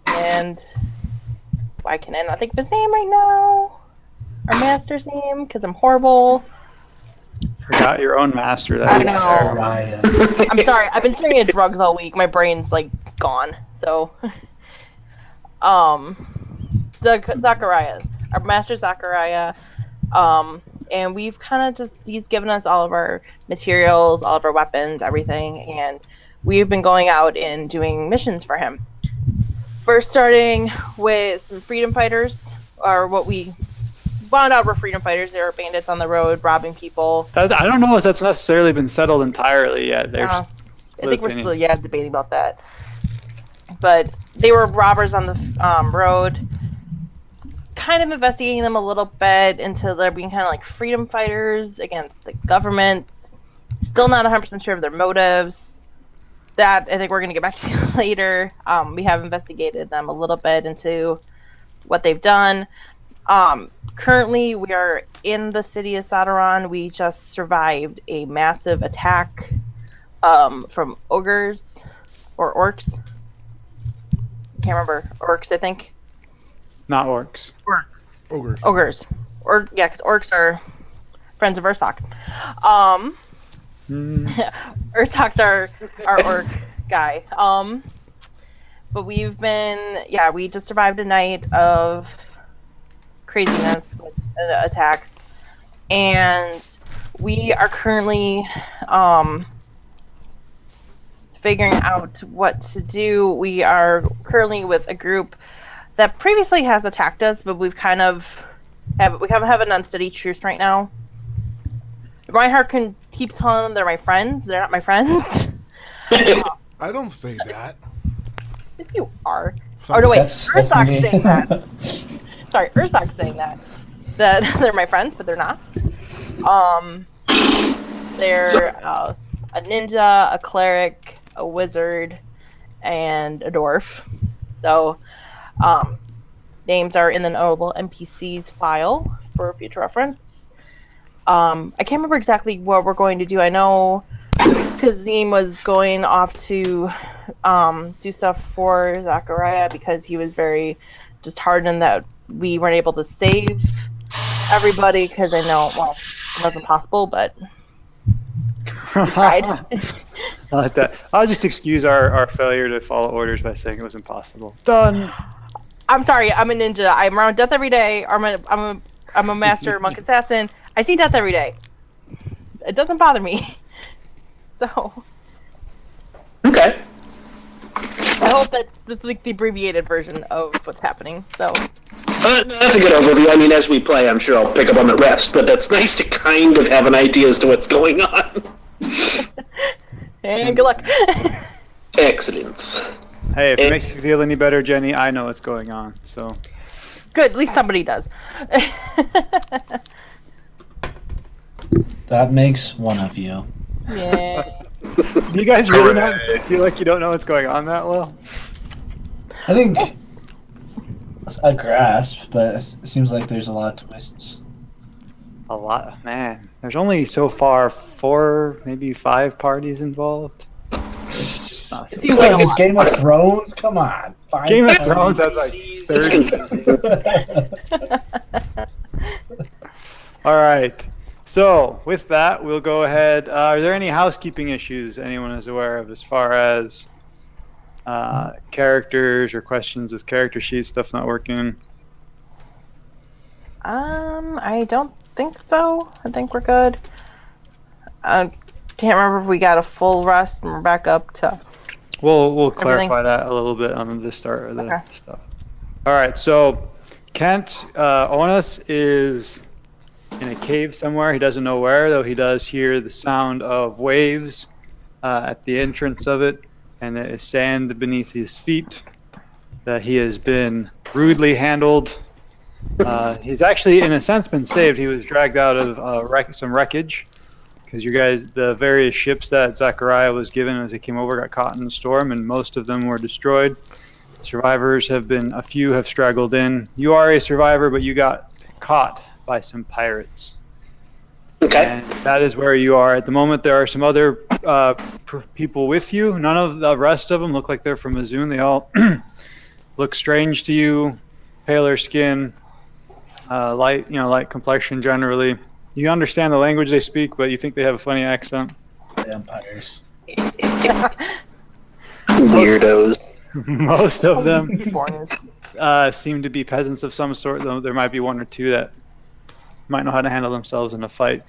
and why can I not think of his name right now? Our master's name, because I'm horrible. Forgot your own master. I know. I'm sorry. I've been staring at drugs all week. My brain's like gone. So, Zachariah, our master Zachariah, and we've kind of he's given us all of our materials, all of our weapons, everything, and we've been going out and doing missions for him. First, starting with some freedom fighters, or what we found out were freedom fighters. They were bandits on the road, robbing people. I don't know if that's necessarily been settled entirely yet. I think we're still debating about that. But they were robbers on the road. Kind of investigating them a little bit into their being kind of like freedom fighters against the government. Still not 100% sure of their motives. That I think we're going to get back to later. We have investigated them a little bit into what they've done. Currently, we are in the city of Sadaron. We just survived a massive attack from ogres or orcs. Can't remember. Orcs, I think. Not orcs. Ogres. Yeah, because orcs are friends of Ursak. Ursak's our orc guy. But we've been, we just survived a night of craziness with attacks, and we are currently figuring out what to do. We are currently with a group that previously has attacked us, but we've kind of have an unsteady truce right now. Reinhardt keeps telling them they're my friends. They're not my friends. I don't say that. If you are. Oh no, wait. Ursak's saying that. Sorry, Ursak's saying that they're my friends, but they're not. They're a ninja, a cleric, a wizard, and a dwarf. So, names are in the notable NPCs file for future reference. I can't remember exactly what we're going to do. I know Kazim was going off to do stuff for Zachariah because he was very disheartened that we weren't able to save everybody, because I know, well, it wasn't possible, but we tried. I like that. I'll just excuse our failure to follow orders by saying it was impossible. Done. I'm sorry, I'm a ninja. I'm around death every day. I'm a master monk assassin. I see death every day. It doesn't bother me. So. Okay. I hope that's like the abbreviated version of what's happening. So. That's a good overview. I mean, as we play, I'm sure I'll pick up on the rest, but that's nice to kind of have an idea as to what's going on. And good luck. Excellent. Hey, if it makes you feel any better, Jenny, I know what's going on. So. Good. At least somebody does. That makes one of you. Yeah. Do you guys really not feel like you don't know what's going on that well? I think a grasp, but it seems like there's a lot of twists. A lot, man. There's only so far 4, maybe 5 parties involved. What is this, Game of Thrones? Come on. Game of Thrones has like 30. All right. So with that, we'll go ahead. Are there any housekeeping issues anyone is aware of as far as characters or questions with character sheets, stuff not working? I don't think so. I think we're good. I can't remember if we got a full rest and we're back up to. We'll clarify that a little bit on the start of the stuff. All right. So Kent, Onos is in a cave somewhere. He doesn't know where, though he does hear the sound of waves at the entrance of it, and there is sand beneath his feet. That he has been rudely handled. He's actually, in a sense, been saved. He was dragged out of some wreckage, because you guys, the various ships that Zachariah was given as he came over, got caught in the storm, and most of them were destroyed. Survivors have been, a few have straggled in. You are a survivor, but you got caught by some pirates. Okay. And that is where you are at the moment. There are some other people with you. None of the rest of them look like they're from Azun. They all look strange to you, paler skin, light complexion generally. You understand the language they speak, but you think they have a funny accent. Vampires. Weirdos. Most of them seem to be peasants of some sort, though there might be one or two that might know how to handle themselves in a fight.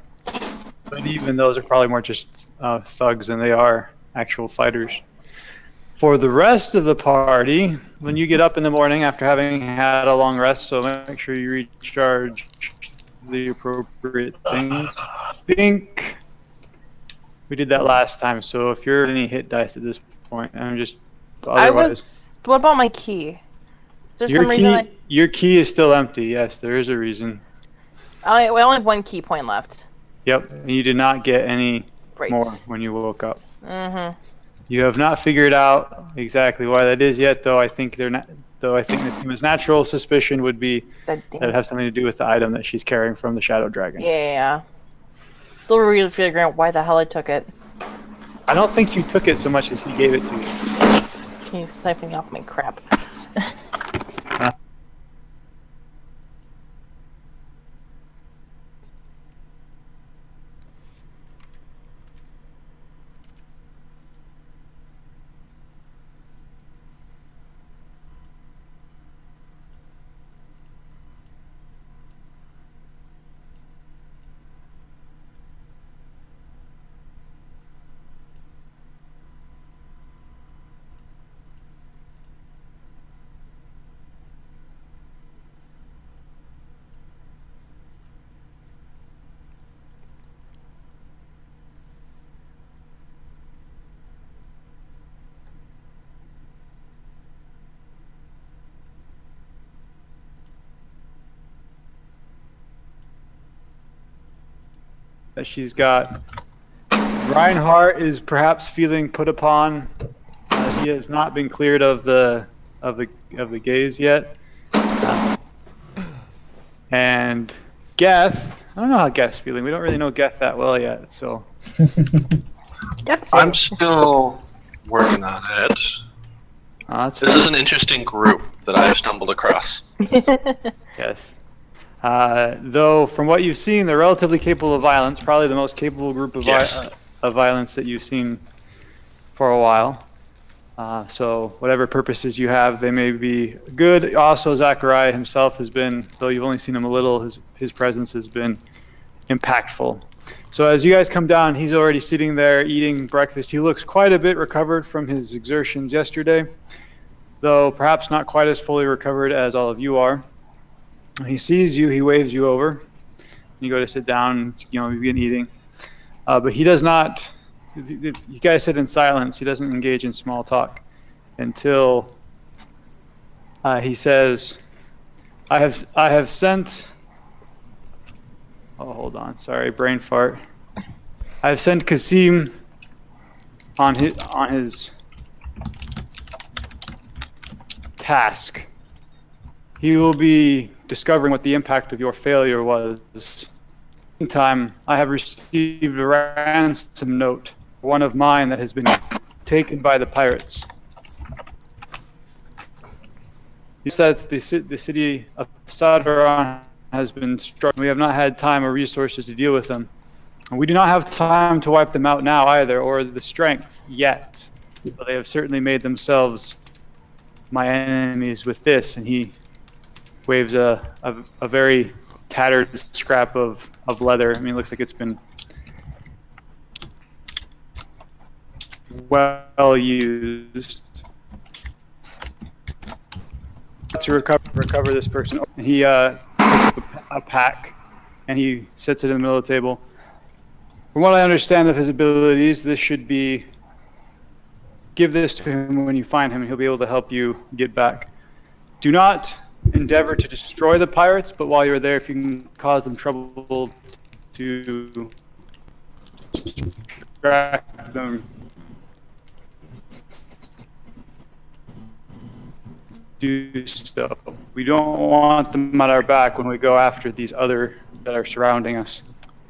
But even those are probably more just thugs than they are actual fighters. For the rest of the party, when you get up in the morning after having had a long rest, so make sure you recharge the appropriate things. I think we did that last time, so if you're any hit dice at this point, I'm just otherwise. What about my key? Is there some reason your key is still empty. Yes, there is a reason. We only have 1 key point left. Yep, and you did not get any more when you woke up. Mm-hmm. You have not figured out exactly why that is yet, though. I think this natural suspicion would be that it has something to do with the item that she's carrying from the Shadow Dragon. Yeah. Still really figuring out why the hell I took it. I don't think you took it so much as he gave it to you. He's siphoning off my crap. That she's got. Reinhardt is perhaps feeling put upon. He has not been cleared of the gaze yet. And Geth, I don't know how Geth's feeling. We don't really know Geth that well yet, so. I'm still working on it. This is an interesting group that I have stumbled across. Yes. Though, from what you've seen, they're relatively capable of violence. Probably the most capable group of, of violence that you've seen for a while. So, whatever purposes you have, they may be good. Also, Zachariah himself has been, though you've only seen him a little, his presence has been impactful. So, as you guys come down, he's already sitting there eating breakfast. He looks quite a bit recovered from his exertions yesterday, though perhaps not quite as fully recovered as all of you are. He sees you, he waves you over. You go to sit down, you begin eating. But he does not, you guys sit in silence. He doesn't engage in small talk until he says, I have sent, oh, hold on, sorry, brain fart. I have sent Kasim on his task. He will be discovering what the impact of your failure was. Meantime, I have received a ransom note, one of mine that has been taken by the pirates. He says the city of Sadaran has been struck. We have not had time or resources to deal with them. And we do not have time to wipe them out now either, or the strength yet. But they have certainly made themselves my enemies with this. And he waves a very tattered scrap of leather. I mean, it looks like it's been well used. To recover this person, he picks up a pack and he sets it in the middle of the table. From what I understand of his abilities, this should be, give this to him when you find him and he'll be able to help you get back. Do not endeavor to destroy the pirates, but while you're there, if you can cause them trouble, to distract them, do so. We don't want them at our back when we go after these other that are surrounding us.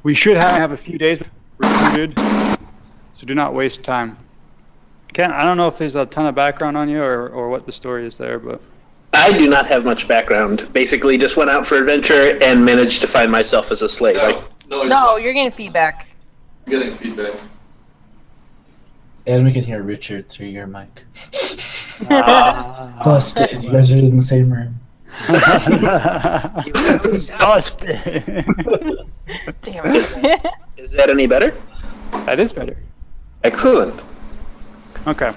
We should have a few days recruited, so do not waste time. Ken, I don't know if there's a ton of background on you or what the story is there, but I do not have much background. Basically, just went out for adventure and managed to find myself as a slave. No, you're getting feedback. Getting feedback. And we can hear Richard through your mic. Busted. You guys are in the same room. Busted. Damn it. Is that any better? That is better. Excellent. Okay.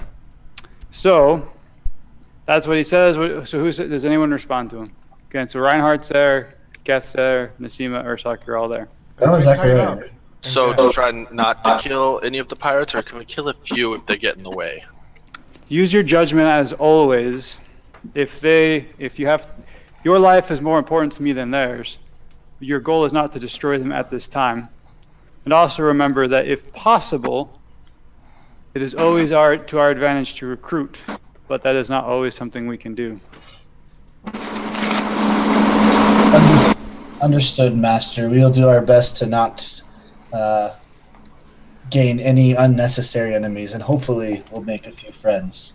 So, that's what he says. So does anyone respond to him? Okay, so Reinhardt's there, Geth's there, Nasima, Ursak, you're all there. That was Zachariah. So to try not to kill any of the pirates, or can we kill a few if they get in the way? Use your judgment as always. If you have, your life is more important to me than theirs. Your goal is not to destroy them at this time. And also remember that if possible, it is always to our advantage to recruit, but that is not always something we can do. Understood, Master. We will do our best to not gain any unnecessary enemies, and hopefully we'll make a few friends.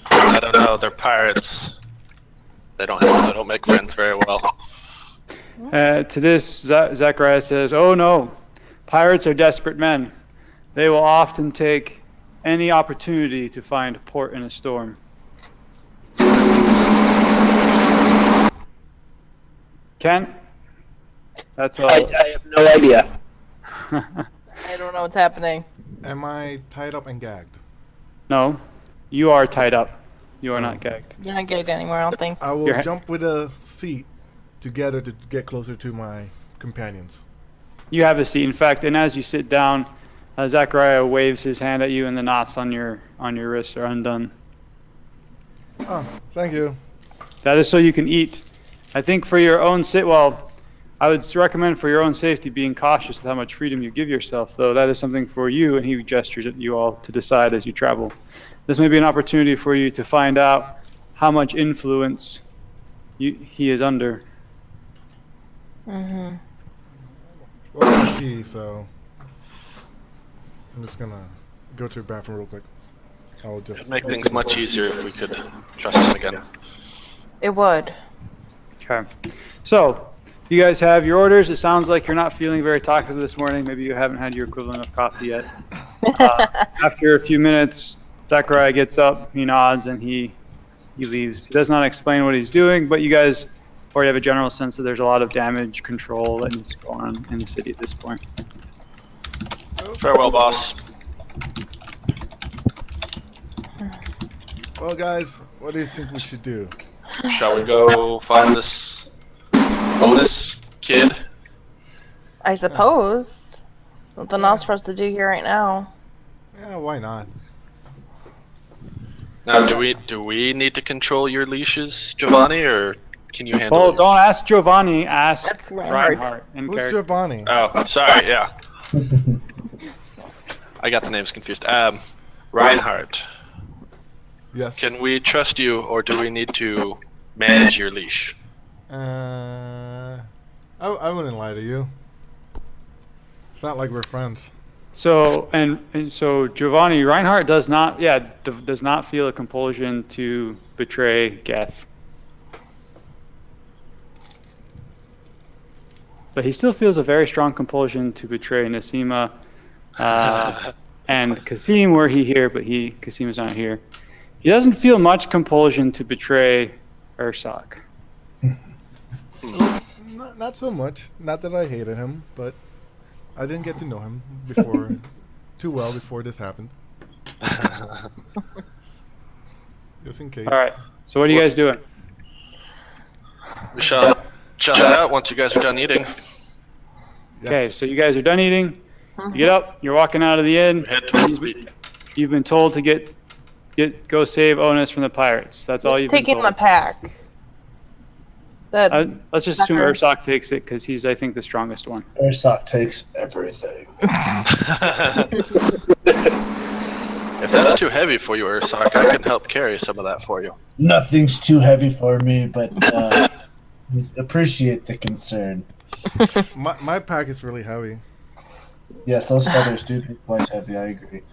I don't know. They're pirates. They don't make friends very well. To this, Zachariah says, "Oh no, pirates are desperate men. They will often take any opportunity to find port in a storm." Ken? That's all. I have no idea. I don't know what's happening. Am I tied up and gagged? No, you are tied up. You are not gagged. You're not gagged anymore, I don't think. I will jump with a seat together to get closer to my companions. You have a seat, in fact, and as you sit down, Zachariah waves his hand at you, and the knots on your wrists are undone. Oh, thank you. That is so you can eat. I think for your own I would recommend for your own safety being cautious with how much freedom you give yourself, though that is something for you, and he gestures at you all to decide as you travel. This may be an opportunity for you to find out how much influence he is under. Mm-hmm. Well, I'm pee, so I'm just gonna go to the bathroom real quick. I'll just It'd make things much easier if we could trust him again. It would. Okay. So, you guys have your orders. It sounds like you're not feeling very talkative this morning. Maybe you haven't had your equivalent of coffee yet. After a few minutes, Zachariah gets up, he nods, and he leaves. He does not explain what he's doing, but you guys already have a general sense that there's a lot of damage control that needs to go on in the city at this point. Farewell, boss. Well, guys, what do you think we should do? Shall we go find this Onos kid? I suppose. Something else for us to do here right now. Yeah, why not? Now, do we need to control your leashes, Giovanni, or can you handle Well, it? don't ask Giovanni, ask That's Reinhardt. Reinhardt. Who's Giovanni? Oh, sorry, yeah. I got the names confused. Reinhardt, Yes. can we trust you, or do we need to manage your leash? I wouldn't lie to you. It's not like we're friends. So and so Giovanni Reinhardt does not feel a compulsion to betray Geth. But he still feels a very strong compulsion to betray Nasima and Kasim were he here, but Kasim is not here. He doesn't feel much compulsion to betray Ursak. Not so much. Not that I hated him, but I didn't get to know him before too well before this happened. Just in case. All right. So what are you guys doing? We shall head out once you guys are done eating. Okay, Yes. so you guys are done eating. You get up. You're walking out of the inn. Head to the speed. You've been told to go save Onos from the pirates. That's all you've been Taking told. my pack. That Let's just assume Ursak takes it because he's, I think, the strongest one. Ursak takes everything. If that's too heavy for you, Ursak, I can help carry some of that for you. Nothing's too heavy for me, but appreciate the concern. My pack is really heavy. Yes, those feathers do get quite heavy, I agree.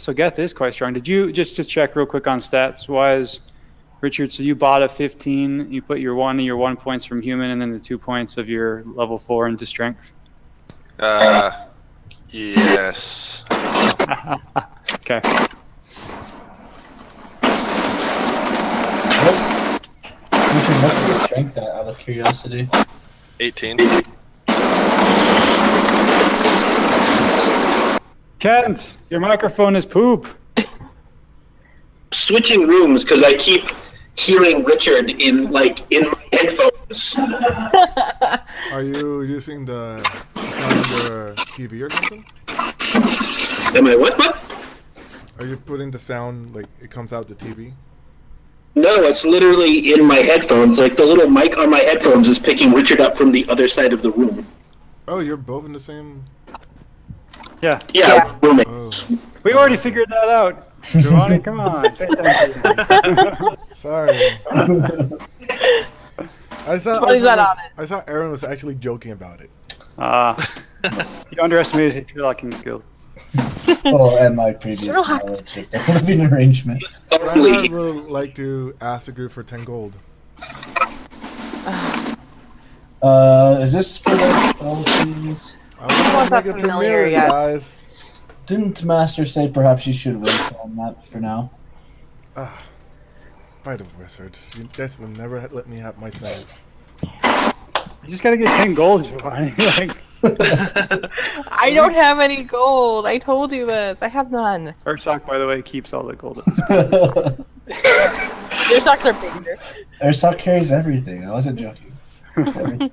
So Geth is quite strong. Did you, just to check real quick on stats wise, Richard, so you bought a 15, you put your 1 points from human and then the 2 points of your level 4 into strength? Yes. Okay. Richard, what's your strength at, out of curiosity? 18. Kent, your microphone is poop. Switching rooms because I keep hearing Richard in my headphones. Are you using the sound of the TV or something? Am I what? Are you putting the sound like it comes out the TV? No, it's literally in my headphones. Like the little mic on my headphones is picking Richard up from the other side of the room. Oh, you're both in the same. Yeah. Yeah, roommates. Oh, We already figured that out. Giovanni, come on. Pay attention. sorry. I thought Aaron was actually joking about it. You underestimated his sherlocking skills. Oh, and my previous knowledge of the living arrangement. I would like to ask the group for 10 gold. Is this for the spell things? I want to make it familiar, guys. Didn't Master say perhaps you should wait on that for now? By the wizards, you guys will never let me have my sense. You just gotta get 10 gold, Giovanni. I don't have any gold. I told you this. I have none. Ursak, by the way, keeps all the gold. Your socks are bigger. Ursak carries everything. I wasn't joking.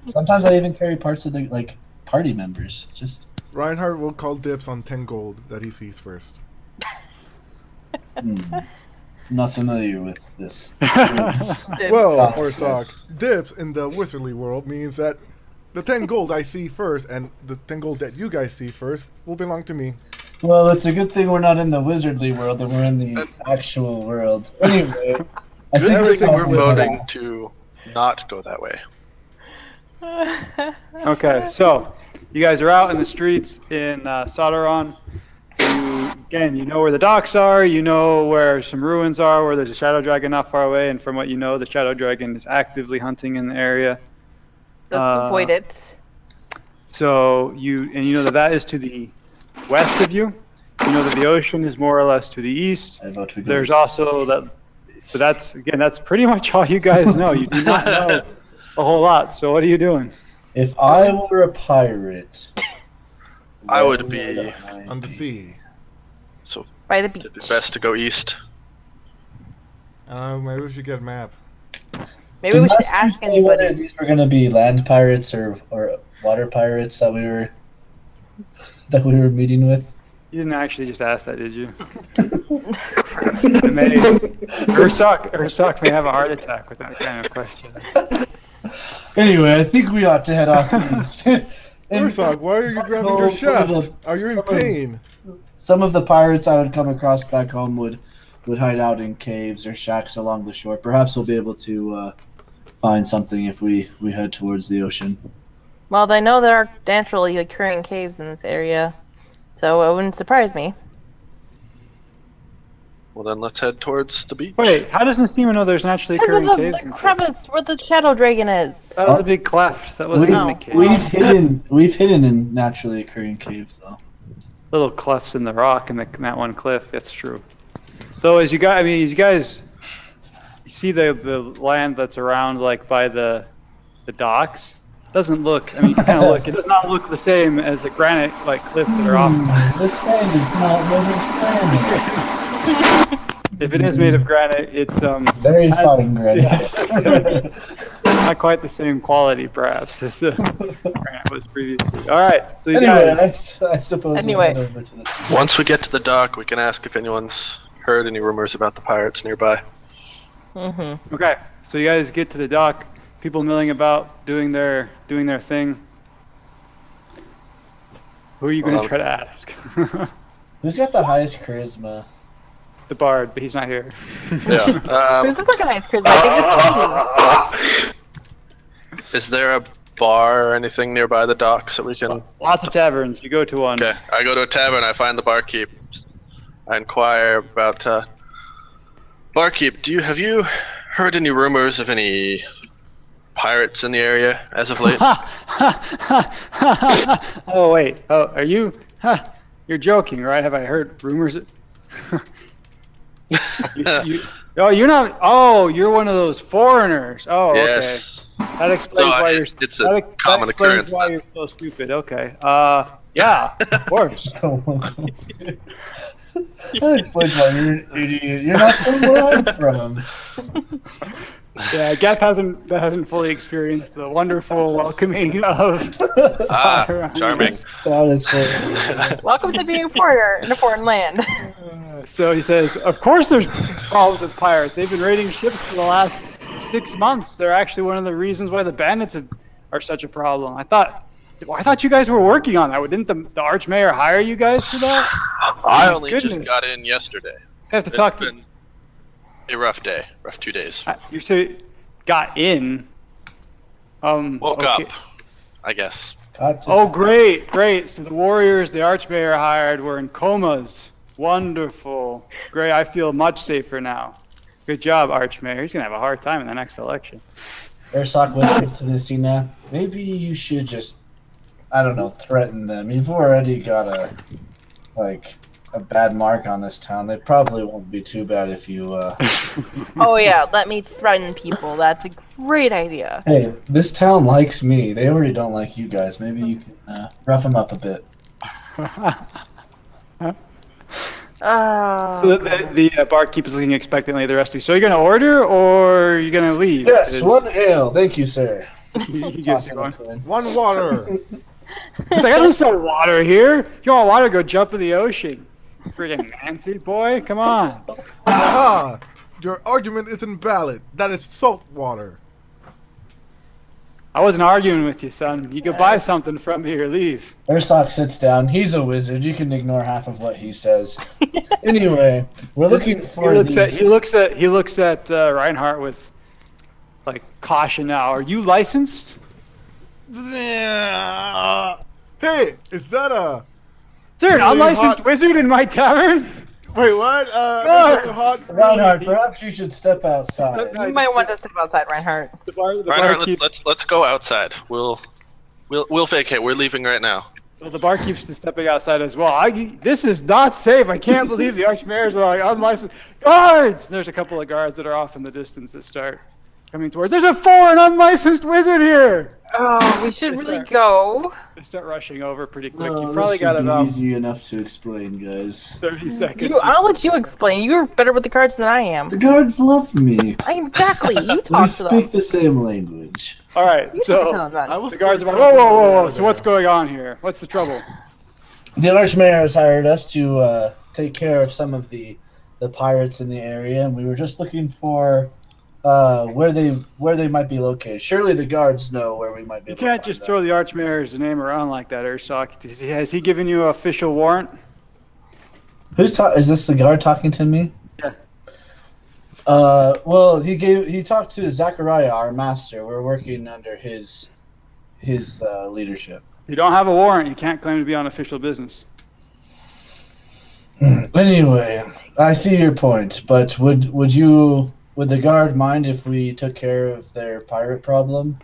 Sometimes I even carry parts of the party members. Just Reinhardt will call dibs on 10 gold that he sees first. Not familiar with this. Well, Ursak, dibs in the wizardly world means that the 10 gold I see first and the 10 gold that you guys see first will belong to me. Well, it's a good thing we're not in the wizardly world and we're in the actual world. Anyway, I think Everything we're voting to not go that way. Okay, so you guys are out in the streets in Sodaron. You know where the docks are, you know where some ruins are, where there's a shadow dragon not far away, and from what you know, the shadow dragon is actively hunting in the area. Let's avoid it. So you know that is to the west of you. You know that the ocean is more or less to the east. There's also that, but that's pretty much all you guys know. You do not know a whole lot. So what are you doing? If I were a pirate, I would be On the sea. So By the beach. it'd be best to go east. Maybe we should get a map. Maybe we should Did ask Master say whether anybody. these were going to be land pirates or water pirates that we were meeting with. You didn't actually just ask that, did you? Ursak may have a heart attack with that kind of question. Anyway, I think we ought to head off east. Ursak, why are you grabbing your chest? Are you in pain? Some of the pirates I would come across back home would hide out in caves or shacks along the shore. Perhaps we'll be able to find something if we head towards the ocean. Well, I know there are naturally occurring caves in this area, so it wouldn't surprise me. Well, then let's head towards the beach. Wait, how does Nasima know there's naturally occurring Because caves? of the crevice where the shadow dragon is. That was a big cleft. That wasn't even a cave. We've hidden in naturally occurring caves though. Little clefts in the rock and that one cliff. That's true. Though, as you guys see the land that's around, like by the docks, doesn't look. I mean, you can kind of look. It does not look the same as the granite cliffs that are off. The sand is not made of granite. If it is made of granite, it's Very fine granite. yes. Not quite the same quality, perhaps, as the granite was previously. All right, so you Anyway, guys. I suppose. Anyway. We'll head over to the sea. Once we get to the dock, we can ask if anyone's heard any rumors about the pirates nearby. Mm-hmm. Okay, so you guys get to the dock. People milling about, doing their thing. Who are you going to try to ask? Who's got the highest charisma? The bard, but he's not here. Yeah. This is like a nice charisma. I think it's Is there a bar or anything nearby the docks that we can? Lots of taverns. You go to one. Okay, I go to a tavern. I find the barkeep. I inquire about barkeep. Have you heard any rumors of any pirates in the area as of late? Oh wait. Oh, are you? You're joking, right? Have I heard rumors? Oh, you're not. Oh, you're one of those foreigners. Oh, okay. Yes. That explains why you're. It's a common occurrence. Why you're so stupid. Okay. Yeah, of course. That explains why you're an idiot. You're not from where I'm from. Yeah, Geth hasn't fully experienced the wonderful welcoming of. Charming. Welcome to being a foreigner in a foreign land. So he says, of course there's problems with pirates. They've been raiding ships for the last 6 months. They're actually one of the reasons why the bandits are such a problem. I thought you guys were working on that. Didn't the Archmayor hire you guys for that? I only just got in yesterday. I have to talk to been a rough day. Rough 2 days. You say got in. Woke up, I guess. Oh, great. So the warriors the Archmayor hired were in comas. Wonderful. Great, I feel much safer now. Good job, Archmayor. He's going to have a hard time in the next election. Ursoc whispers to Messina, maybe you should just, I don't know, threaten them. You've already got a bad mark on this town. They probably won't be too bad if you, Oh yeah, let me threaten people. That's a great idea. Hey, this town likes me. They already don't like you guys. Maybe you can rough them up a bit. So the barkeep is looking expectantly at the rest of you. So you're going to order or you're going to leave? Yes, one ale. Thank you, sir. He gives you one. One water. He's like, I don't sell water here. If you want water, go jump in the ocean. Freaking Nancy boy, come on. Aha! Your argument isn't valid. That is salt water. I wasn't arguing with you, son. You could buy something from me or leave. Ursoc sits down. He's a wizard. You can ignore half of what he says. Anyway, we're looking for he looks at Reinhardt with like caution now. Are you licensed? Hey, is that a... Is there an really unlicensed hot... wizard in my tavern? Wait, what? Hot... Reinhardt, perhaps you should step outside. You might want to step outside, Reinhardt. Reinhardt, let's go outside. We'll vacate. We're leaving right now. Well, the barkeep's stepping outside as well. This is not safe. I can't believe the Archmayors are like unlicensed guards. There's a couple of guards that are off in the distance that start coming towards. There's a foreign unlicensed wizard here. Oh, we should really go. They start rushing over pretty quick. You probably got about easy enough to explain, guys. 30 seconds. I'll let you explain. You're better with the cards than I am. The guards love me. Exactly. You We talk to them. speak the same language. All right, so the guards are like, whoa. So what's going on here? What's the trouble? The Archmayor has hired us to take care of some of the pirates in the area, and we were just looking for where they might be located. Surely the guards know where we might be. You can't just throw the Archmayor's name around like that, Ursoc. Has he given you an official warrant? Is this the guard talking to me? Yeah. Well, he talked to Zachariah, our master. We're working under his leadership. You don't have a warrant. You can't claim to be on official business. Anyway, I see your point, but would the guard mind if we took care of their pirate problem?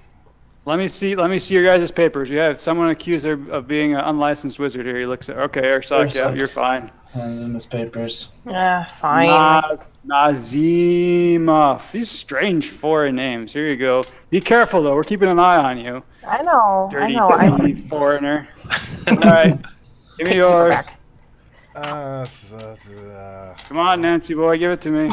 Let me see your guys' papers. You have someone accused of being an unlicensed wizard here. He looks at, okay, Ursoc, yeah, you're fine. Hand him his papers. Yeah, fine. Nazimov. These strange foreign names. Here you go. Be careful, though. We're keeping an eye on you. I know. Dirty foreigner. All right. Give me yours. Come on, Nancy boy. Give it to me.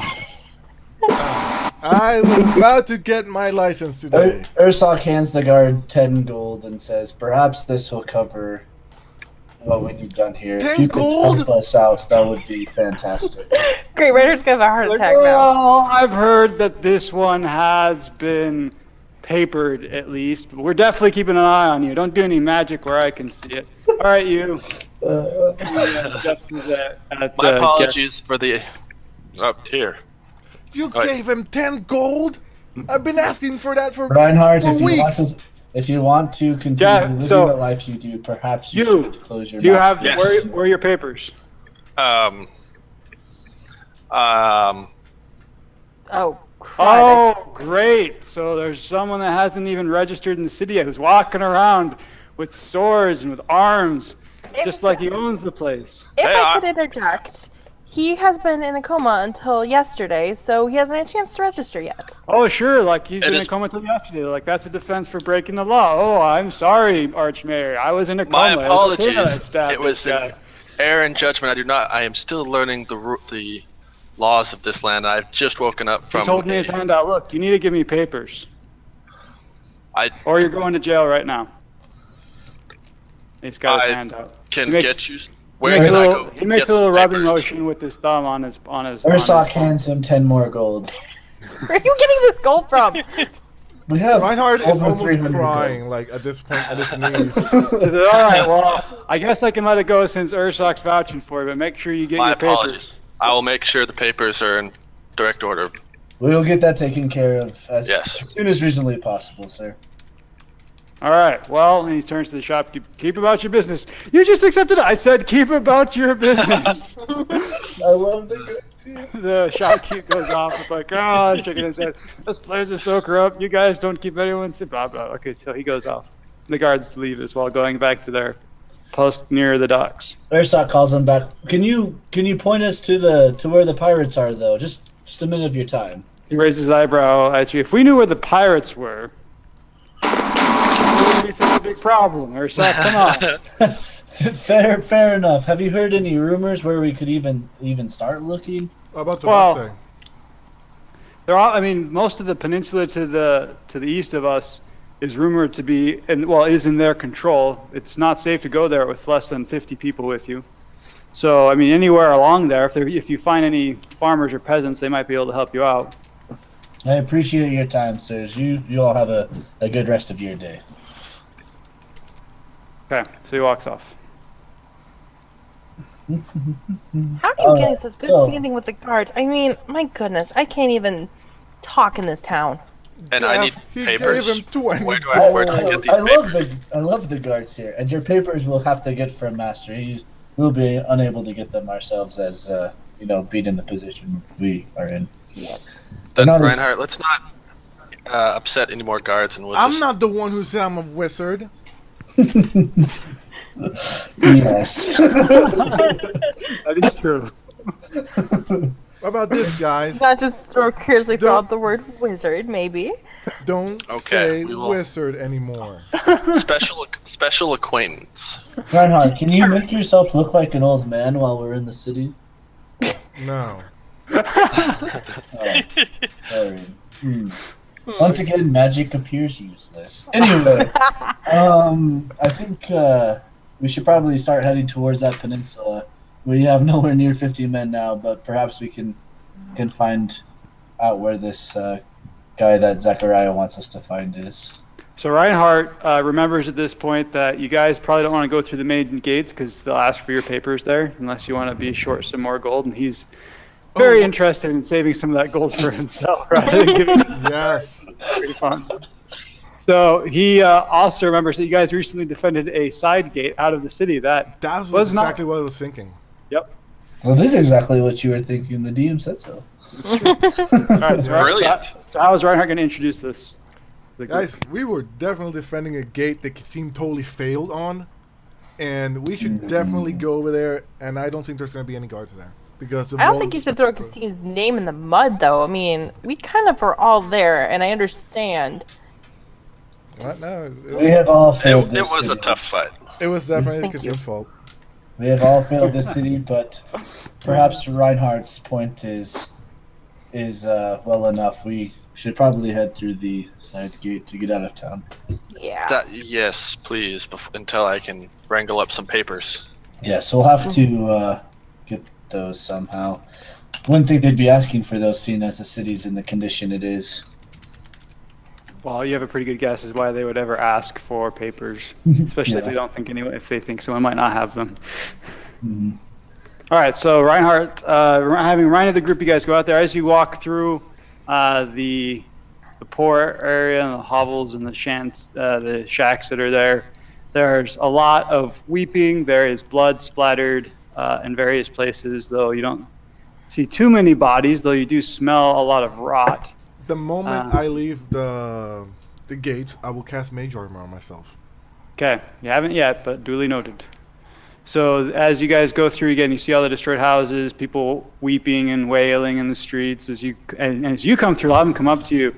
I was about to get my license today. Ursoc hands the guard 10 gold and says, perhaps this will cover what we need done here. 10 if you gold? could help us out, that would be fantastic. Great, Raider's gonna have a heart attack now. Well, I've heard that this one has been papered, at least. But we're definitely keeping an eye on you. Don't do any magic where I can see it. All right, you. My apologies for the up here. You gave him 10 gold? I've been asking for that for Reinhardt, weeks. if you want to continue living the life you do, perhaps you should close your mouth. Where are your papers? Oh, crap. Oh, great. So there's someone that hasn't even registered in the city yet who's walking around with swords and with arms, just like he owns the place. If I could interject, he has been in a coma until yesterday, so he hasn't had a chance to register yet. Oh, sure. Like, he's been in a coma until yesterday. Like, that's a defense for breaking the law. Oh, I'm sorry, Archmayor. I was in a coma. My apologies. It was an error in judgment. I am still learning the laws of this land. I've just woken up from. He's holding his hand out. Look, you need to give me papers. Or you're going to jail right now. He's got his hand out. Can get you. He makes a little rubbing motion with his thumb on his. Ursoc hands him 10 more gold. Where are you getting this gold from? We have Reinhardt is almost 300 crying, gold. like, at this point, at his knees. He said, all right, well, I guess I can let it go since Ursoc's vouching for you, but make sure you get your papers. I will make sure the papers are in direct order. We will get that taken care of as soon as reasonably possible, sir. All right, well, and he turns to the shopkeep. Keep about your business. You just accepted it. I said keep about your business. I love the good team. The shopkeep goes off with like, oh, shaking his head. This place is so corrupt. You guys don't keep anyone. Blah, blah. Okay, so he goes off. The guards leave as well, going back to their post near the docks. Ursoc calls him back. Can you point us to where the pirates are, though? Just a minute of your time. He raises his eyebrow at you. If we knew where the pirates were, it wouldn't be such a big problem. Ursoc, come on. Fair enough. Have you heard any rumors where we could even start looking? What about the Mustang? They're all. I mean, most of the peninsula to the east of us is rumored to be, is in their control. It's not safe to go there with less than 50 people with you. So, I mean, anywhere along there, if you find any farmers or peasants, they might be able to help you out. I appreciate your time, sirs. You all have a good rest of your day. Okay, so he walks off. How are you getting such good standing with the guards? I mean, my goodness, I can't even talk in this town. And I need papers. Gave him 20. Where do I get these papers? I love the guards here, and your papers we'll have to get from Master. We'll be unable to get them ourselves as being in the position we are in. Then Reinhardt, let's not upset any more guards, and I'm not the one who said I'm a wizard. Yes. That is true. What about this, guys? Not just throw curiously out the word wizard, maybe. Don't say wizard anymore. Special acquaintance. Reinhardt, can you make yourself look like an old man while we're in the city? No. Sorry. Once again, magic appears useless. Anyway, I think we should probably start heading towards that peninsula. We have nowhere near 50 men now, but perhaps we can find out where this guy that Zachariah wants us to find is. So Reinhardt remembers at this point that you guys probably don't want to go through the main gates because they'll ask for your papers there unless you want to be short some more gold, and he's very interested in saving some of that gold for himself rather than giving it. Yes. Pretty fun. So he also remembers that you guys recently defended a side gate out of the city that was exactly what I was thinking. Yep. Well, this is exactly what you were thinking. The DM said so. All right, so how is Reinhardt going to introduce this? Guys, we were definitely defending a gate that seemed totally failed on, and we should definitely go over there, and I don't think there's going to be any guards there. Because I don't think you should throw Castine's name in the mud, though. I mean, we kind of were all there, and I understand. What? No, we have all failed this It was city. A tough fight. It was definitely Castine's fault. We have all failed this city, but perhaps Reinhardt's point is well enough. We should probably head through the side gate to get out of town. Yeah. Yes, please, until I can wrangle up some papers. Yes, we'll have to get those somehow. Wouldn't think they'd be asking for those, seeing as the city's in the condition it is. Well, you have a pretty good guess as why they would ever ask for papers, especially if they don't think if they think someone might not have them. Mm-hmm. All right, so Reinhardt, having reminded the group, you guys go out there as you walk through the poor area and the hovels and the shacks that are there. There's a lot of weeping. There is blood splattered in various places, though you don't see too many bodies, though you do smell a lot of rot. The moment I leave the gates, I will cast Mage Armor on myself. Okay, you haven't yet, but duly noted. So as you guys go through again, you see all the destroyed houses, people weeping and wailing in the streets. As you come through, a lot of them come up to you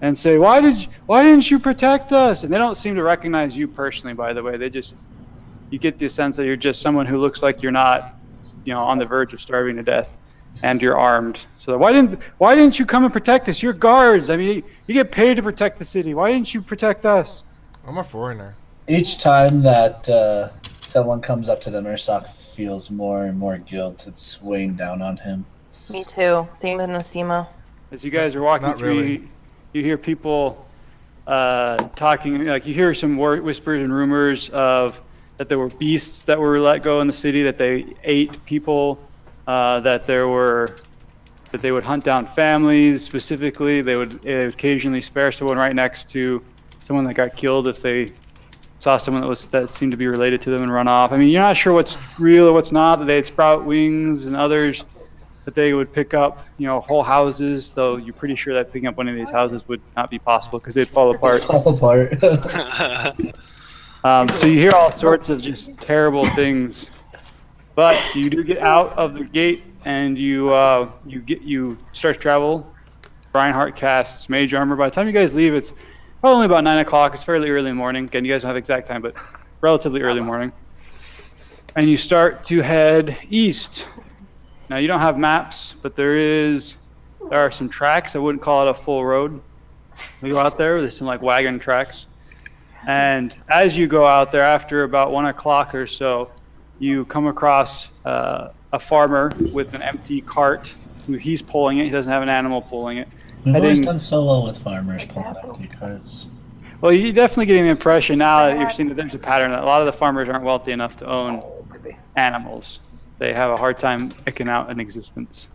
and say, "Why didn't you protect us?" And they don't seem to recognize you personally, by the way. You get the sense that you're just someone who looks like you're not, on the verge of starving to death, and you're armed. So why didn't you come and protect us? You're guards. I mean, you get paid to protect the city. Why didn't you protect us? I'm a foreigner. Each time that someone comes up to them, Ursak feels more and more guilt. It's weighing down on him. Me too. Same with Nasima. As you guys are walking through, really. you hear people talking. Like you hear some whispers and rumors of that there were beasts that were let go in the city, that they ate people, that they would hunt down families. Specifically, they would occasionally spare someone right next to someone that got killed if they saw someone that seemed to be related to them and run off. I mean, you're not sure what's real or what's not. That they'd sprout wings, and others that they would pick up, whole houses. Though you're pretty sure that picking up one of these houses would not be possible because they'd fall apart. So you hear all sorts of just terrible things, but you do get out of the gate and you start to travel. Reinhardt casts Mage Armor. By the time you guys leave, it's probably only about 9 o'clock. It's fairly early in the morning. Again, you guys don't have exact time, but relatively early morning. And you start to head east. Now you don't have maps, but there are some tracks. I wouldn't call it a full road. You go out there's some like wagon tracks. And as you go out there, after about 1 o'clock or so, you come across a farmer with an empty cart. He's pulling it. He doesn't have an animal pulling it. We've always done so well with farmers pulling empty carts. Well, you're definitely getting the impression now that you're seeing that there's a pattern that a lot of the farmers aren't wealthy enough to own animals. They have a hard time eking out an existence,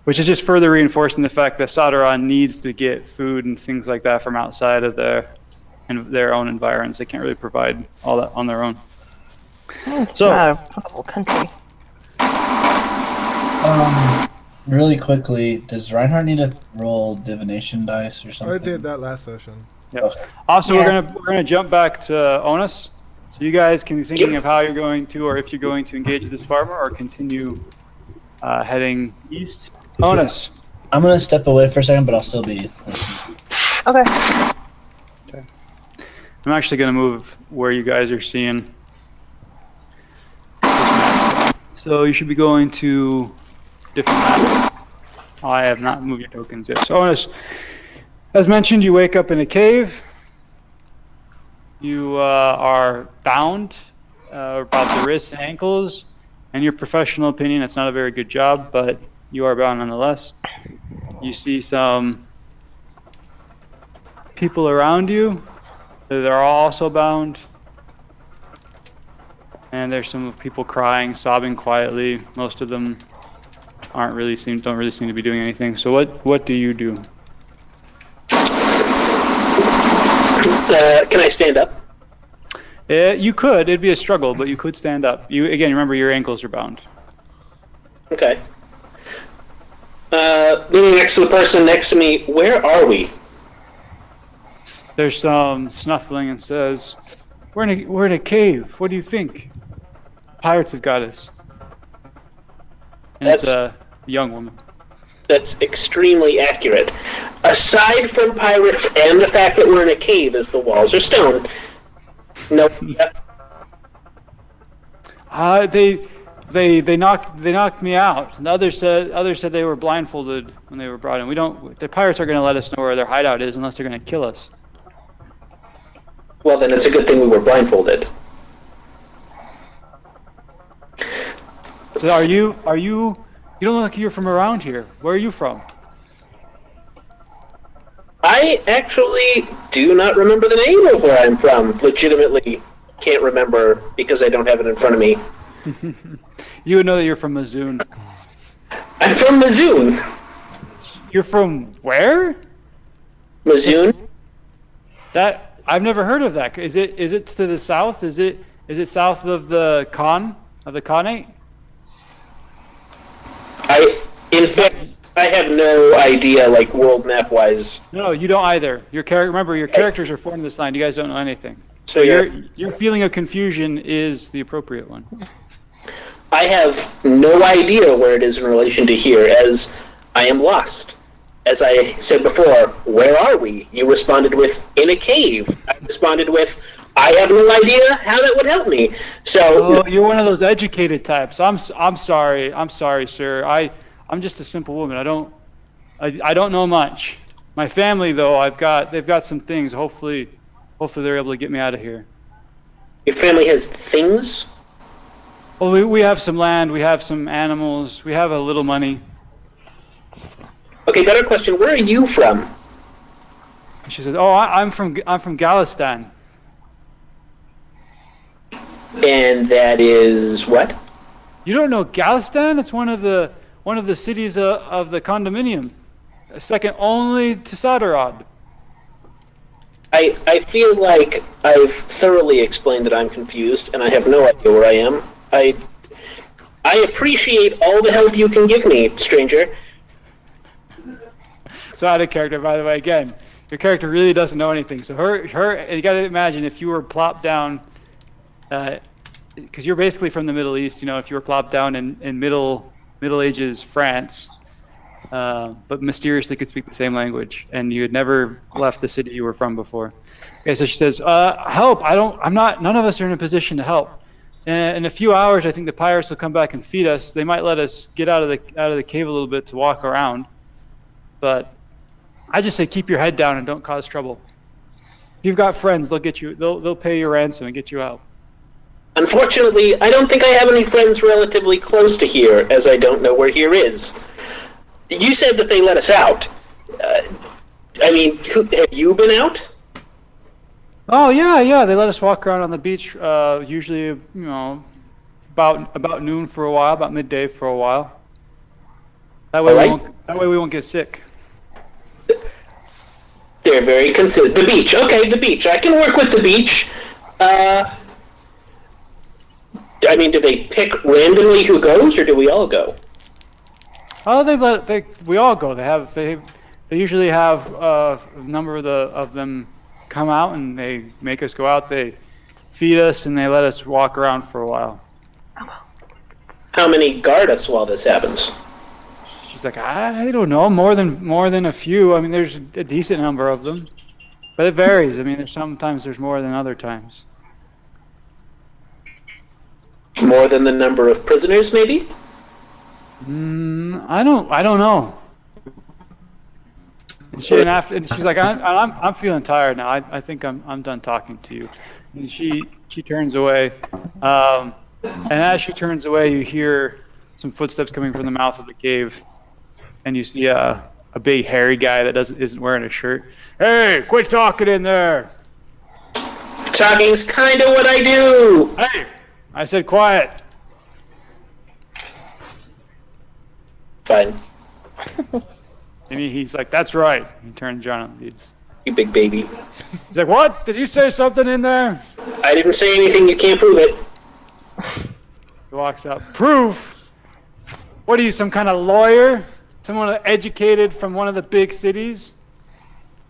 which is just further reinforcing the fact that Sadaran needs to get food and things like that from outside of their own environs. They can't really provide all that on their own. It's not a whole country. Really quickly, does Reinhardt need to roll divination dice or something? I did that last session. Yep. Okay. Also, we're gonna jump back to Onos. So you guys can be thinking of how you're going to, or if you're going to engage this farmer, or continue heading east. Onos. I'm gonna step away for a second, but I'll still be listening. Okay. I'm actually gonna move where you guys are seeing. So you should be going to different map. I have not moved your tokens yet. So as mentioned, you wake up in a cave. You are bound about the wrists and ankles. In your professional opinion, it's not a very good job, but you are bound nonetheless. You see some people around you. They're also bound. And there's some people crying, sobbing quietly. Most of them don't really seem to be doing anything. So what do you do? Can I stand up? You could. It'd be a struggle, but you could stand up. Again, remember your ankles are bound. Okay. Leaning next to the person next to me, where are we? There's some snuffling and says, we're in a cave. What do you think? Pirates have got us. And it's a young woman. That's extremely accurate. Aside from pirates and the fact that we're in a cave as the walls are stone. No. They knocked me out. And others said they were blindfolded when they were brought in. The pirates are going to let us know where their hideout is unless they're going to kill us. Well, then it's a good thing we were blindfolded. So you don't look like you're from around here. Where are you from? I actually do not remember the name of where I'm from. Legitimately can't remember because I don't have it in front of me. You would know that you're from Mazoon. I'm from Mazoon. You're from where? Mazoon? That I've never heard of that. Is it to the south? Is it south of the Khanate? In fact, I have no idea, like, world map-wise. No, you don't either. Remember, your characters are formed this line. You guys don't know anything. So Yeah. your feeling of confusion is the appropriate one. I have no idea where it is in relation to here, as I am lost. As I said before, where are we? You responded with, in a cave. I responded with, I have no idea how that would help me. So you're one of those educated types. I'm sorry, sir. I'm just a simple woman. I don't know much. My family, though, they've got some things. Hopefully they're able to get me out of here. Your family has things? Well, we have some land, we have some animals, we have a little money. Okay, better question. Where are you from? She says, "Oh, I'm from Galistan." And that is what? You don't know Galistan? It's one of the cities of the condominium, second only to Sadarad. I feel like I've thoroughly explained that I'm confused, and I have no idea where I am. I appreciate all the help you can give me, stranger. So out of character, by the way, again, your character really doesn't know anything. So her, you got to imagine if you were plopped down, because you're basically from the Middle East. You know, if you were plopped down in Middle Ages France, but mysteriously could speak the same language, and you had never left the city you were from before. Okay, so she says, "Help! None of us are in a position to help. In a few hours, I think the pirates will come back and feed us. They might let us get out of the cave a little bit to walk around, but I just say keep your head down and don't cause trouble. If you've got friends, they'll get you. They'll pay your ransom and get you out." Unfortunately, I don't think I have any friends relatively close to here, as I don't know where here is. You said that they let us out. I mean, have you been out? Oh yeah. They let us walk around on the beach. Usually, about noon for a while, about midday for a while. That way we won't get sick. They're very consistent. The beach. Okay, the beach. I can work with the beach. I mean, do they pick randomly who goes, or do we all go? Oh, we all go. They usually have a number of them come out and they make us go out. They feed us and they let us walk around for a while. How many guard us while this happens? She's like, I don't know, more than a few. I mean, there's a decent number of them, but it varies. I mean, sometimes there's more than other times. More than the number of prisoners, maybe? I don't know. And she's like, I'm feeling tired now. I think I'm done talking to you. And she turns away. And as she turns away, you hear some footsteps coming from the mouth of the cave, and you see a big hairy guy that isn't wearing a shirt. Hey, quit talking in there. Talking's kind of what I do. Hey, I said quiet. Fine. And he's like, that's right. He turns around and leaves. You big baby. He's like, what? Did you say something in there? I didn't say anything. You can't prove it. He walks up. Proof? What are you, some kind of lawyer? Someone educated from one of the big cities?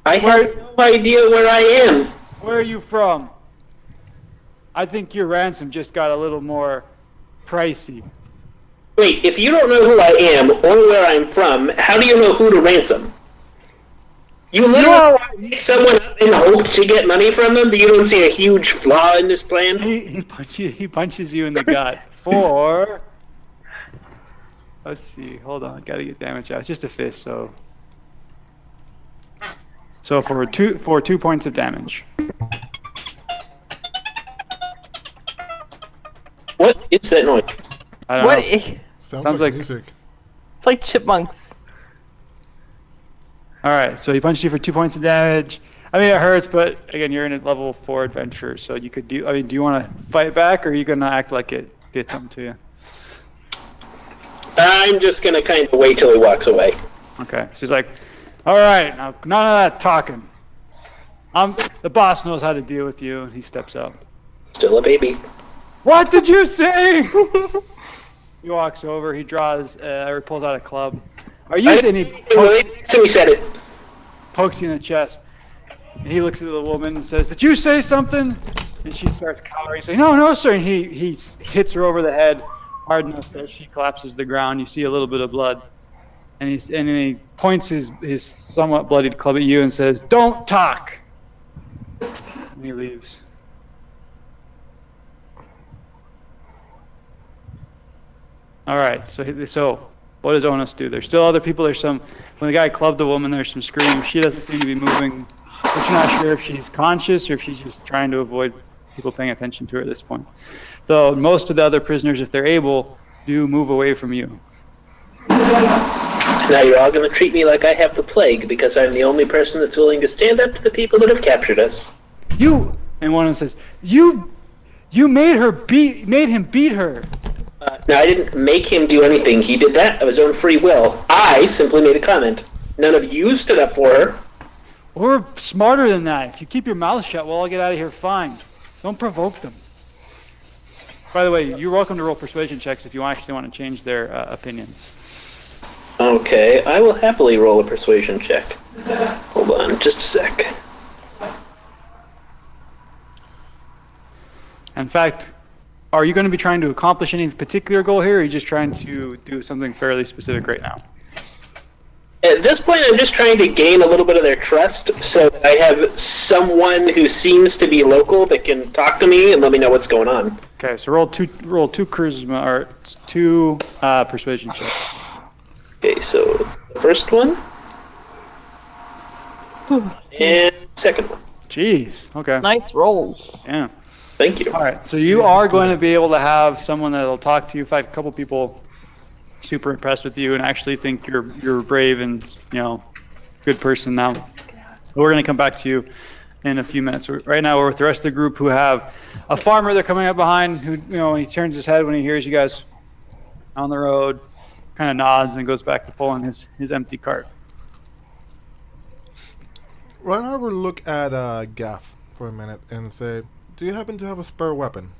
I have no idea where I am. Where are you from? I think your ransom just got a little more pricey. Wait, if you don't know who I am or where I'm from, how do you know who to ransom? You literally pick someone up in hope to get money from them, but you don't see a huge flaw in this plan? He punches you in the gut for... Let's see, hold on, gotta get damage out. It's just a fish, so... So for 2 points of damage. What is that noise? I don't know. Sounds like music. It's like chipmunks. Alright, so he punched you for 2 points of damage. I mean, it hurts, but again, you're in a level 4 adventure, so you could do... I mean, do you want to fight back, or are you going to act like it did something to you? I'm just going to kind of wait till he walks away. Okay, she's like, alright, now none of that talking. The boss knows how to deal with you, and he steps up. Still a baby. What did you say? He walks over, he draws, or pulls out a club. Are you? And he pokes you in the chest. And he looks at the woman and says, "Did you say something?" And she starts cowering, saying, "No, sir." And he hits her over the head hard enough that she collapses to the ground. You see a little bit of blood. And then he points his somewhat bloodied club at you and says, "Don't talk." And he leaves. All right. So what does Onos do? There's still other people. When the guy clubbed the woman, there's some screams. She doesn't seem to be moving. But you're not sure if she's conscious or if she's just trying to avoid people paying attention to her at this point. Though most of the other prisoners, if they're able, do move away from you. Now you're all going to treat me like I have the plague because I'm the only person that's willing to stand up to the people that have captured us. And one of them says, you made him beat her. Now I didn't make him do anything. He did that of his own free will. I simply made a comment. None of you stood up for her. We're smarter than that. If you keep your mouth shut, we'll all get out of here fine. Don't provoke them. By the way, you're welcome to roll persuasion checks if you actually want to change their opinions. Okay, I will happily roll a persuasion check. Hold on, just a sec. In fact, are you going to be trying to accomplish any particular goal here, or are you just trying to do something fairly specific right now? At this point, I'm just trying to gain a little bit of their trust so that I have someone who seems to be local that can talk to me and let me know what's going on. Okay, so roll two charisma, or two persuasion checks. Okay, so it's the first one. And second one. Jeez, okay. Nice rolls. Yeah. Thank you. All right, so you are going to be able to have someone that'll talk to you. In fact, a couple people super impressed with you and actually think you're brave and good person now. We're going to come back to you in a few minutes. Right now we're with the rest of the group who have a farmer they're coming up behind who he turns his head when he hears you guys on the road, kind of nods and goes back to pulling his empty cart. Reinhardt will look at Gaff for a minute and say, "Do you happen to have a spare weapon?"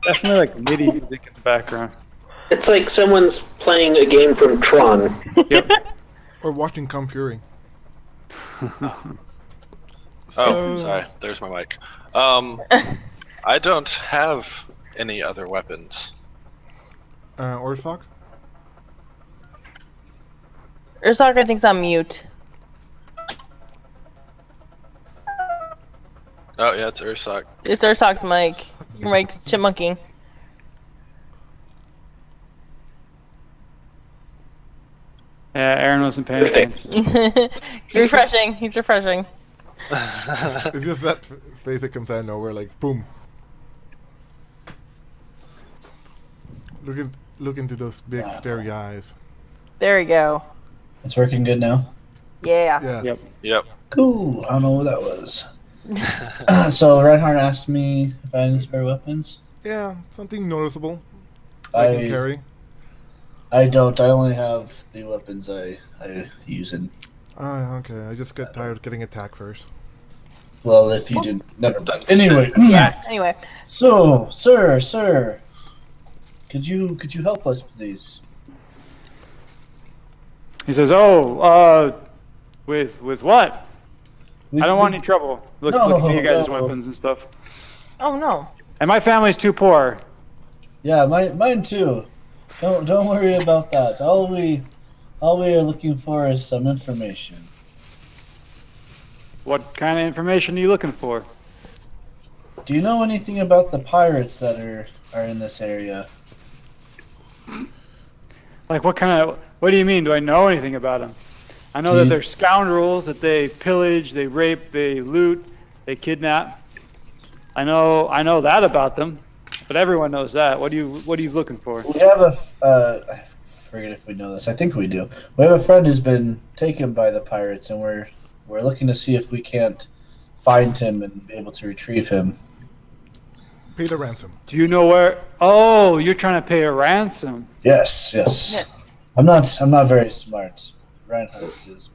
Definitely like MIDI music in the background. It's like someone's playing a game from Tron. Yep. Or watching Kung Fury. Sorry. There's my mic. I don't have any other weapons. Orsak? Ursak, I think's on mute. Oh yeah, it's Ursak. It's Ursak's mic. Your mic's chipmunking. Yeah, Aaron wasn't paying attention. He's refreshing. He's refreshing. It's just that face that comes out of nowhere, like boom. Look into those big starry eyes. There we go. It's working good now? Yeah. Yes. Yep. Cool. I don't know what that was. So Reinhardt asked me if I had any spare weapons. Yeah, something noticeable I can carry. I don't. I only have the weapons I use in. Okay. I just get tired of getting attacked first. Well, if you didn't, never mind. Anyway. Yeah. Anyway. So, sir, could you help us, please? He says, with what? I don't want any trouble. Looking at you guys' weapons and stuff. Oh no. And my family's too poor. Yeah, mine too. Don't worry about that. All we are looking for is some information. What kind of information are you looking for? Do you know anything about the pirates that are in this area? Like what do you mean? Do I know anything about them? I know that they're scoundrels, that they pillage, they rape, they loot, they kidnap. I know that about them, but everyone knows that. What are you looking for? We have I forget if we know this. I think we do. We have a friend who's been taken by the pirates, and we're looking to see if we can't find him and be able to retrieve him. Pay the ransom. Do you know where? Oh, you're trying to pay a ransom. Yes. I'm not very smart. Reinhardt is.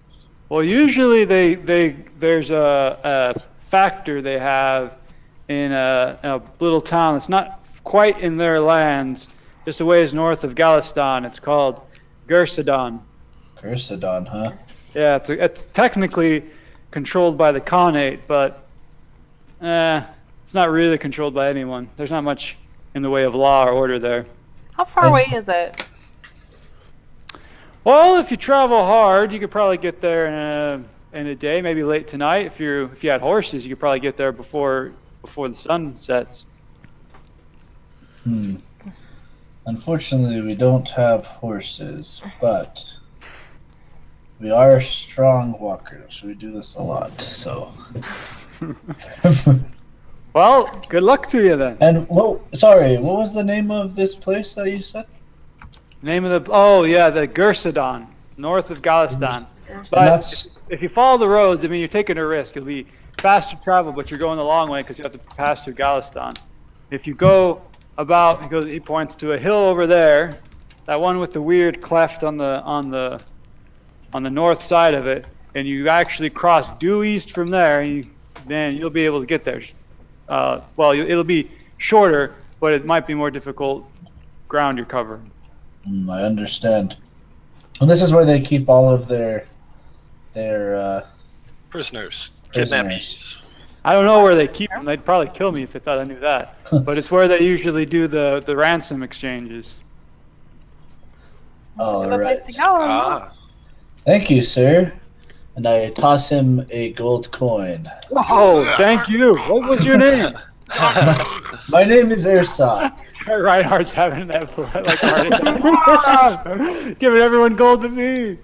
Well, usually there's a factor they have in a little town that's not quite in their lands, just a ways north of Galistan. It's called Gersadon. Gersadon, huh? Yeah, it's technically controlled by the Khanate, but it's not really controlled by anyone. There's not much in the way of law or order there. How far away is it? Well, if you travel hard, you could probably get there in a day, maybe late tonight. If you had horses, you could probably get there before the sun sets. Unfortunately, we don't have horses, but we are strong walkers. We do this a lot, so. Well, good luck to you then. And what was the name of this place that you said? Name of the the Gersadon, north of Galistan. But if you follow the roads, I mean, you're taking a risk. It'll be faster travel, but you're going the long way because you have to pass through Galistan. If you go about, he points to a hill over there, that one with the weird cleft on the north side of it, and you actually cross due east from there, then you'll be able to get there. It'll be shorter, but it might be more difficult ground you're covering. I understand. And this is where they keep all of their prisoners. Kidnappees. I don't know where they keep them. They'd probably kill me if they thought I knew that. But it's where they usually do the ransom exchanges. All right. Ah. Thank you, sir. And I toss him a gold coin. Oh, thank you. What was your name? My name is Ursa. Reinhardt's having that giving everyone gold to me.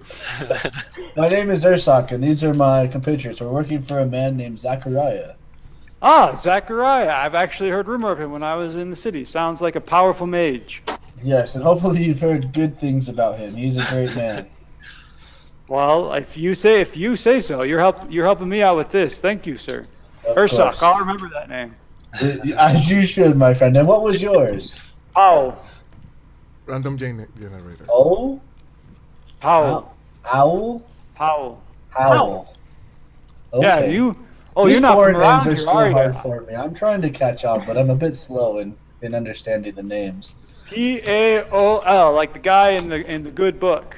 My name is Ursak, and these are my compatriots. We're working for a man named Zachariah. Ah, Zachariah. I've actually heard rumor of him when I was in the city. Sounds like a powerful mage. Yes, and hopefully you've heard good things about him. He's a great man. Well, if you say so, you're helping me out with this. Thank you, sir. Ursak, I'll remember that name. As you should, my friend. And what was yours? Owl. Random generator. Oh? Powell. Owl? Powell. Owl. Okay. Yeah, you. Oh, These you're not foreign from around names are here, still are you? hard for me. I'm trying to catch up, but I'm a bit slow in understanding the names. Paol, like the guy in the good book.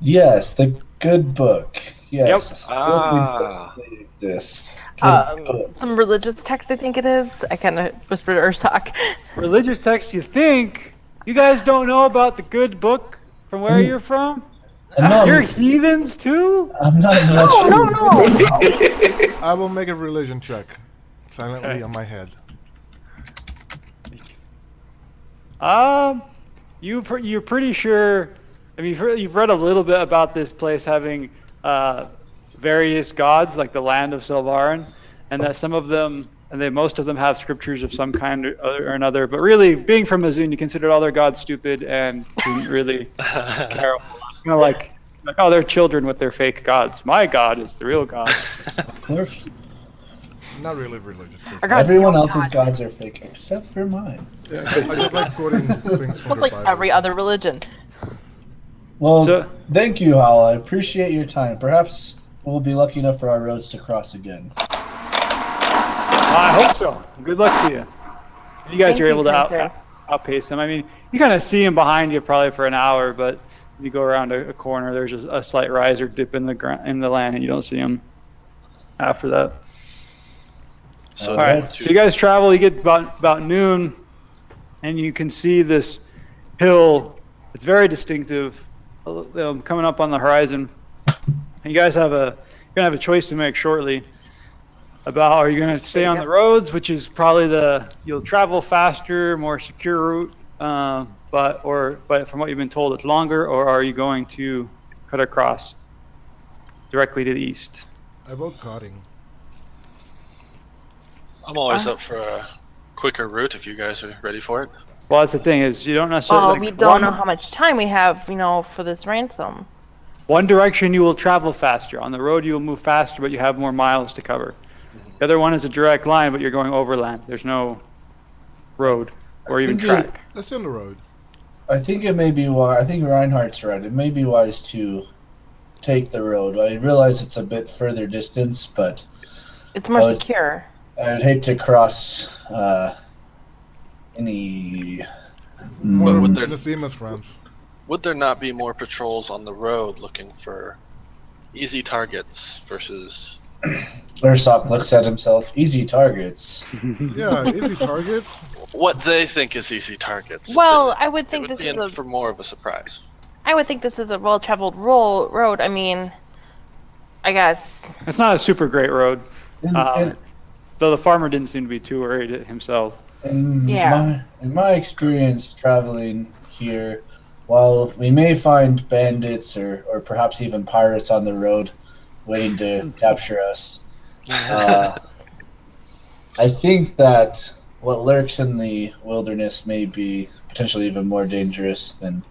Yes, the good book. Yes. Ah. This. Some religious text, I think it is. I kind of whispered to Ursak. Religious text, you think? You guys don't know about the good book from where you're from? You're heathens too? I'm not sure. No. I will make a religion check silently on my head. You're pretty sure. I mean, you've read a little bit about this place having various gods, like the land of Selvarin, and that some of them, most of them have scriptures of some kind or another. But really, being from Azun, you considered all their gods stupid and didn't really care. Like, oh, they're children with their fake gods. My god is the real god. Of course. Not really religious. Everyone else's gods are fake, except for mine. Yeah, I just like quoting things from the Like Bible. every other religion. Well, thank you, Hal. I appreciate your time. Perhaps we'll be lucky enough for our roads to cross again. I hope so. Good luck to you. You guys are able to outpace them. I mean, you kind of see him behind you probably for an hour, but you go around a corner, there's a slight rise or dip in the land, and you don't see him after that. All right, so you guys travel. You get about noon, and you can see this hill. It's very distinctive, coming up on the horizon. And you guys you're gonna have a choice to make shortly. About, are you gonna stay on the roads, which is probably you'll travel faster, more secure route, but from what you've been told, it's longer, or are you going to cut across directly to the east? I vote cutting. I'm always up for a quicker route if you guys are ready for it. Well, that's the thing, is you don't necessarily. We don't know how much time we have, for this ransom. One direction you will travel faster. On the road you will move faster, but you have more miles to cover. The other one is a direct line, but you're going overland. There's no road or even track. Let's do on the road. I think it may be wise. I think Reinhardt's right. It may be wise to take the road. I realize it's a bit further distance, but it's more secure. I'd hate to cross any. Would The Seamus friends. Would there not be more patrols on the road looking for easy targets versus... Ursok looks at himself. Easy targets. Yeah, easy targets. What they think is easy targets. Well, I would think it would this be is in for more of a surprise. I would think this is a well-traveled road. I mean, I guess. It's not a super great road. And Though the farmer didn't seem to be too worried himself. in my experience traveling here, while we may find bandits or perhaps even pirates on the road waiting to capture us, I think that what lurks in the wilderness may be potentially even more dangerous than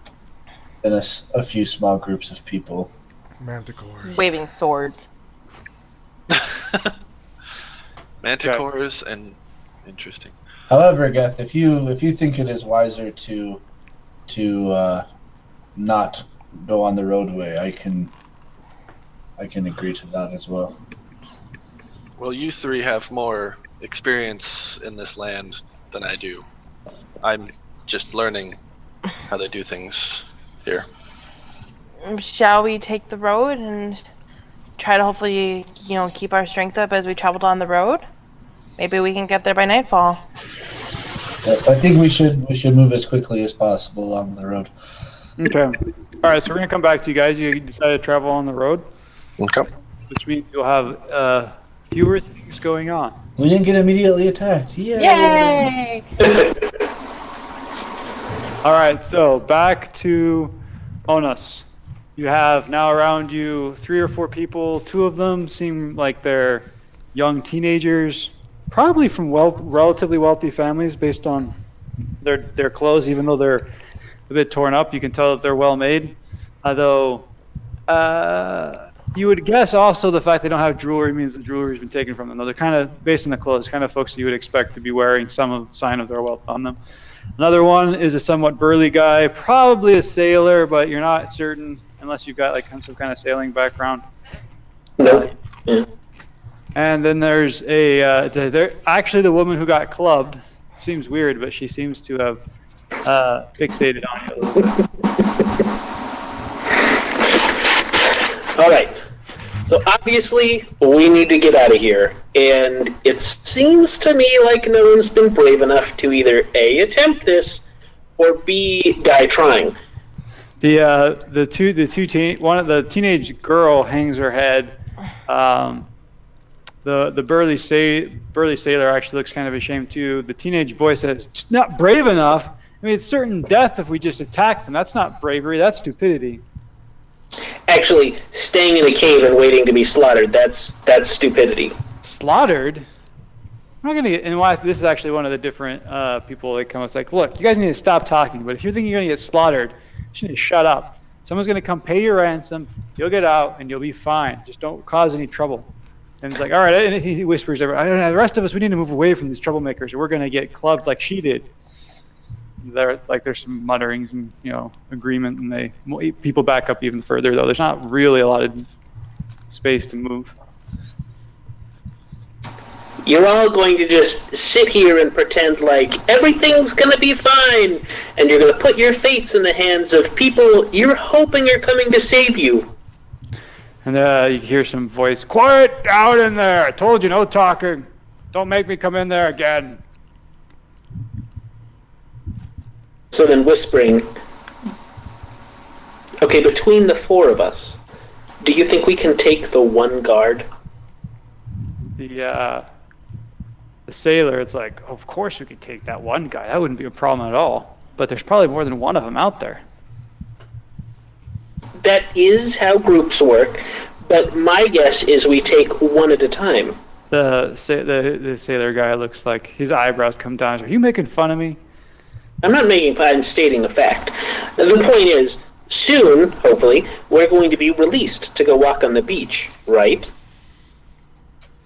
a few small groups of people. Manticores. Waving swords. Manticores and interesting. However, Geth, if you think it is wiser to not go on the roadway, I can agree to that as well. Well, you three have more experience in this land than I do. I'm just learning how they do things here. Shall we take the road and try to hopefully, keep our strength up as we travel on the road? Maybe we can get there by nightfall. Yes, I think we should move as quickly as possible along the road. Okay. All right, so we're gonna come back to you guys. You decided to travel on the road, Okay. which means you'll have fewer things going on. We didn't get immediately attacked. Yay! All right, so back to Onos. You have now around you 3 or 4 people. 2 of them seem like they're young teenagers, probably from relatively wealthy families based on their clothes, even though they're a bit torn up. You can tell that they're well made. Although you would guess also the fact they don't have jewelry means the jewelry's been taken from them. Though they're kind of, based on the clothes, kind of folks you would expect to be wearing some sign of their wealth on them. Another one is a somewhat burly guy, probably a sailor, but you're not certain unless you've got like some kind of sailing background. Nope. And then there's actually the woman who got clubbed. Seems weird, but she seems to have fixated on you a little bit. All right. So obviously, we need to get out of here. And it seems to me like no one's been brave enough to either A, attempt this, or B, die trying. The teenage girl hangs her head. The burly sailor actually looks kind of ashamed too. The teenage boy says, "It's not brave enough. I mean, it's certain death if we just attack them. That's not bravery. That's stupidity." Actually, staying in a cave and waiting to be slaughtered, that's stupidity. Slaughtered? I'm not gonna get. And why? This is actually one of the different people that come up. It's like, look, you guys need to stop talking. But if you're thinking you're gonna get slaughtered, you should need to shut up. Someone's gonna come pay your ransom. You'll get out and you'll be fine. Just don't cause any trouble. And it's like, all right. And he whispers, "The rest of us, we need to move away from these troublemakers, or we're gonna get clubbed like she did." There's some mutterings and agreement, and people back up even further. Though there's not really a lot of space to move. You're all going to just sit here and pretend like everything's going to be fine, and you're going to put your fates in the hands of people you're hoping are coming to save you. And you hear some voice, "Quiet down in there! I told you, no talking. Don't make me come in there again." So then whispering, okay, between the 4 of us, do you think we can take the one guard? The sailor, it's like, of course we could take that one guy. That wouldn't be a problem at all. But there's probably more than one of them out there. That is how groups work, but my guess is we take one at a time. The sailor guy looks like his eyebrows come down. Are you making fun of me? I'm not making fun, I'm stating a fact. The point is, soon, hopefully, we're going to be released to go walk on the beach, right?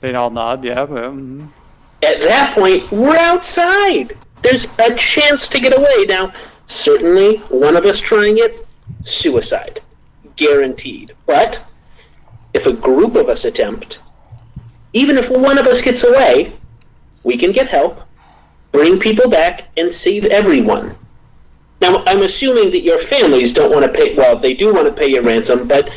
They all nod, yeah. At that point, we're outside. There's a chance to get away. Now, certainly, one of us trying it, suicide. Guaranteed. But, if a group of us attempt, even if one of us gets away, we can get help, bring people back, and save everyone. Now, I'm assuming that your families don't want to pay, well, they do want to pay your ransom, but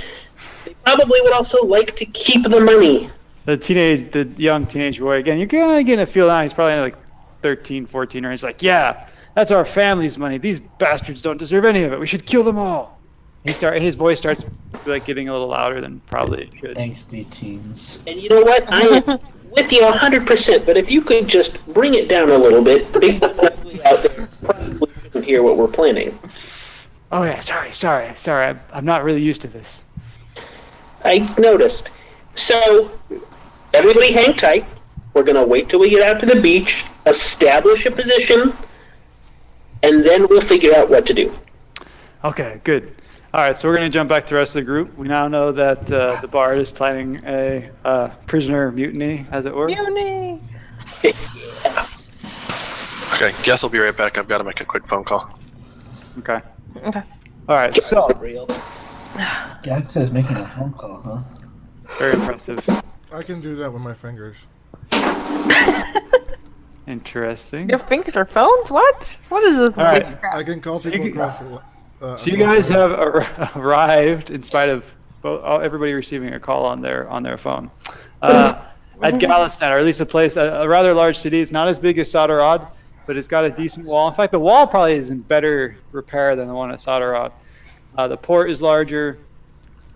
they probably would also like to keep the money. The young teenage boy, again, you're kind of getting a feel now, he's probably like 13, 14, or he's like, yeah, that's our family's money. These bastards don't deserve any of it. We should kill them all. His voice starts like getting a little louder than probably it should. Angsty teens. And you know what? I am with you 100%, but if you could just bring it down a little bit, big ugly out there probably couldn't hear what we're planning. Oh yeah, sorry. I'm not really used to this. I noticed. So, everybody hang tight. We're going to wait till we get out to the beach, establish a position, and then we'll figure out what to do. Okay, good. All right, so we're going to jump back to the rest of the group. We now know that the bard is planning a prisoner mutiny, as it were. Mutiny! Okay, guess I'll be right back. I've got to make a quick phone call. Okay. Okay. All right, so Gath is making a phone call, huh? very impressive. I can do that with my fingers. Interesting. Your fingers are phones? What? What is this? All right. I can call people across the... So you guys have arrived, in spite of everybody receiving a call on their phone, at Galistad, or at least a rather large city. It's not as big as Sadarad, but it's got a decent wall. In fact, the wall probably is in better repair than the one at Sadarad. The port is larger,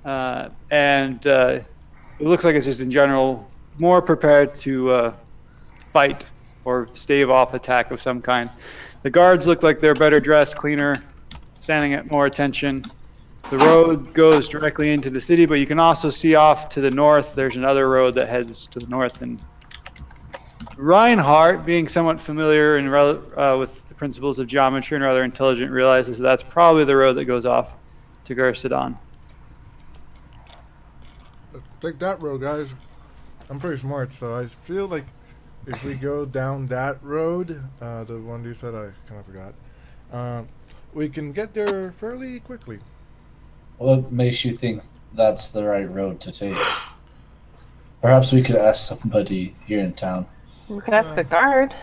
and it looks like it's just in general more prepared to fight or stave off attack of some kind. The guards look like they're better dressed, cleaner, standing at more attention. The road goes directly into the city, but you can also see off to the north, there's another road that heads to the north. And Reinhardt, being somewhat familiar with the principles of geometry and rather intelligent, realizes that's probably the road that goes off to Garsadon. Let's take that road, guys. I'm pretty smart, so I feel like if we go down that road, the one you said, I kind of forgot, we can get there fairly quickly. What makes you think that's the right road to take? Perhaps we could ask somebody here in town. We could ask the guard.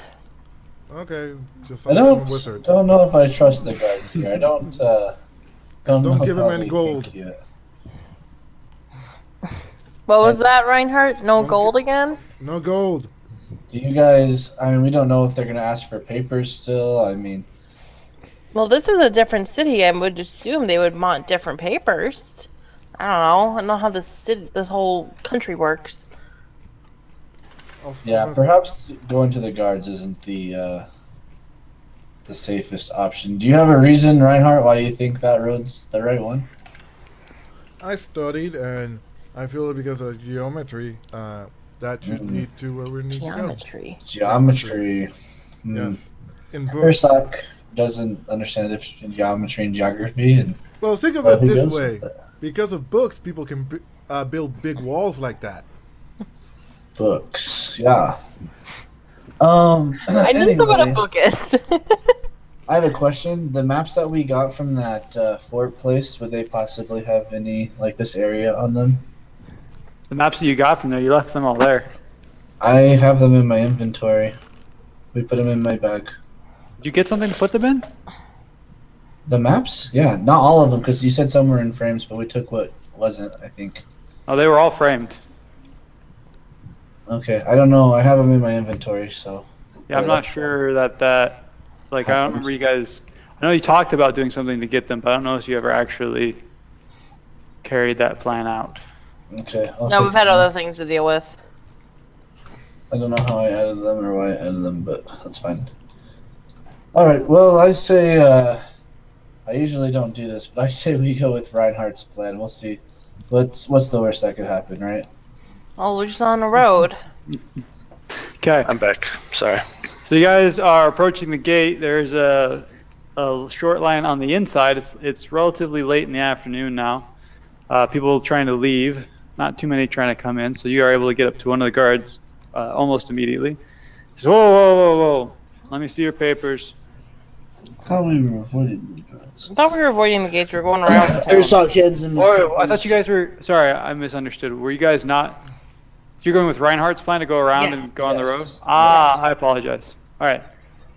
Okay, just I don't know if I trust the guards here. I don't don't give him any gold. What was that, Reinhardt? No gold again? No gold. Do you guys, I mean, we don't know if they're going to ask for papers still. I mean... Well, this is a different city. I would assume they would want different papers. I don't know how this whole country works. Yeah, perhaps going to the guards isn't the safest option. Do you have a reason, Reinhardt, why you think that road's the right one? I studied, and I feel because of geometry, that should lead to where we need to go. Geometry. Yes. In books. Herstock doesn't understand the difference between geometry and geography. And well, think of it this way. Because of books, people can build big walls like that. Books, yeah. I need to know what a book is. I have a question. The maps that we got from that fort place, would they possibly have any, like, this area on them? The maps that you got from there, you left them all there. I have them in my inventory. We put them in my bag. Did you get something to put them in? The maps? Yeah, not all of them, because you said some were in frames, but we took what wasn't, I think. Oh, they were all framed. Okay, I don't know. I have them in my inventory, so... Yeah, I'm not sure that like, I don't remember you guys... I know you talked about doing something to get them, but I don't know if you ever actually carried that plan out. Okay. No, we've had other things to deal with. I don't know how I added them or why I added them, but that's fine. Alright, well, I say... I usually don't do this, but I say we go with Reinhardt's plan. We'll see. What's the worst that could happen, right? Oh, we're just on the road. Okay. I'm back. Sorry. So you guys are approaching the gate. There's a short line on the inside. It's relatively late in the afternoon now. People trying to leave. Not too many trying to come in. So you are able to get up to one of the guards almost immediately. He says, whoa. Let me see your papers. I thought we were avoiding the guards. I thought we were avoiding the gates. We were going around. I saw kids and... I thought you guys were... Sorry, I misunderstood. Were you guys not You're going with Reinhardt's plan to go around Yes. and go on the road? Yes. Ah, I apologize. All right.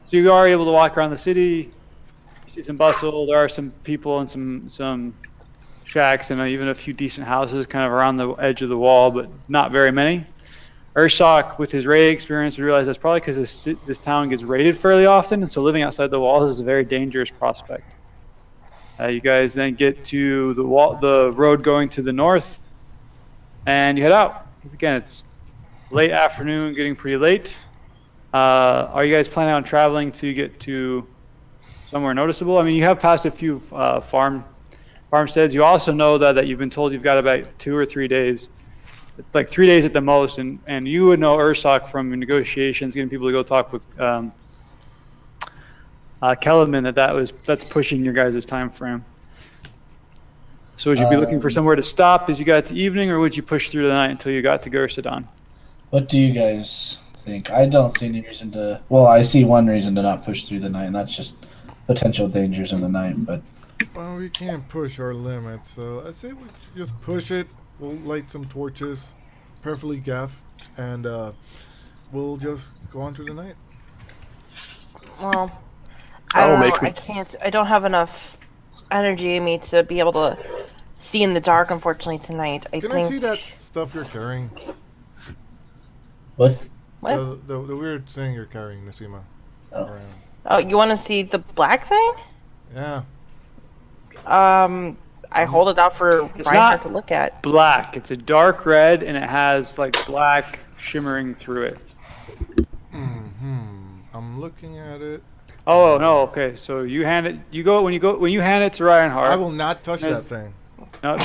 So you are able to walk around the city. You see some bustle. There are some people and some shacks and even a few decent houses kind of around the edge of the wall, but not very many. Urshak, with his raid experience, would realize that's probably because this town gets raided fairly often, and so living outside the walls is a very dangerous prospect. You guys then get to the road going to the north, and you head out. Again, it's late afternoon, getting pretty late. Are you guys planning on traveling to get to somewhere noticeable? I mean, you have passed a few farmsteads. You also know that you've been told you've got about 2 or 3 days. It's like 3 days at the most, and you would know Ursak from your negotiations, getting people to go talk with Kellerman, that's pushing your guys' time frame. So would you be looking for somewhere to stop as you got to evening, or would you push through the night until you got to Gursadon? What do you guys think? I don't see any reason to. Well, I see one reason to not push through the night, and that's just potential dangers in the night. But Well, we can't push our limits, so I say we just push it. We'll light some torches, perfectly gaff, and we'll just go on through the night. Well, I don't know. I can't. I don't have enough energy in me to be able to see in the dark. Unfortunately, tonight. Can I see that stuff you're carrying? what? What? The weird thing you're carrying, Nasima. Oh. Around. Oh, you want to see the black thing? Yeah. I hold it out for Reinhardt to look at. Black. It's a dark red, and it has like black shimmering through it. I'm looking at it. Oh no. Okay. So you hand it. When you hand it to Reinhardt. I will not touch that thing. No,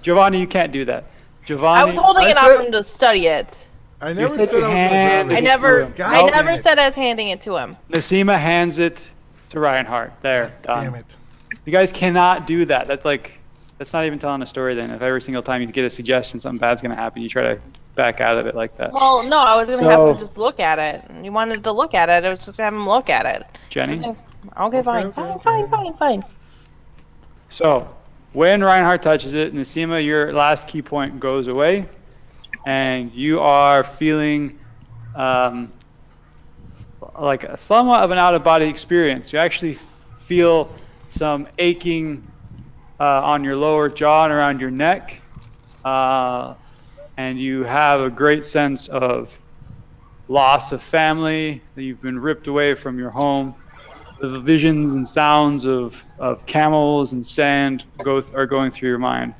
Giovanni, you can't do that. Giovanni. I was holding it out for him to study it. I never said said I was hand going to it grab it. I God never damn it. said I was handing it to him. Nasima hands it to Reinhardt. There. Done. Damn it. You guys cannot do that. That's not even telling a story then. If every single time you get a suggestion something bad's going to happen, you try to back out of it like that. Well, no, I was going to have him just look at it. You wanted to look at it. I was just going to have him look at it. Jenny? Okay, fine. Fine. So, when Reinhardt touches it, Nasima, your last key point goes away, and you are feeling like somewhat of an out-of-body experience. You actually feel some aching on your lower jaw and around your neck, and you have a great sense of loss of family, that you've been ripped away from your home. The visions and sounds of camels and sand are going through your mind.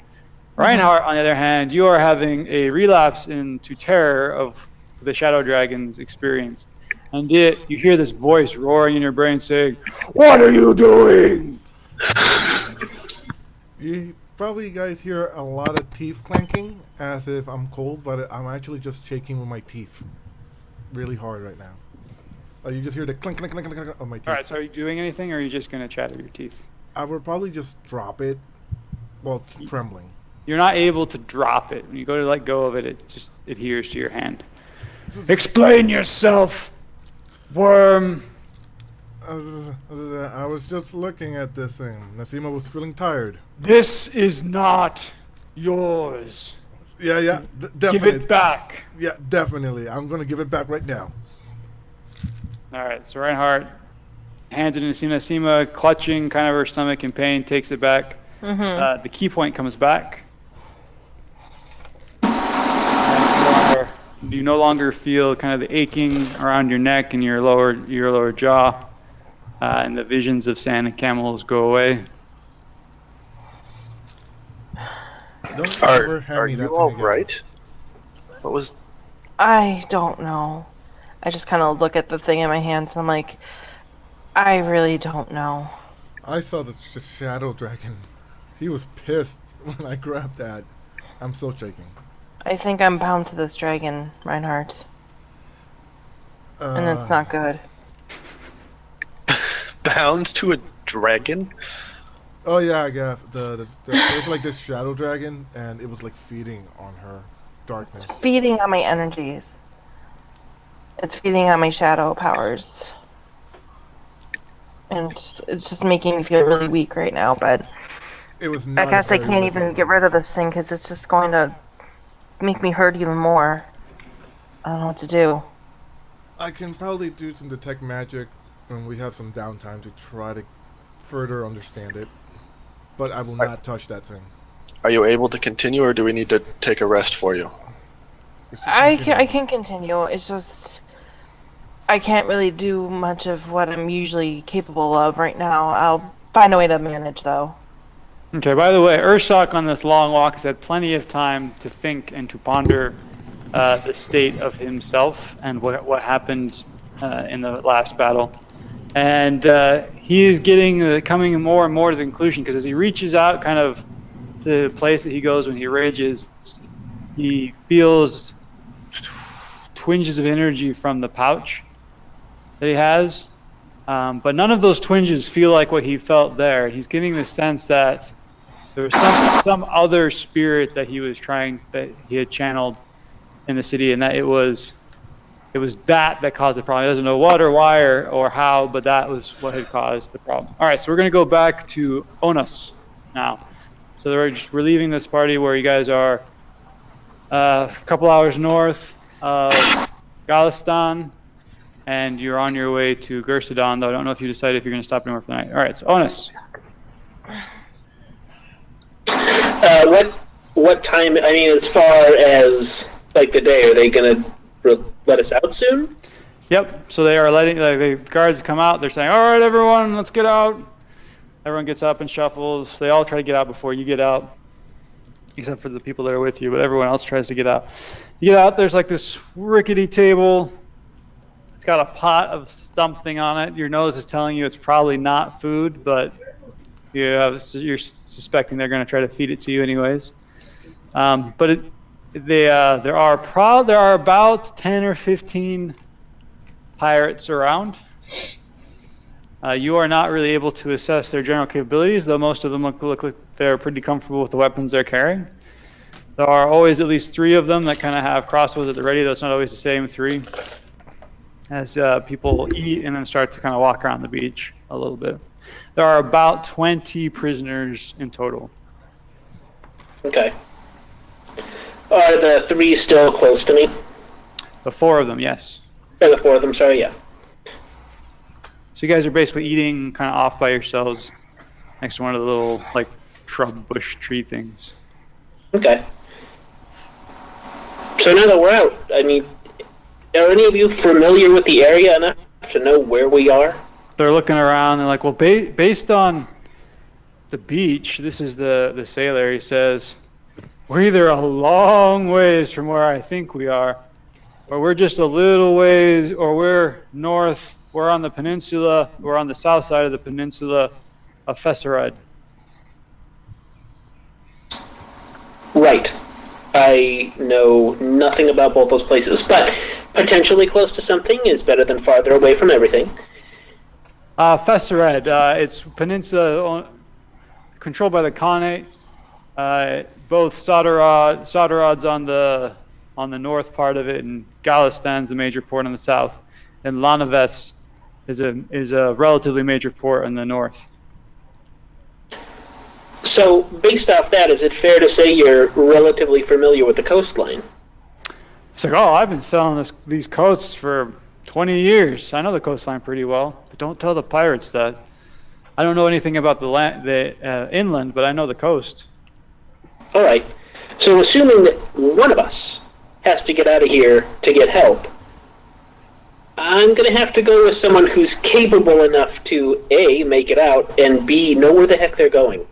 Reinhardt, on the other hand, you are having a relapse into terror of the Shadow Dragon's experience. And yet, you hear this voice roaring in your brain saying, "What are you doing?" You probably guys hear a lot of teeth clanking as if I'm cold, but I'm actually just shaking with my teeth really hard right now. You just hear the clink, clink, clink, clink, clink of my teeth. All right, so are you doing anything, or are you just going to chatter your teeth? I would probably just drop it while trembling. You're not able to drop it. When you go to let go of it, it just adheres to your hand. Explain yourself, worm. I was just looking at this thing. Nasima was feeling tired. This is not yours. Yeah, Give definitely. it back. Yeah, definitely. I'm going to give it back right now. All right, so Reinhardt hands it to Nasima. Nasima, clutching kind of her stomach in pain, takes it back. The key point comes back. And you no longer feel kind of the aching around your neck and your lower jaw, and the visions of sand and camels go away. Don't ever hand Are me that you thing all again. right? What was? I don't know. I just kind of look at the thing in my hands and I'm like, I really don't know. I saw the Shadow Dragon. He was pissed when I grabbed that. I'm still shaking. I think I'm bound to this dragon, Reinhardt. And it's not good. Bound to a dragon? Oh yeah, there's like this Shadow Dragon, and it was like feeding on her darkness. Feeding on my energies. It's feeding on my shadow powers. And it's just making me feel really weak right now, but It was. I guess I can't even get rid of this thing because it's just going to make me hurt even more. I don't know what to do. I can probably do some detect magic when we have some downtime to try to further understand it. But I will not touch that thing. Are you able to continue, or do we need to take a rest for you? I can continue. It's just I can't really do much of what I'm usually capable of right now. I'll find a way to manage though. Okay, by the way, Urshak on this long walk has had plenty of time to think and to ponder the state of himself and what happened in the last battle. And he is coming more and more to the conclusion, because as he reaches out kind of the place that he goes when he rages, he feels twinges of energy from the pouch that he has. But none of those twinges feel like what he felt there. He's getting the sense that there was some other spirit that that he had channeled in the city, and that it was that caused the problem. He doesn't know what or why or how, but that was what had caused the problem. All right, so we're going to go back to Onos now. So we're leaving this party where you guys are a couple hours north of Galistan, and you're on your way to Gursadon, though I don't know if you decided if you're going to stop anywhere for the night. All right, so Onos. What time? I mean, as far as like the day, are they gonna let us out soon? Yep. So they are letting the guards come out. They're saying, "All right, everyone, let's get out." Everyone gets up and shuffles. They all try to get out before you get out, except for the people that are with you. But everyone else tries to get out. You get out. There's like this rickety table. It's got a pot of something on it. Your nose is telling you it's probably not food, but you're suspecting they're going to try to feed it to you anyways. But there are about 10 or 15 pirates around. You are not really able to assess their general capabilities, though most of them look like they're pretty comfortable with the weapons they're carrying. There are always at least 3 of them that kind of have crossbows at the ready, though it's not always the same 3. As people eat and then start to kind of walk around the beach a little bit. There are about 20 prisoners in total. Okay. Are the 3 still close to me? The 4 of them, yes. Or the 4 of them, sorry, yeah. So you guys are basically eating kind of off by yourselves next to one of the little, like, shrub bush tree things. Okay. So now that we're out, I mean, are any of you familiar with the area enough to know where we are? They're looking around. They're like, well, based on the beach, this is the sailor. He says, we're either a long ways from where I think we are, or we're just a little ways, or we're north. We're on the peninsula. We're on the south side of the peninsula of Fesserud. Right. I know nothing about both those places, but potentially close to something is better than farther away from everything. Fesserud, it's peninsula controlled by the Khanate. Both Saderad's on the north part of it, and Galistan's the major port on the south, and Lanaves is a relatively major port in the north. So, based off that, is it fair to say you're relatively familiar with the coastline? It's like, oh, I've been selling these coasts for 20 years. I know the coastline pretty well, but don't tell the pirates that. I don't know anything about the inland, but I know the coast. All right. So, assuming that one of us has to get out of here to get help, I'm going to have to go with someone who's capable enough to, A, make it out, and B, know where the heck they're going.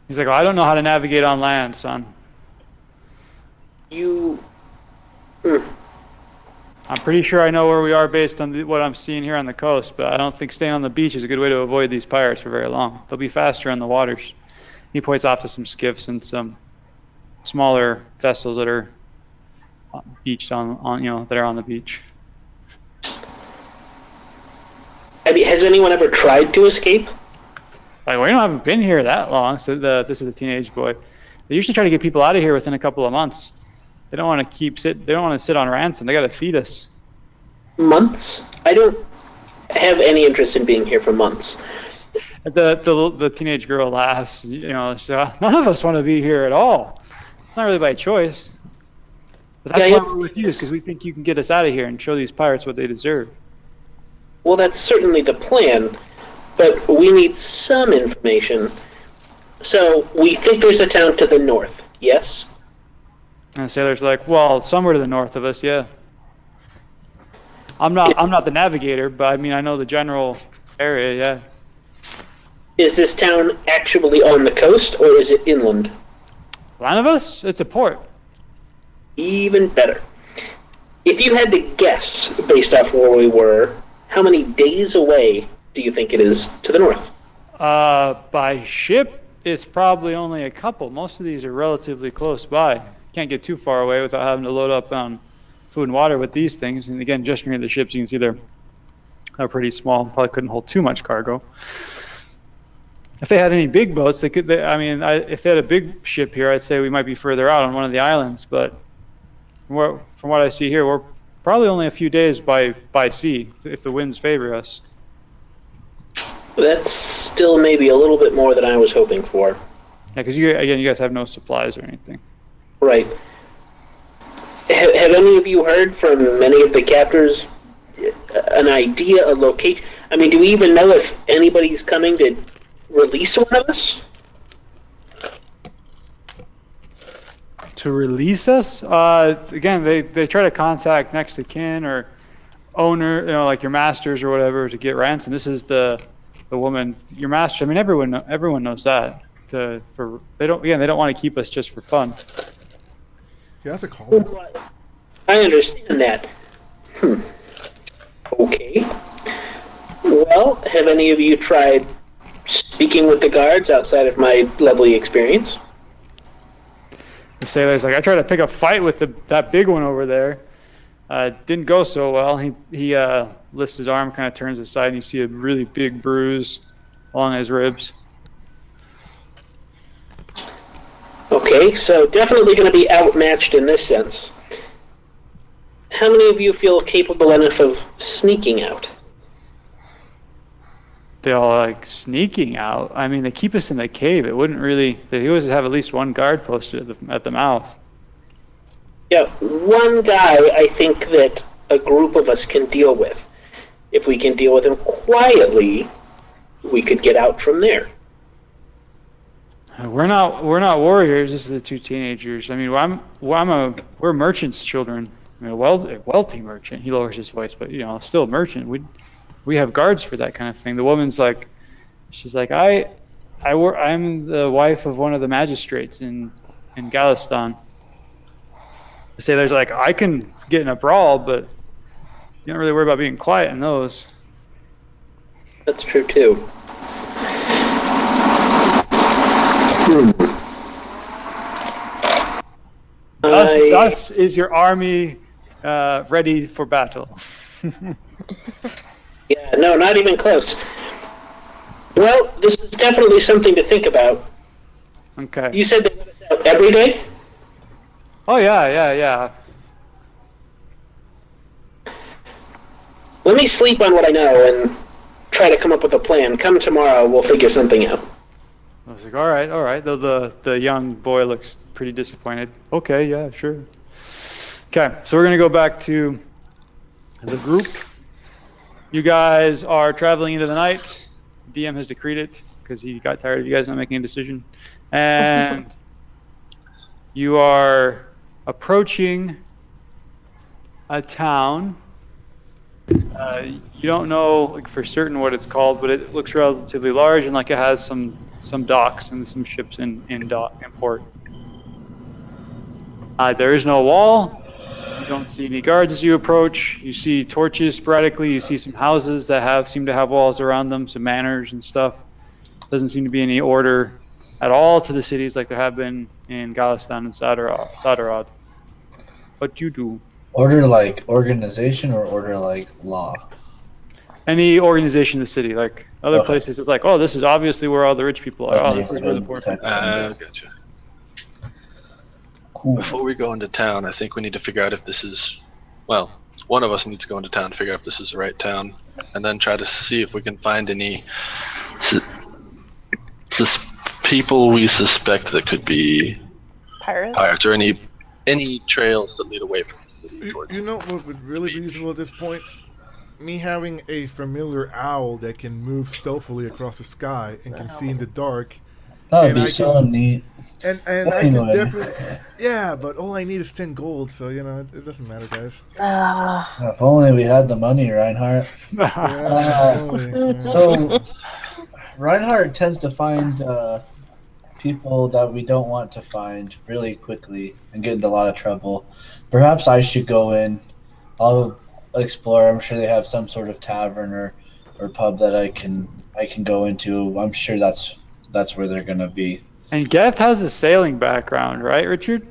He's like, well, I don't know how to navigate on land, son. I'm pretty sure I know where we are based on what I'm seeing here on the coast, but I don't think staying on the beach is a good way to avoid these pirates for very long. They'll be faster on the waters. He points off to some skiffs and some smaller vessels that are beached on that are on the beach. I mean, has anyone ever tried to escape? Like, we haven't been here that long. So this is the teenage boy. They usually try to get people out of here within a couple of months. They don't want to They don't want to sit on ransom. They got to feed us. Months? I don't have any interest in being here for months. The teenage girl laughs. She's like, none of us want to be here at all. It's not really by choice. But that's why we're with you, is because we think you can get us out of here and show these pirates what they deserve. Well, that's certainly the plan, but we need some information. So, we think there's a town to the north, yes? And the sailor's like, well, somewhere to the north of us, yeah. I'm not the navigator, but I mean, I know the general area, yeah. Is this town actually on the coast, or is it inland? Land of us? It's a port. Even better. If you had to guess, based off where we were, how many days away do you think it is to the north? By ship, it's probably only a couple. Most of these are relatively close by. Can't get too far away without having to load up on food and water with these things. And again, just near the ships, you can see they're pretty small. Probably couldn't hold too much cargo. If they had any big boats, if they had a big ship here, I'd say we might be further out on one of the islands. But from what I see here, we're probably only a few days by sea if the winds favor us. That's still maybe a little bit more than I was hoping for. Yeah, because you guys have no supplies or anything. Right. Have any of you heard from many of the captors an idea, a location? I mean, do we even know if anybody's coming to release one of us? To release us? Again, they try to contact next of kin or owner, like your masters or whatever, to get ransom. This is the woman, your master. I mean, everyone knows that. They don't want to keep us just for fun. Yeah, that's a call. I understand that. Okay. Well, have any of you tried speaking with the guards outside of my lovely experience? The sailor's like, I tried to pick a fight with that big one over there. Didn't go so well. He lifts his arm, kind of turns aside, and you see a really big bruise along his ribs. Okay, so definitely going to be outmatched in this sense. How many of you feel capable enough of sneaking out? They all like sneaking out. I mean, they keep us in the cave. It wouldn't really. They always have at least one guard posted at the mouth. Yeah, one guy I think that a group of us can deal with. If we can deal with him quietly, we could get out from there. We're not warriors. This is the two teenagers. I mean, we're merchants' children. I mean, a wealthy merchant. He lowers his voice, but still a merchant. We have guards for that kind of thing. The woman's like, she's like, I'm the wife of one of the magistrates in Galistan. The sailor's like, I can get in a brawl, but you don't really worry about being quiet in those. That's true too. Thus is your army ready for battle. Yeah, no, not even close. Well, this is definitely something to think about. Okay. You said they let us out every day? Oh, yeah. Let me sleep on what I know and try to come up with a plan. Come tomorrow, we'll figure something out. I was like, all right. Though the young boy looks pretty disappointed. Okay, yeah, sure. Okay, so we're going to go back to the group. You guys are traveling into the night. DM has decreed it because he got tired of you guys not making a decision. And you are approaching a town. You don't know for certain what it's called, but it looks relatively large and like it has some docks and some ships in port. There is no wall. You don't see any guards as you approach. You see torches sporadically. You see some houses that seem to have walls around them, some manors and stuff. Doesn't seem to be any order at all to the cities like there have been in Galistan and Sadarad. What do you do? Order like organization or order like law? Any organization in the city, like other places, it's like, oh, this is obviously where all the rich people are. Oh, this is where the poor people are. Gotcha. Cool. Before we go into town, I think we need to figure out if this is, well, one of us needs to go into town to figure out if this is the right town, and then try to see if we can find any people we suspect that could be Pirates? or any any trails that lead away from the city You, towards you know what would really be useful at this point? Me having a familiar owl that can move stealthily across the sky and can see in the dark. That would And be I so neat. And But I could anyway. definitely, yeah. But all I need is 10 gold, so it doesn't matter, guys. If only we had the money, Reinhardt. Yeah, only, yeah. So Reinhardt tends to find people that we don't want to find really quickly and get into a lot of trouble. Perhaps I should go in. I'll explore. I'm sure they have some sort of tavern or pub that I can go into. I'm sure that's where they're gonna be. And Geth has a sailing background, right, Richard?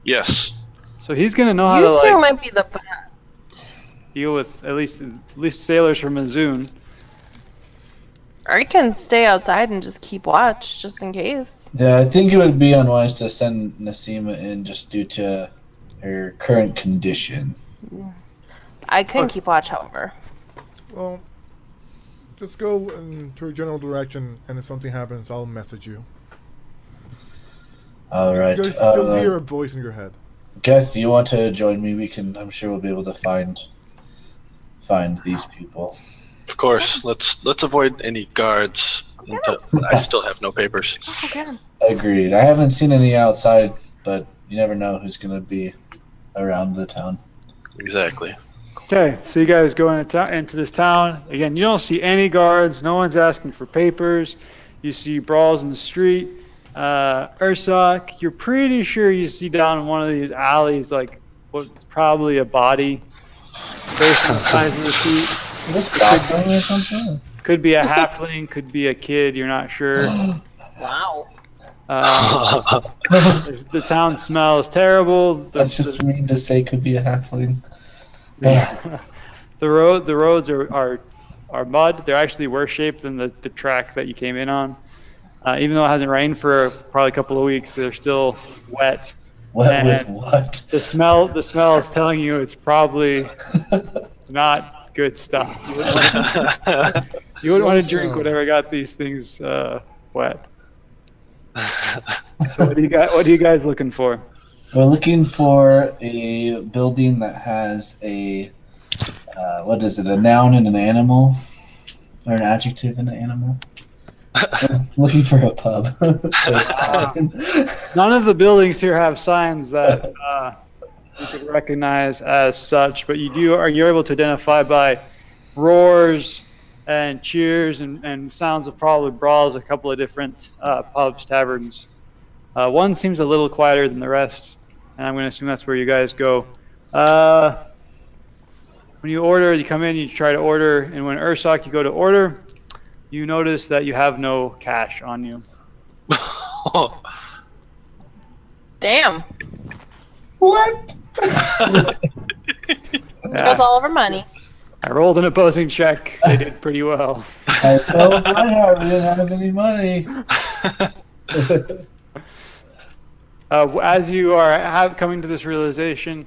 Yes. So he's gonna know how You to two like might be the deal with at least sailors from Azoon. I can stay outside and just keep watch, just in case. Yeah, I think it would be unwise to send Nasima in just due to her current condition. I can keep watch, however. Well, just go to a general direction, and if something happens, I'll message you. All right. You'll hear a voice in your head. Geth, you want to join me? I'm sure we'll be able to find these people. Of course. Let's avoid any guards until I still have no papers. Okay. Agreed. I haven't seen any outside, but you never know who's going to be around the town. Exactly. Okay, so you guys go into this town. Again, you don't see any guards. No one's asking for papers. You see brawls in the street. Ursak, you're pretty sure you see down in one of these alleys, like what's probably a body based on the size of the feet. Is this Gotham or something? Could be a halfling, could be a kid, you're not sure. Wow. The town smells terrible. That's just mean to say could be a halfling. The roads are mud. They're actually worse shaped than the track that you came in on. Even though it hasn't rained for probably a couple of weeks, they're still wet. Wet with what? The smell is telling you it's probably not good stuff. You wouldn't want to drink whatever got these things wet. So what are you guys looking for? We're looking for a building that has a what is it? A noun and an animal, or an adjective and an animal. Looking for a pub. None of the buildings here have signs that you could recognize as such, but you're able to identify by roars and cheers and sounds of probably brawls a couple of different pubs, taverns. One seems a little quieter than the rest, and I'm going to assume that's where you guys go. When you order, you come in, you try to order, and when Ursak, you go to order, you notice that you have no cash on you. Damn. What? That's all of our money. I rolled an opposing check. They did pretty well. I told Reinhardt we didn't have any money. As you are coming to this realization,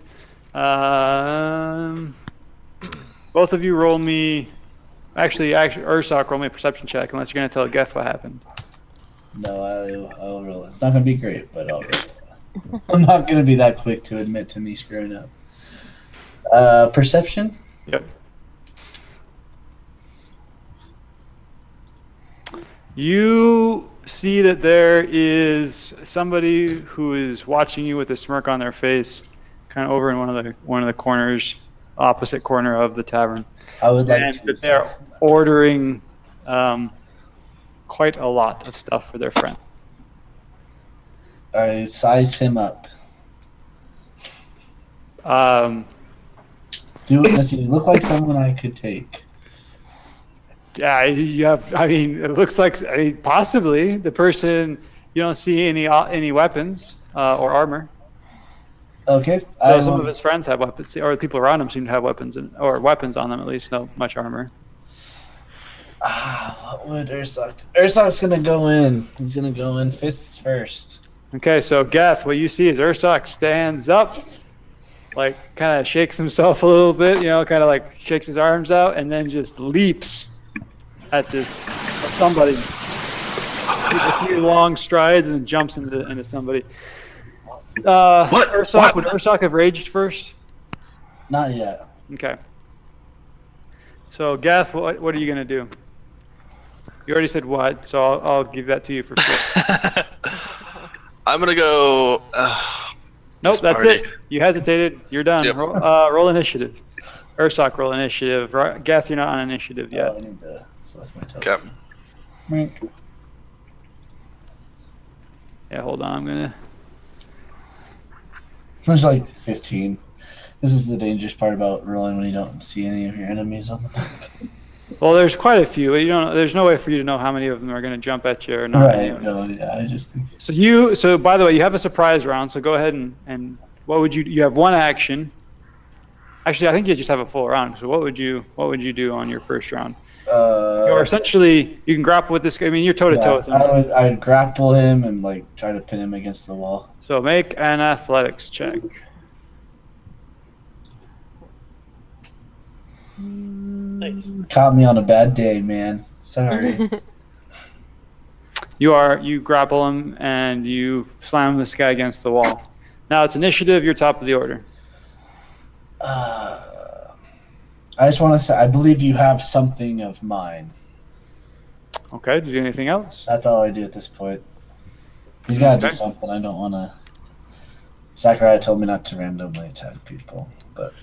both of you roll me. Actually, Ursak, roll me a perception check, unless you're going to tell Geth what happened. No, I'll roll it. It's not going to be great, but I'll roll it. I'm not going to be that quick to admit to me screwing up. Perception? Yep. You see that there is somebody who is watching you with a smirk on their face, kind of over in one of the corners, opposite corner of the tavern. I would like and to. that they're ordering quite a lot of stuff for their friend. I size him up. Does he look like someone I could take? Yeah, you have. I mean, it looks like possibly the person. You don't see any weapons or armor. Okay. Some of his friends have weapons, or the people around him seem to have weapons or weapons on them at least. No much armor. What would Ursak's gonna go in? He's gonna go in fists first. Okay, so Geth, what you see is Ursak stands up, like kind of shakes himself a little bit, kind of like shakes his arms out, and then just leaps at somebody. Takes a few long strides and then jumps into somebody. What? Ursak, would Ursak have raged first? Not yet. Okay. So, Gath, what are you going to do? You already said what, so I'll give that to you for free. I'm gonna go. Nope, that's party. it. You hesitated. You're done. Yep. Roll initiative. Ursak, roll initiative. Gath, you're not on initiative yet. Oh, I need to select my token. Okay. Yeah, hold on. I'm gonna. There's like 15. This is the dangerous part about rolling when you don't see any of your enemies on the map. Well, there's quite a few. You don't. There's no way for you to know how many of them are going to jump at you or not. Right. No, yeah, I just think. So by the way, you have a surprise round. So go ahead and what would you? You have one action. Actually, I think you just have a full round. So what would you do on your first round? Or essentially, you can grapple with this guy. I mean, you're toe to toe with him. I'd grapple him and like try to pin him against the wall. So make an athletics check. Nice. Caught me on a bad day, man. Sorry. You grapple him and you slam this guy against the wall. Now it's initiative. You're top of the order. I just want to say, I believe you have something of mine. Okay. Did you do anything else? That's all I do at this point. He's got to Okay. do something. I don't want to. Sakurai told me not to randomly attack people, but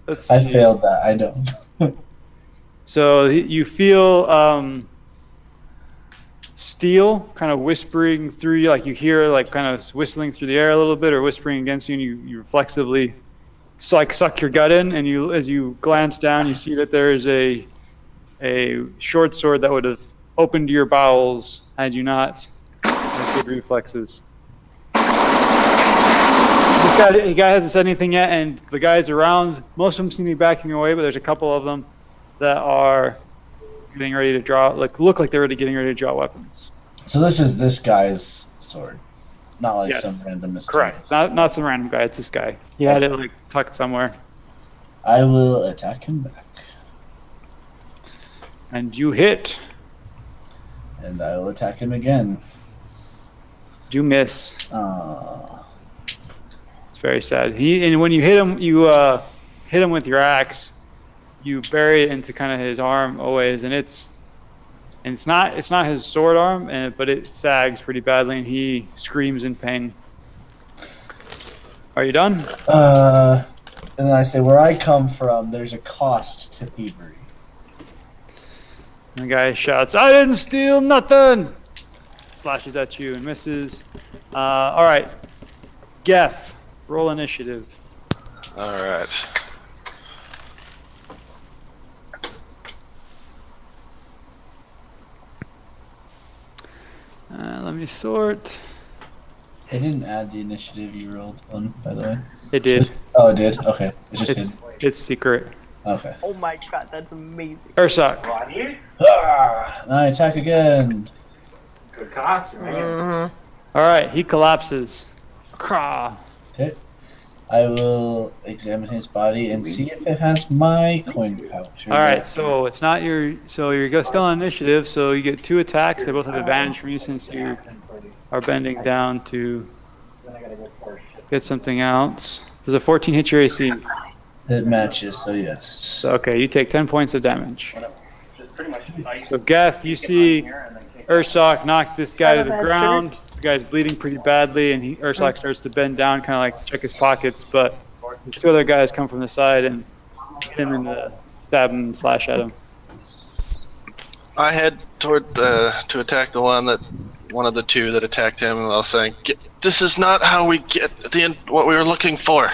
Let's see. I failed that. I don't. So you feel steel kind of whispering through you, like you hear like kind of whistling through the air a little bit or whispering against you, and you reflexively suck your gut in, and as you glance down, you see that there is a short sword that would have opened your bowels had you not had good reflexes. The guy hasn't said anything yet, and the guys around, most of them seem to be backing away, but there's a couple of them that are getting ready to draw, look like they're already getting ready to draw weapons. So this is this guy's sword, not like Yes. some random mysterious. Correct. Not some random guy. It's this guy. He had it like tucked somewhere. I will attack him back, And you hit. and I will attack him again. You miss. Uh, It's very sad. And when you hit him, you hit him with your axe. You bury it into kind of his arm always, and it's not his sword arm, but it sags pretty badly, and he screams in pain. Are you done? and then I say, where I come from, there's a cost to thievery. And the guy shouts, "I didn't steal nothing!" Slashes at you and misses. All right, Geth, roll initiative. All right. Let me sort. It didn't add the initiative you rolled on, by the way. It did. Oh, it did? Okay. It's just It's secret. hidden. Okay. Oh my god, that's amazing. Ursak. And I attack again. Good costume. Mm-hmm. All right, he collapses. Krah. Okay. I will examine his body and see if it has my coin pouch. All right, so it's not your. So you're still on initiative. So you get 2 attacks. They both have advantage from you since you are bending down to get something else. Does a 14 hit your AC? It matches, so yes. So, okay, you take 10 points of damage. So Geth, you see Ursak knock this guy to the ground. The guy's bleeding pretty badly, and Ursak starts to bend down, kind of like check his pockets. But these 2 other guys come from the side and hit him in the stab him and slash at him. I head toward to attack one of the 2 that attacked him, and I'll say, "This is not how we get what we were looking for."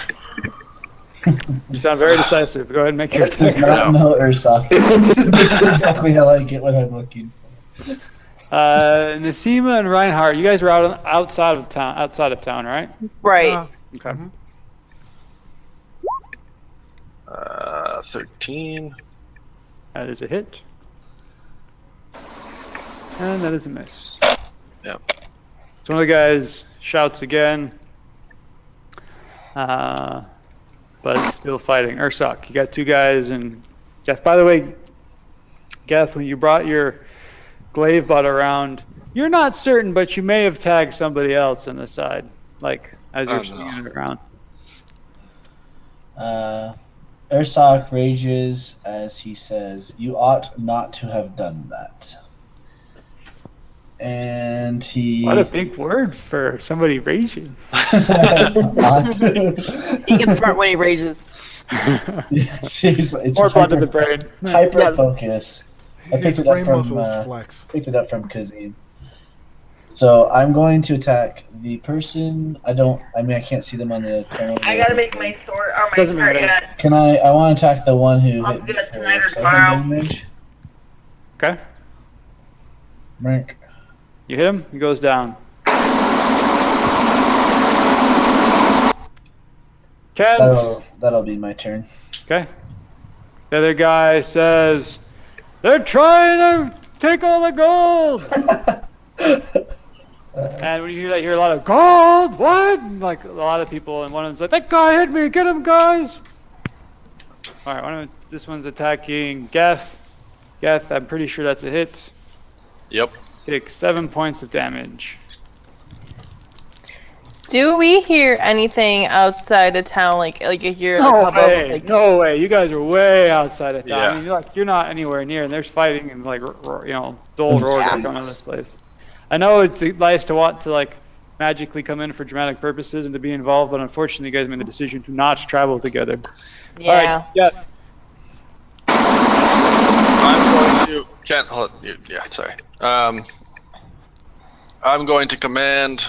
You sound very decisive. Go ahead and make your This does attack. not know Ursa. This is exactly how I get what I'm looking for. Nasima and Reinhardt, you guys were outside of town, right? Right. Okay. 13. That is a hit. And that is a miss. Yep. So one of the guys shouts again. But it's still fighting. Ursak, you got 2 guys, and Geth. By the way, Geth, when you brought your glaive butt around. You're not certain, but you may have tagged somebody else on the side, like as you're swinging it around. Ursoc rages as he says, "You ought not to have done that." And he... What a big word for somebody raging. He gets smart when he rages. Yeah, seriously, it's More blood to the brain. Hyper focus. I picked His it up brain from muscles flex. picked it up from Kazim. So I'm going to attack the person. I can't see them on the camera. I gotta make my sword or my Doesn't sword matter. yet. Can I want to attack the one who I'll hit do me it for tonight or 7 tomorrow. damage? Okay. Merc. You hit him, he goes down. Kent! That'll be my turn. Okay. The other guy says, "They're trying to take all the gold!" And when you hear that, you hear a lot of gold. What? Like a lot of people, and one of them's like, "That guy hit me! Get him, guys!" All right, this one's attacking Geth. Geth, I'm pretty sure that's a hit. Yep. Takes 7 points of damage. Do we hear anything outside of town? Like you hear No like, way! like, No way! You guys are way outside of town. Yeah. I mean, you're not anywhere near, and there's fighting and like dull roars going on in this place. I know it's nice to want to like magically come in for dramatic purposes and to be involved, but unfortunately, you guys made the decision to not travel together. Yeah. All right, yeah. I'm going to can't hold. Yeah, sorry. I'm going to command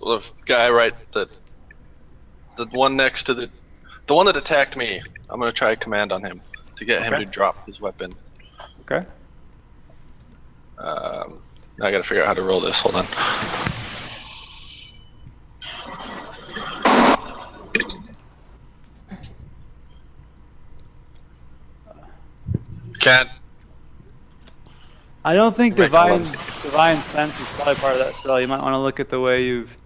the guy the one next to the one that attacked me. I'm going to try command on him to get him to drop his weapon. Okay. Now I got to figure out how to roll this. Hold on. Can't. I don't think Make a divine sense is probably part of that spell. You might want to look at the way you've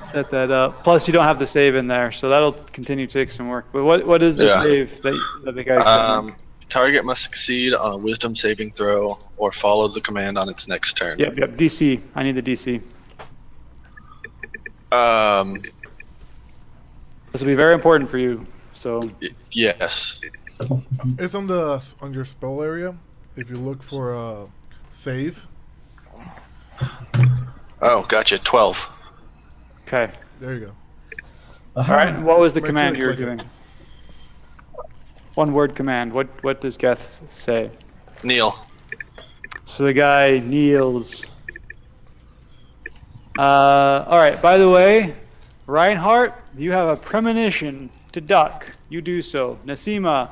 set that up. Plus, you don't have the save in there, so that'll continue to take some work. But what is the save that the guy's doing? Target must succeed on a wisdom saving throw or follow the command on its next turn. Yep. DC. I need the DC. This will be very important for you. So. Yes. It's on your spell area. If you look for a save. Oh, gotcha. 12. Okay. There you go. All right. What was the command you were click it. doing? One word command. What does Geth say? Kneel. So the guy kneels. All right. By the way, Reinhardt, you have a premonition to duck. You do so. Nasima,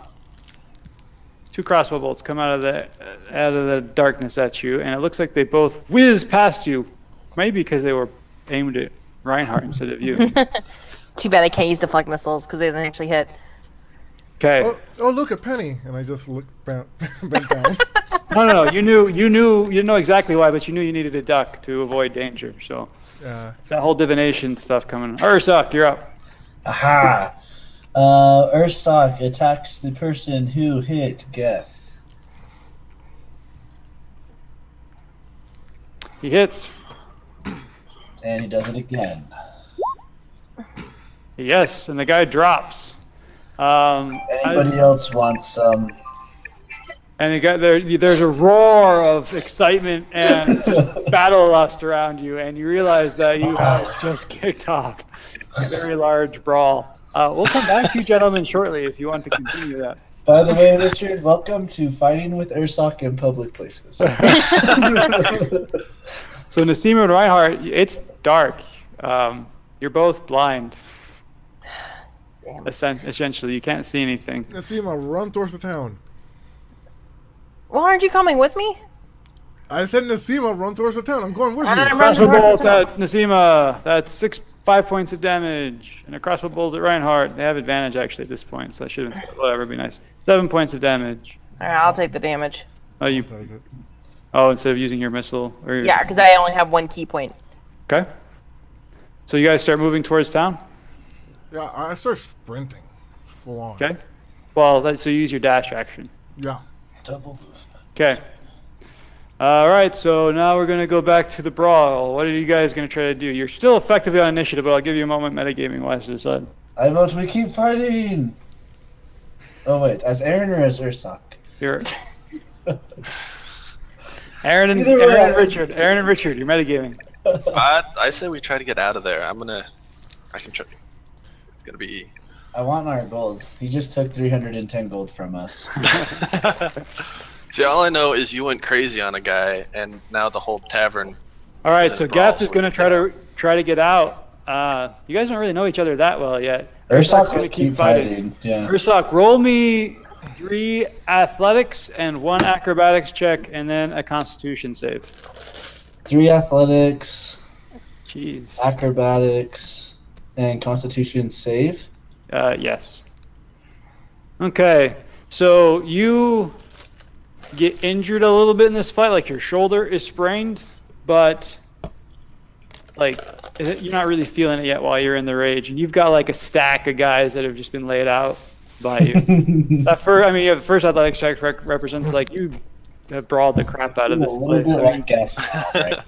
2 crossbow bolts come out of the darkness at you, and it looks like they both whiz past you. Maybe because they were aimed at Reinhardt instead of you. Too bad I can't use deflect missiles because they didn't actually hit. Okay. Oh, look at Penny, and I just looked bent down. No. You didn't know exactly why, but you knew you needed a duck to avoid danger. So it's that whole divination stuff coming. Ursoc, you're up. Aha! Ursoc attacks the person who hit Geth. He hits. And he does it again. Yes, and the guy drops. Anybody else wants some? And you got there's a roar of excitement and just battle lust around you, and you realize that you have just kicked off a very large brawl. We'll come back to you gentlemen shortly if you want to continue that. By the way, Richard, welcome to Fighting with Ursoc in Public Places. So Nasima and Reinhardt, it's dark. You're both blind. Essentially, you can't see anything. Nasima, run towards the town. Well, aren't you coming with me? I said Nasima, run towards the town. I'm going with you. I'm Crossbow running bolt towards at Nasima. That's 5 points of damage. And a crossbow bolt at Reinhardt. They have advantage actually at this point, so that shouldn't whatever be nice. 7 points of damage. Alright, I'll take the damage. Oh, instead of using your missile. Yeah, because I only have 1 key point. Okay. So you guys start moving towards town. Yeah, I start sprinting. It's full on. Okay. Well, so you use your dash action. Yeah. Double movement. Okay. All right, so now we're going to go back to the brawl. What are you guys going to try to do? You're still effectively on initiative, but I'll give you a moment metagaming-wise to decide. I vote we keep fighting. Oh wait, as Aaron or as Ursak? You're Aaron and Richard. Aaron and Richard, you're metagaming. I say we try to get out of there. I can try. It's gonna be. I want our gold. He just took 310 gold from us. See, all I know is you went crazy on a guy, and now the whole tavern. All right, so Geth is going to try to get out. You guys don't really know each other that well yet. Ursak's going to keep fighting. Yeah. Ursak, roll me 3 athletics and 1 acrobatics check, and then a Constitution save. 3 athletics. Jeez. Acrobatics and Constitution save. Yes. Okay, so you get injured a little bit in this fight, like your shoulder is sprained, but like you're not really feeling it yet while you're in the rage, and you've got like a stack of guys that have just been laid out by you. The first athletics check represents like you have brawled the crap out of this place. Like Gaston, right?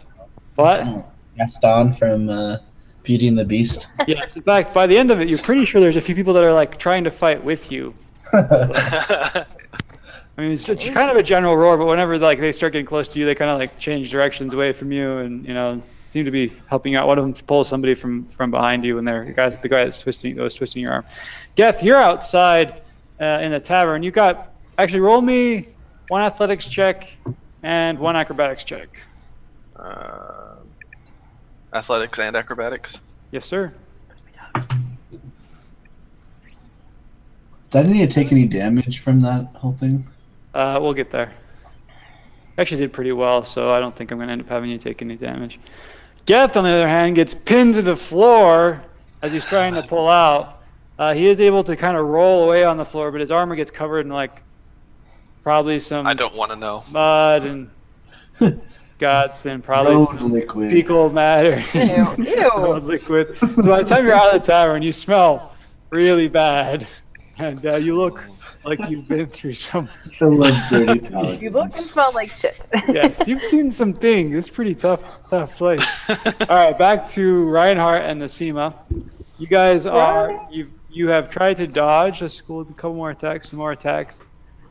What? Gaston from Beauty and the Beast. Yes, in fact, by the end of it, you're pretty sure there's a few people that are like trying to fight with you. I mean, it's kind of a general roar, but whenever like they start getting close to you, they kind of like change directions away from you, and seem to be helping out. One of them pulls somebody from behind you, and the guy that was twisting your arm. Geth, you're outside in the tavern. You got roll me 1 athletics check and 1 acrobatics check. Athletics and acrobatics. Yes, sir. Did I need to take any damage from that whole thing? We'll get there. Actually did pretty well, so I don't think I'm going to end up having you take any damage. Geth, on the other hand, gets pinned to the floor as he's trying to pull out. He is able to kind of roll away on the floor, but his armor gets covered in like probably some I don't want to know. mud and guts and probably Road some liquid. fecal matter. Ew. Road liquid. So by the time you're out of the tavern, you smell really bad, and you look like you've been through some. Dirty You look and smell like shit. Yes, you've seen some things. It's pretty tough place. All right, back to Reinhardt and Nasima. You guys you have tried to dodge. Let's go with a couple more attacks, some more attacks.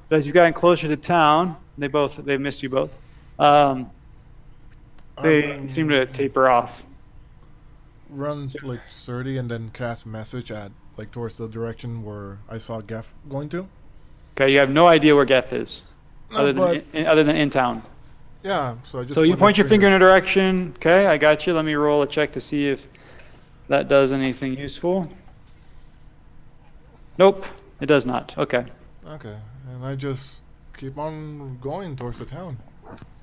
But as you've gotten closer to town, they missed you both. They seem to taper off. Run like 30 and then cast message at like towards the direction where I saw Geth going to. Okay, you have no idea where Geth is, No, other than in town. Yeah, so I just. So you point your finger in a direction. Okay, I got you. Let me roll a check to see if that does anything useful. Nope, it does not. Okay. Okay, and I just keep on going towards the town.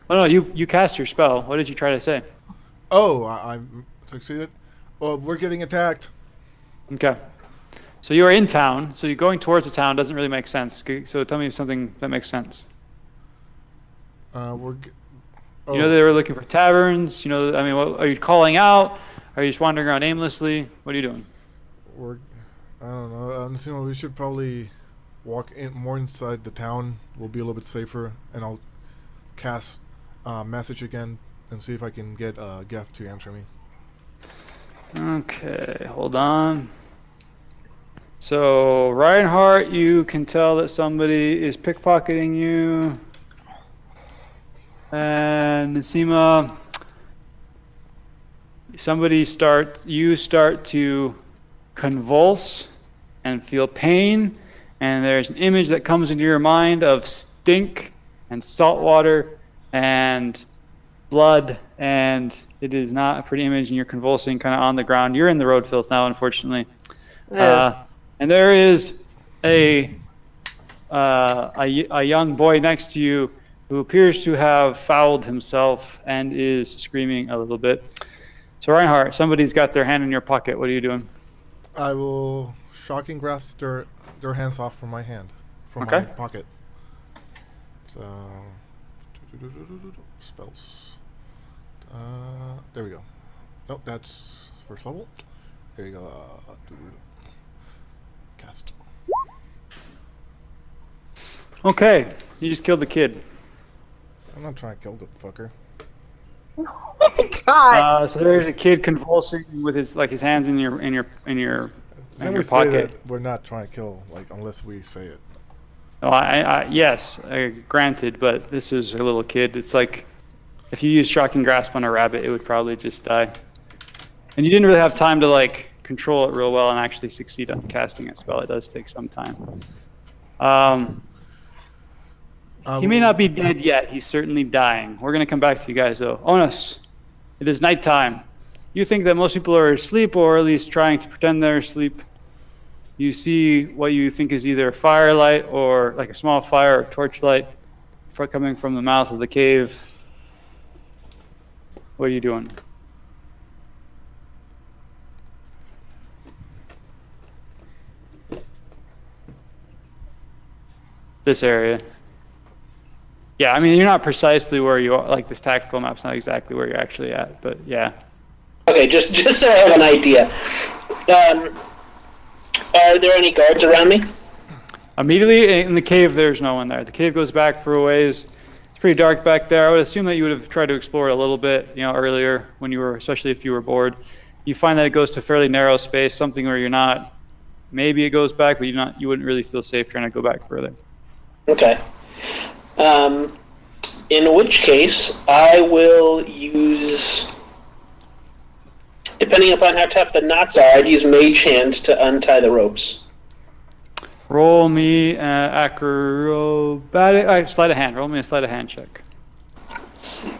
Oh no, you cast your spell. What did you try to say? Oh, I succeeded. Oh, we're getting attacked. Okay. So you're in town. So you're going towards the town doesn't really make sense. So tell me something that makes sense. You You know they were looking for taverns. What, are you calling out? Are you just wandering around aimlessly? What are you doing? I don't know. We should probably walk in more inside the town. We'll be a little bit safer, and I'll cast message again and see if I can get Geth to answer me. Okay, hold on. So Reinhardt, you can tell that somebody is pickpocketing you. And Nasima, you start to convulse and feel pain, and there's an image that comes into your mind of stink and salt water and blood, and it is not a pretty image, and you're convulsing kind of on the ground. You're in the road filth now, unfortunately. And there is a young boy next to you who appears to have fouled himself and is screaming a little bit. So Reinhardt, somebody's got their hand in your pocket. What are you doing? I will shocking grasp their hands off from my hand, from Okay. my pocket. So spells. There we go. Nope, that's first level. There you go. Cast. Okay, you just killed the kid. I'm not trying to kill the fucker. Oh my god! So there's a kid convulsing with his hands in your Then we say pocket. that we're not trying to kill, like, unless we say it. Oh, yes, granted, but this is a little kid. It's like if you use shocking grasp on a rabbit, it would probably just die. And you didn't really have time to like control it real well and actually succeed on casting a spell. It does take some time. He may not be dead yet. He's certainly dying. We're going to come back to you guys, though. Onos, it is nighttime. You think that most people are asleep, or at least trying to pretend they're asleep. You see what you think is either a firelight or like a small fire or torchlight coming from the mouth of the cave. What are you doing? This area. Yeah, I mean, you're not precisely where you are. Like, this tactical map's not exactly where you're actually at, but yeah. Okay, just so I have an idea. Are there any guards around me? Immediately in the cave, there's no one there. The cave goes back for a ways. It's pretty dark back there. I would assume that you would have tried to explore it a little bit, earlier when you were, especially if you were bored. You find that it goes to a fairly narrow space, something where you're not. Maybe it goes back, but you wouldn't really feel safe trying to go back further. Okay. In which case, I will use, depending upon how tough the knots are, I'd use Mage Hand to untie the ropes. Roll me acrobatic. Sleight of hand. Roll me a sleight of hand check. Let's see.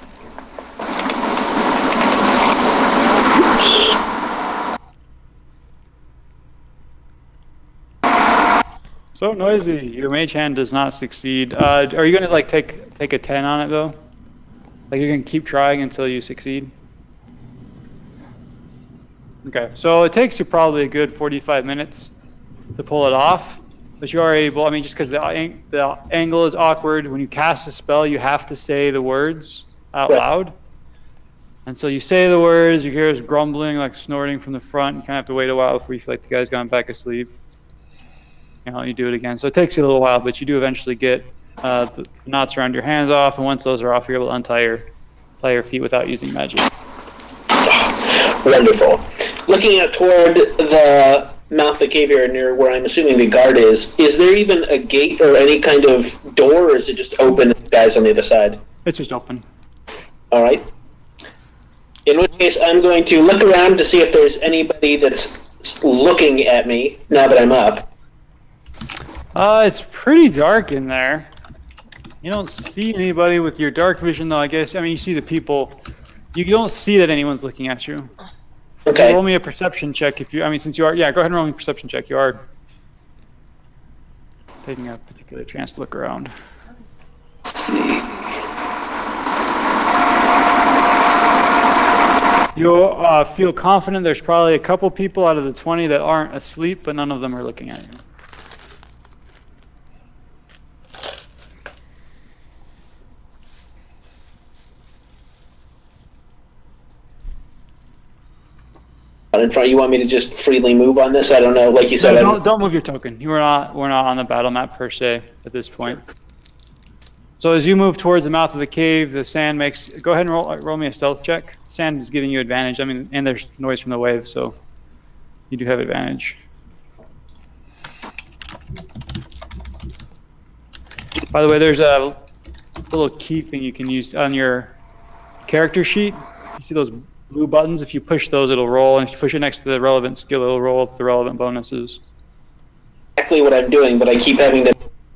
So noisy. Your mage hand does not succeed. Are you going to like take a 10 on it though? Like you're going to keep trying until you succeed? Okay. So it takes you probably a good 45 minutes to pull it off, but you are able. I mean, just because the angle is awkward. When you cast a spell, you have to say the words out loud. And so you say the words. You hear us grumbling, like snorting from the front. You kind of have to wait a while before you feel like the guy's gone back asleep. You do it again. So it takes you a little while, but you do eventually get the knots around your hands off, and once those are off, you're able to untie your feet without using magic. Wonderful. Looking out toward the mouth of the cave here near where I'm assuming the guard is there even a gate or any kind of door, or is it just open and guys on the other side? It's just open. All right. In which case, I'm going to look around to see if there's anybody that's looking at me now that I'm up. It's pretty dark in there. You don't see anybody with your dark vision, though, I guess. I mean, you see the people. You don't see that anyone's looking at you. Okay. Roll me a perception check if you... since you are... Yeah, go ahead and roll me a perception check. You are taking a particular chance to look around. Let's see. You'll feel confident there's probably a couple people out of the 20 that aren't asleep, but none of them are looking at you. In front, you want me to just freely move on this? I don't know. Like you said, No, don't move your token. We're not on the battle map per se at this point. So as you move towards the mouth of the cave, the sand makes. Go ahead and roll me a stealth check. Sand is giving you advantage. I mean, and there's noise from the waves, so you do have advantage. By the way, there's a little key thing you can use on your character sheet. You see those blue buttons? If you push those, it'll roll, and if you push it next to the relevant skill, it'll roll up the relevant bonuses. Exactly what I'm doing, but I keep having to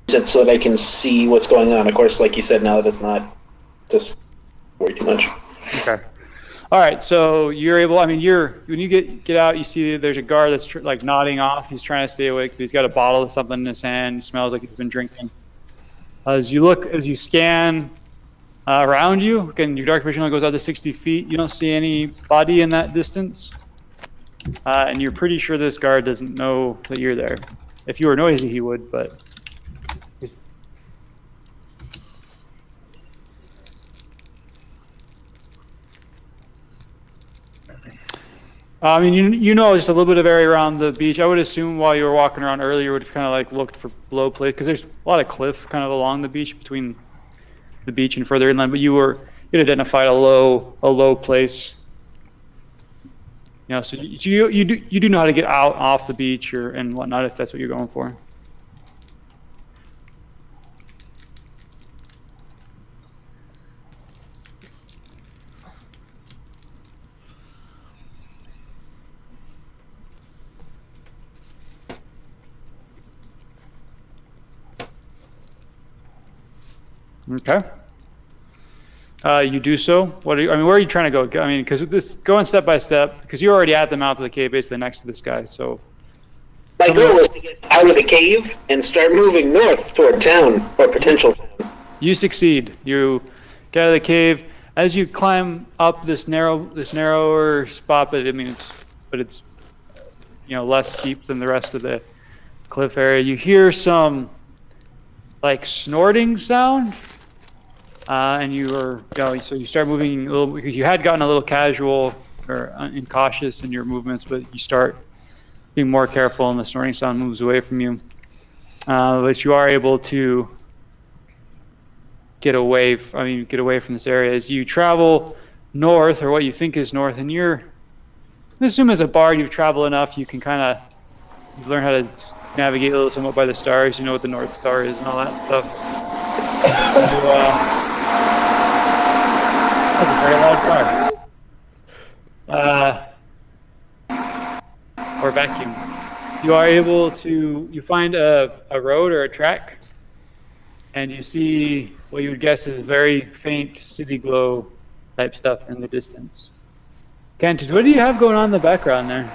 use it so that I can see what's going on. Of course, like you said, now that it's not just worry too much. Okay. All right. So you're able. I mean, when you get out, you see there's a guard that's like nodding off. He's trying to stay awake. He's got a bottle of something in his hand. He smells like he's been drinking. As you scan around you, again, your dark vision only goes out to 60 feet. You don't see any body in that distance, and you're pretty sure this guard doesn't know that you're there. If you were noisy, he would, but. I mean, you know just a little bit of area around the beach. I would assume while you were walking around earlier, you would have kind of like looked for low place, because there's a lot of cliff kind of along the beach between the beach and further inland, but you identified a low place. So you do know how to get out off the beach and whatnot if that's what you're going for. Okay. You do so. Where are you trying to go? Because this going step by step, because you're already at the mouth of the cave, basically next to this guy. So my goal is to get out of the cave and start moving north toward town or potential town. You succeed. You get out of the cave as you climb up this narrower spot, but it's less steep than the rest of the cliff area. You hear some like snorting sound. And so you start moving a little, because you had gotten a little casual or incautious in your movements, but you start being more careful and the snorting sound moves away from you. But you are able to get away from this area as you travel north, or what you think is north, and I assume as a bard you've traveled enough, you've learned how to navigate a little somewhat by the stars, you know what the North Star is and all that stuff. That's a very loud car. Or vacuum. You are able you find a road or a track, and you see what you would guess is very faint city glow type stuff in the distance. Kent, what do you have going on in the background there?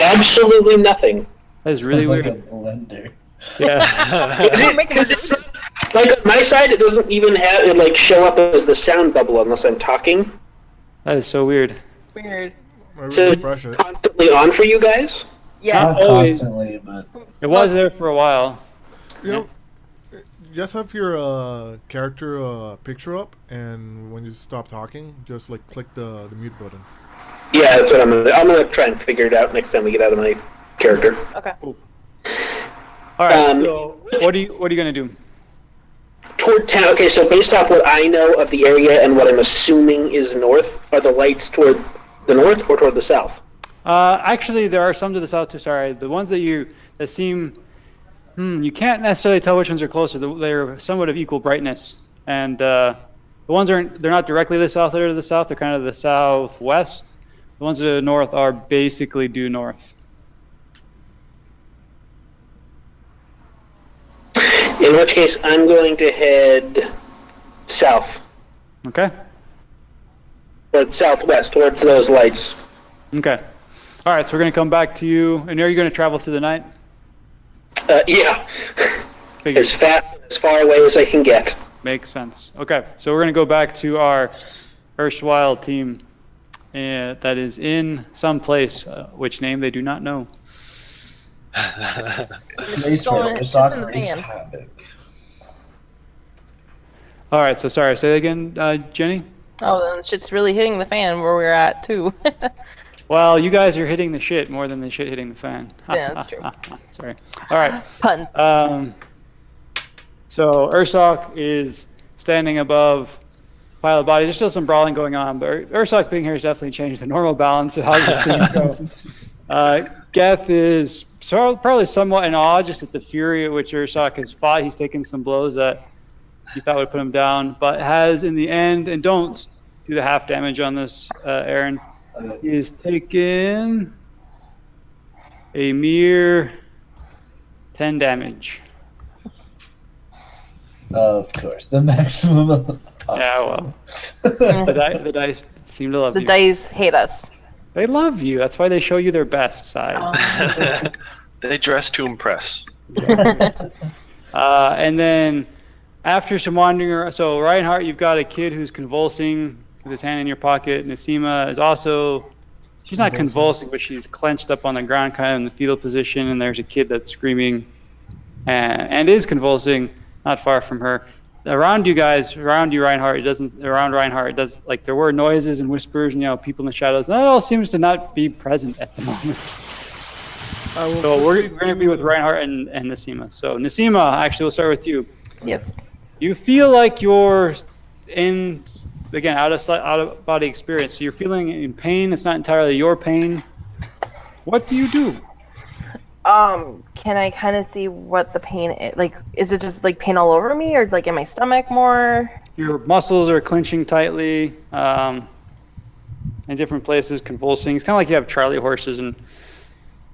Absolutely nothing. That is really weird. Like a blender. Yeah. Like on my side, it doesn't even have it show up as the sound bubble unless I'm talking. That is so weird. Weird. So it's constantly on for you guys? Yeah. Not constantly, but it was there for a while. Just have your character picture up, and when you stop talking, just click the mute button. Yeah, that's what I'm gonna try and figure it out next time we get out of my character. Okay. Cool. All right. So what are you gonna do? Toward town. Okay, so based off what I know of the area and what I'm assuming is north, are the lights toward the north or toward the south? Actually, there are some to the south too. Sorry, the ones that seem, you can't necessarily tell which ones are closer. They're somewhat of equal brightness, and the ones they're not directly to the south. They're to the south. They're kind of the southwest. The ones to the north are basically due north. In which case, I'm going to head south. Okay. But southwest, towards those lights. Okay. All right, so we're going to come back to you. And are you going to travel through the night? Yeah. As fast and as far away as I can get. Makes sense. Okay, so we're going to go back to our erstwhile team that is in some place, which name they do not know. All right, so sorry, say that again, Jenny? Oh, then shit's really hitting the fan where we're at, too. Well, you guys are hitting the shit more than the shit hitting the fan. Yeah, that's true. Sorry. All right. Pun. So Ursoc is standing above a pile of bodies. There's still some brawling going on, but Ursoc being here has definitely changed the normal balance of how these things go. Geth is probably somewhat in awe just at the fury at which Ursoc has fought. He's taken some blows that he thought would put him down, but has in the end, and don't do the half damage on this, Aaron, he's taken a mere 10 damage. Of course, the maximum possible. Yeah, well, the dice seem to love you. The dice hate us. They love you. That's why they show you their best side. They dress to impress. And then after some wandering around, so Reinhardt, you've got a kid who's convulsing with his hand in your pocket. Nasima is also, she's not convulsing, but she's clenched up on the ground, kind of in the fetal position. And there's a kid that's screaming and is convulsing not far from her. Around you guys, around you, Reinhardt, around Reinhardt, it does, like, there were noises and whispers and, people in the shadows. That all seems to not be present at the moment. So we're going to be with Reinhardt and Nasima. So Nasima, actually, we'll start with you. Yes. You feel like you're in, again, out of body experience. So you're feeling in pain. It's not entirely your pain. What do you do? Can I kind of see what the pain is? Like, is it just like pain all over me, or like in my stomach more? Your muscles are clenching tightly in different places, convulsing. It's kind of like you have Charlie horses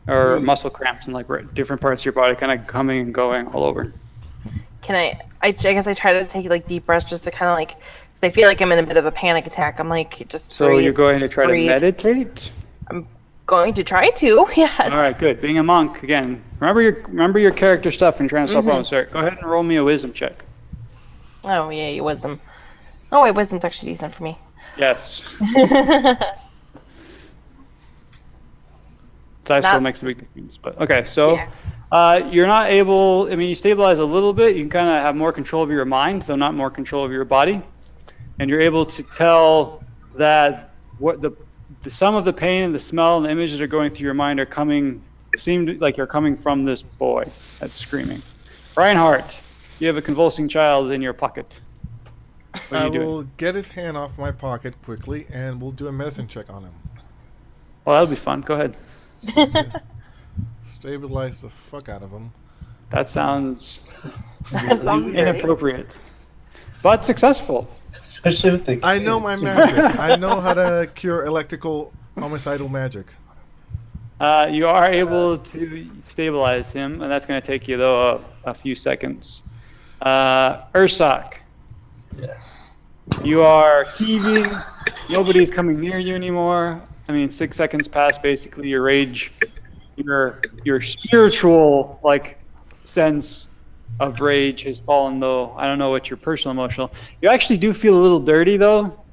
or muscle cramps in like different parts of your body, kind of coming and going all over. Can I guess I try to take like deep breaths just to kind of like, I feel like I'm in a bit of a panic attack. I'm like, just So breathe, you're going to try to meditate? I'm going to try to, yes. All right, good. Being a monk, again, remember your character stuff when you're trying to solve problems. Go ahead and roll me a wisdom check. Oh, yeah, your wisdom. Oh, wait, wisdom's actually decent for me. Yes. Dice roll makes a big difference. But okay, so you're not able. I mean, you stabilize a little bit. You can kind of have more control of your mind, though not more control of your body, and you're able to tell that what the sum of the pain and the smell and the images that are going through your mind are seem like you're coming from this boy that's screaming. Reinhardt, you have a convulsing child in your pocket. What are you doing? I will get his hand off my pocket quickly, and we'll do a medicine check on him. Well, that'll be fun. Go ahead. Stabilize the fuck out of him. That sounds inappropriate, but successful. Especially with the I know my magic. I know how to cure electrical homicidal magic. You are able to stabilize him, and that's going to take you, though, a few seconds. Ursak. Yes. You are heaving. Nobody's coming near you anymore. I mean, 6 seconds pass. Basically, your rage, your spiritual sense of rage has fallen. Though I don't know what your personal emotional. You actually do feel a little dirty, though.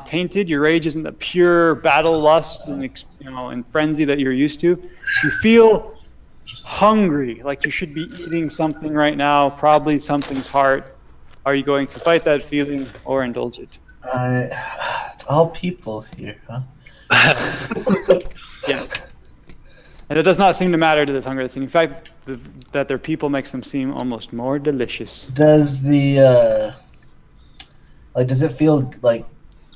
Tainted. Your rage isn't the pure battle lust and frenzy that you're used to. You feel hungry, like you should be eating something right now. Probably something's heart. Are you going to fight that feeling or indulge it? It's all people here, huh? Yes. And it does not seem to matter to this hunger. In fact, that their people makes them seem almost more delicious. Does the does it feel like,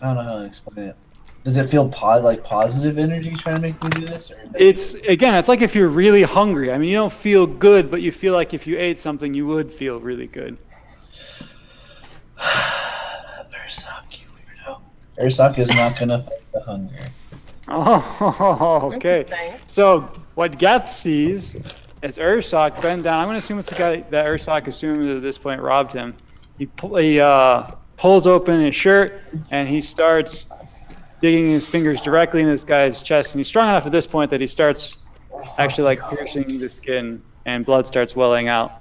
I don't know how to explain it. Does it feel positive energy trying to make me do this? Or it's like if you're really hungry. I mean, you don't feel good, but you feel like if you ate something, you would feel really good. Ursak, you weirdo. Ursak is not gonna fight the hunger. Oh, okay. So what Geth sees is Ursak bend down. I'm going to assume it's the guy that Ursak assumes at this point robbed him. He pulls open his shirt and he starts digging his fingers directly in this guy's chest. And he's strong enough at this point that he starts actually piercing the skin and blood starts welling out.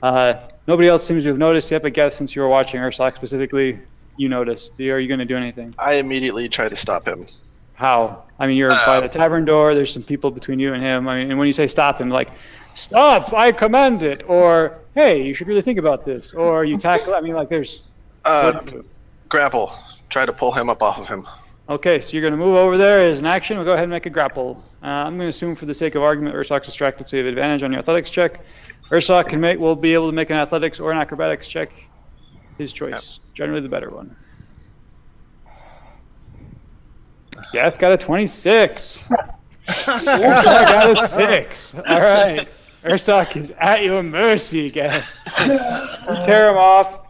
Nobody else seems to have noticed yet, but Geth, since you were watching Ursak specifically, you noticed. Are you going to do anything? I immediately try to stop him. How? I mean, you're by the tavern door. There's some people between you and him. I mean, and when you say stop him, stop! I command it. Or, hey, you should really think about this. Or you tackle. I mean, there's. Grapple. Try to pull him up off of him. Okay, so you're going to move over there as an action. We'll go ahead and make a grapple. I'm going to assume, for the sake of argument, Ursak's distracted, so you have advantage on your athletics check. Ursak will be able to make an athletics or an acrobatics check. His choice. Yep. Generally the better one. Geth got a 26. Ursak got a 6. All right. Ursak is at your mercy, Geth. You tear him off.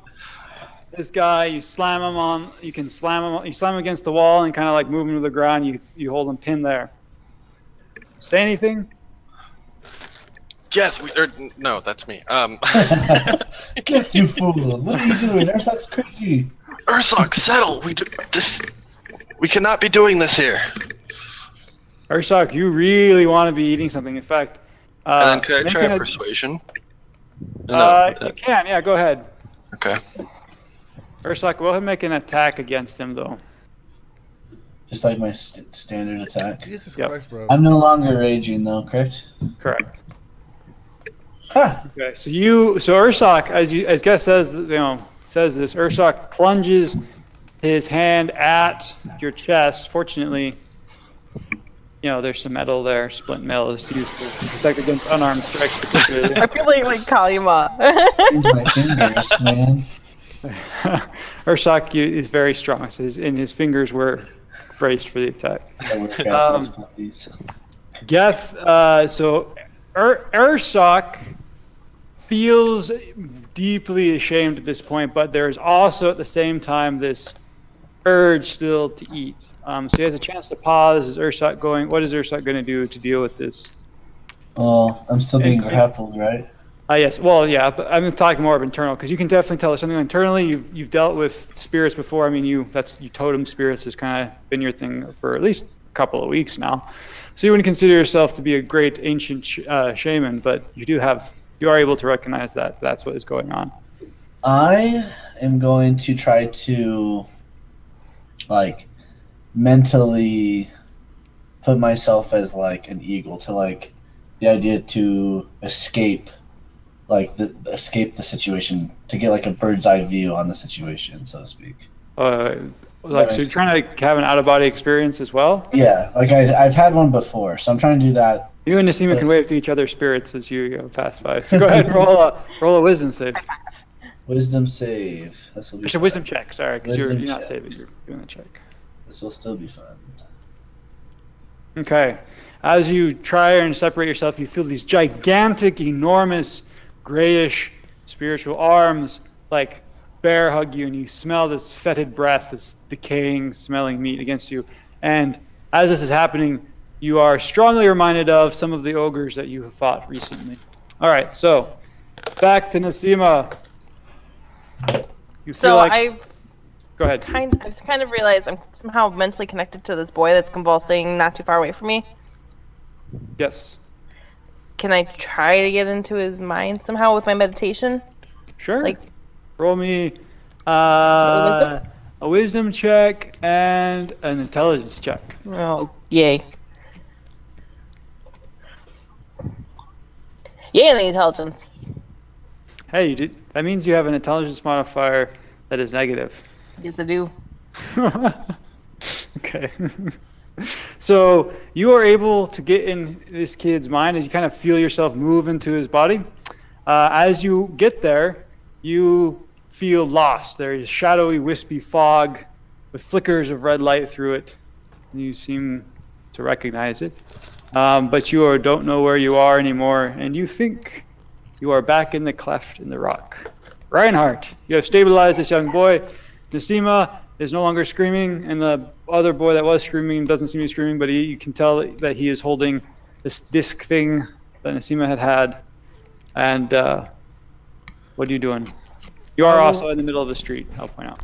This guy, you slam him on. You can slam him. You slam him against the wall and kind of move him to the ground. You hold him pinned there. Say anything? Yes, no, that's me. Geth, you fool! What are you doing? Ursak's crazy. Ursak, settle. We cannot be doing this here. Ursak, you really want to be eating something. In fact, and then can I try a persuasion? You can. Yeah, go ahead. Okay. Ursak, go ahead and make an attack against him, though. Just like my standard attack. Jesus Christ, bro. I'm no longer raging, though. Correct. Correct. Huh. Okay. So Ursak, as Geth says, says this. Ursak plunges his hand at your chest. Fortunately, there's some metal there. Splint mail is useful to protect against unarmed strikes, particularly. I feel like Kalima. My fingers, man. Ursak is very strong, so his fingers were braced for the attack. Geth, so Ursak feels deeply ashamed at this point, but there's also at the same time this urge still to eat. So he has a chance to pause. What is Ursak going to do to deal with this? Well, I'm still being grappled, right? Yes. Well, yeah, but I'm talking more of internal, because you can definitely tell there's something internally. You've dealt with spirits before. I mean, you totem spirits has kind of been your thing for at least a couple of weeks now. So you wouldn't consider yourself to be a great ancient shaman, but you are able to recognize that that's what is going on. I am going to try to, mentally put myself as an eagle to the idea to escape escape the situation, to get a bird's eye view on the situation, so to speak. So you're trying to have an out-of-body experience as well? Yeah, I've had one before, so I'm trying to do that. You and Nasima can wave to each other's spirits as you pass by. So go ahead and roll a wisdom save. Wisdom save. This will be It's a wisdom check, sorry, because you're not saving, you're doing the check. This will still be fun. Okay. As you try and separate yourself, you feel these gigantic, enormous, grayish spiritual arms bear hug you, and you smell this fetid breath, this decaying, smelling meat against you. And as this is happening, you are strongly reminded of some of the ogres that you have fought recently. All right, so back to Nasima. You feel Go ahead. I've kind of realized I'm somehow mentally connected to this boy that's convulsing not too far away from me. Yes. Can I try to get into his mind somehow with my meditation? Sure. Roll me a wisdom check and an intelligence check. Oh, yay. Yay, the intelligence. Hey, that means you have an intelligence modifier that is negative. Yes, I do. Okay. So you are able to get in this kid's mind as you kind of feel yourself move into his body. As you get there, you feel lost. There is shadowy, wispy fog with flickers of red light through it. You seem to recognize it. But you don't know where you are anymore, and you think you are back in the cleft in the rock. Reinhardt, you have stabilized this young boy. Nasima is no longer screaming, and the other boy that was screaming doesn't seem to be screaming, but you can tell that he is holding this disc thing that Nasima had. And what are you doing? You are also in the middle of the street, I'll point out.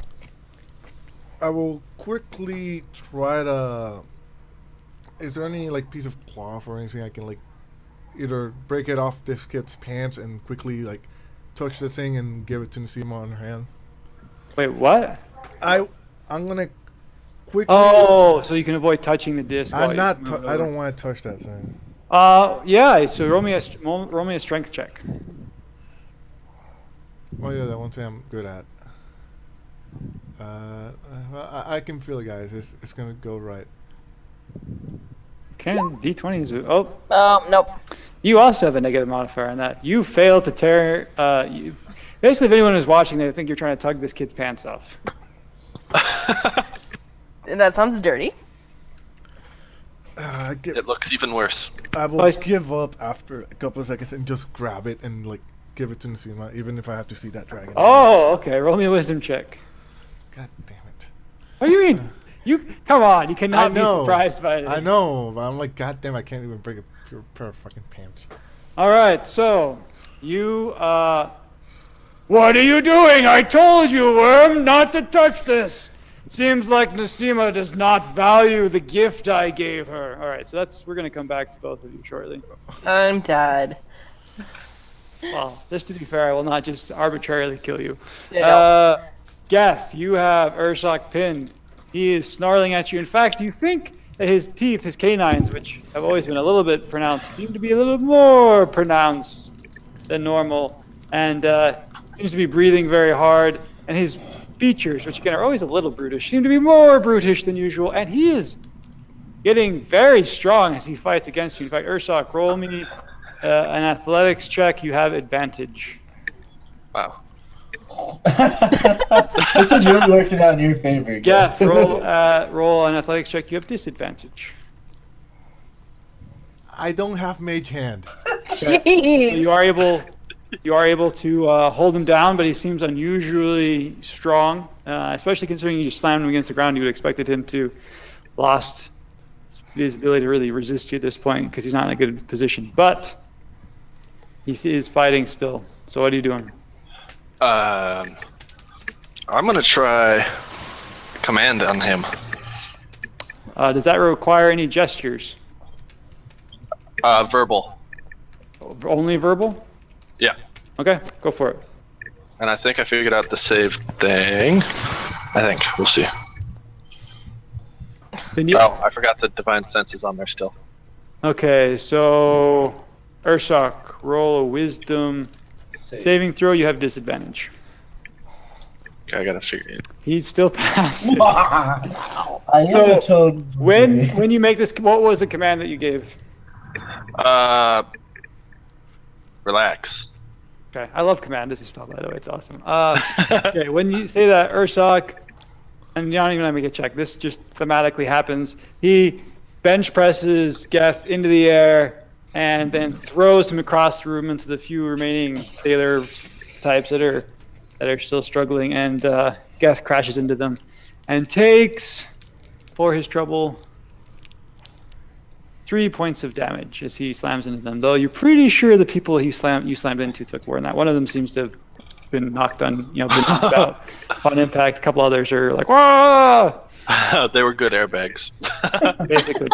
I will quickly try to... Is there any piece of cloth or anything I can either break it off this kid's pants and quickly touch the thing and give it to Nasima on her hand? Wait, what? I'm gonna quickly... Oh, so you can avoid touching the disc. I don't want to touch that thing. Yeah. So roll me a strength check. Oh yeah, that one thing I'm good at. I can feel it, guys. It's gonna go right. Okay, D20 is... Nope. You also have a negative modifier on that. You fail to tear... Basically, if anyone is watching, they think you're trying to tug this kid's pants off. And that sounds dirty. It looks even worse. I will give up after a couple of seconds and just grab it and give it to Nasima, even if I have to see that dragon. Oh, okay. Roll me a wisdom check. God damn it. What do you mean? Come on, you cannot be surprised by this. I know, but I'm god damn, I can't even break a pair of fucking pants. All right, so you what are you doing? I told you, worm, not to touch this. Seems like Nasima does not value the gift I gave her. All right, so we're going to come back to both of you shortly. I'm dead. Well, just to be fair, I will not just arbitrarily kill you. Yeah. Geth, you have Ursak pinned. He is snarling at you. In fact, you think that his teeth, his canines, which have always been a little bit pronounced, seem to be a little more pronounced than normal. And seems to be breathing very hard. And his features, which again are always a little brutish, seem to be more brutish than usual. And he is getting very strong as he fights against you. In fact, Ursak, roll me an athletics check. You have advantage. Wow. This is really working out in your favor. Geth, roll an athletics check. You have disadvantage. I don't have mage hand. Okay. So you are able to hold him down, but he seems unusually strong, especially considering you just slammed him against the ground. You would have expected him to lost his ability to really resist you at this point because he's not in a good position. But he is fighting still. So what are you doing? I'm gonna try command on him. Does that require any gestures? Verbal. Only verbal? Yeah. Okay, go for it. And I think I figured out the save thing. I think. We'll see. Oh, I forgot the divine sense is on there still. Okay, so Ursak, roll a wisdom saving throw. You have disadvantage. Okay, I gotta figure it. He's still passive. I have a toad. When you make this, what was the command that you gave? Relax. Okay, I love command as a spell, by the way. It's awesome. Okay, when you say that, Ursak, and you don't even have to make a check. This just thematically happens. He bench presses Geth into the air and then throws him across the room into the few remaining sailor types that are still struggling, and Geth crashes into them and takes, for his trouble, 3 points of damage as he slams into them. Though you're pretty sure the people you slammed into took more than that. One of them seems to have been knocked out on impact. A couple others are like, whoa! They were good airbags. Basically.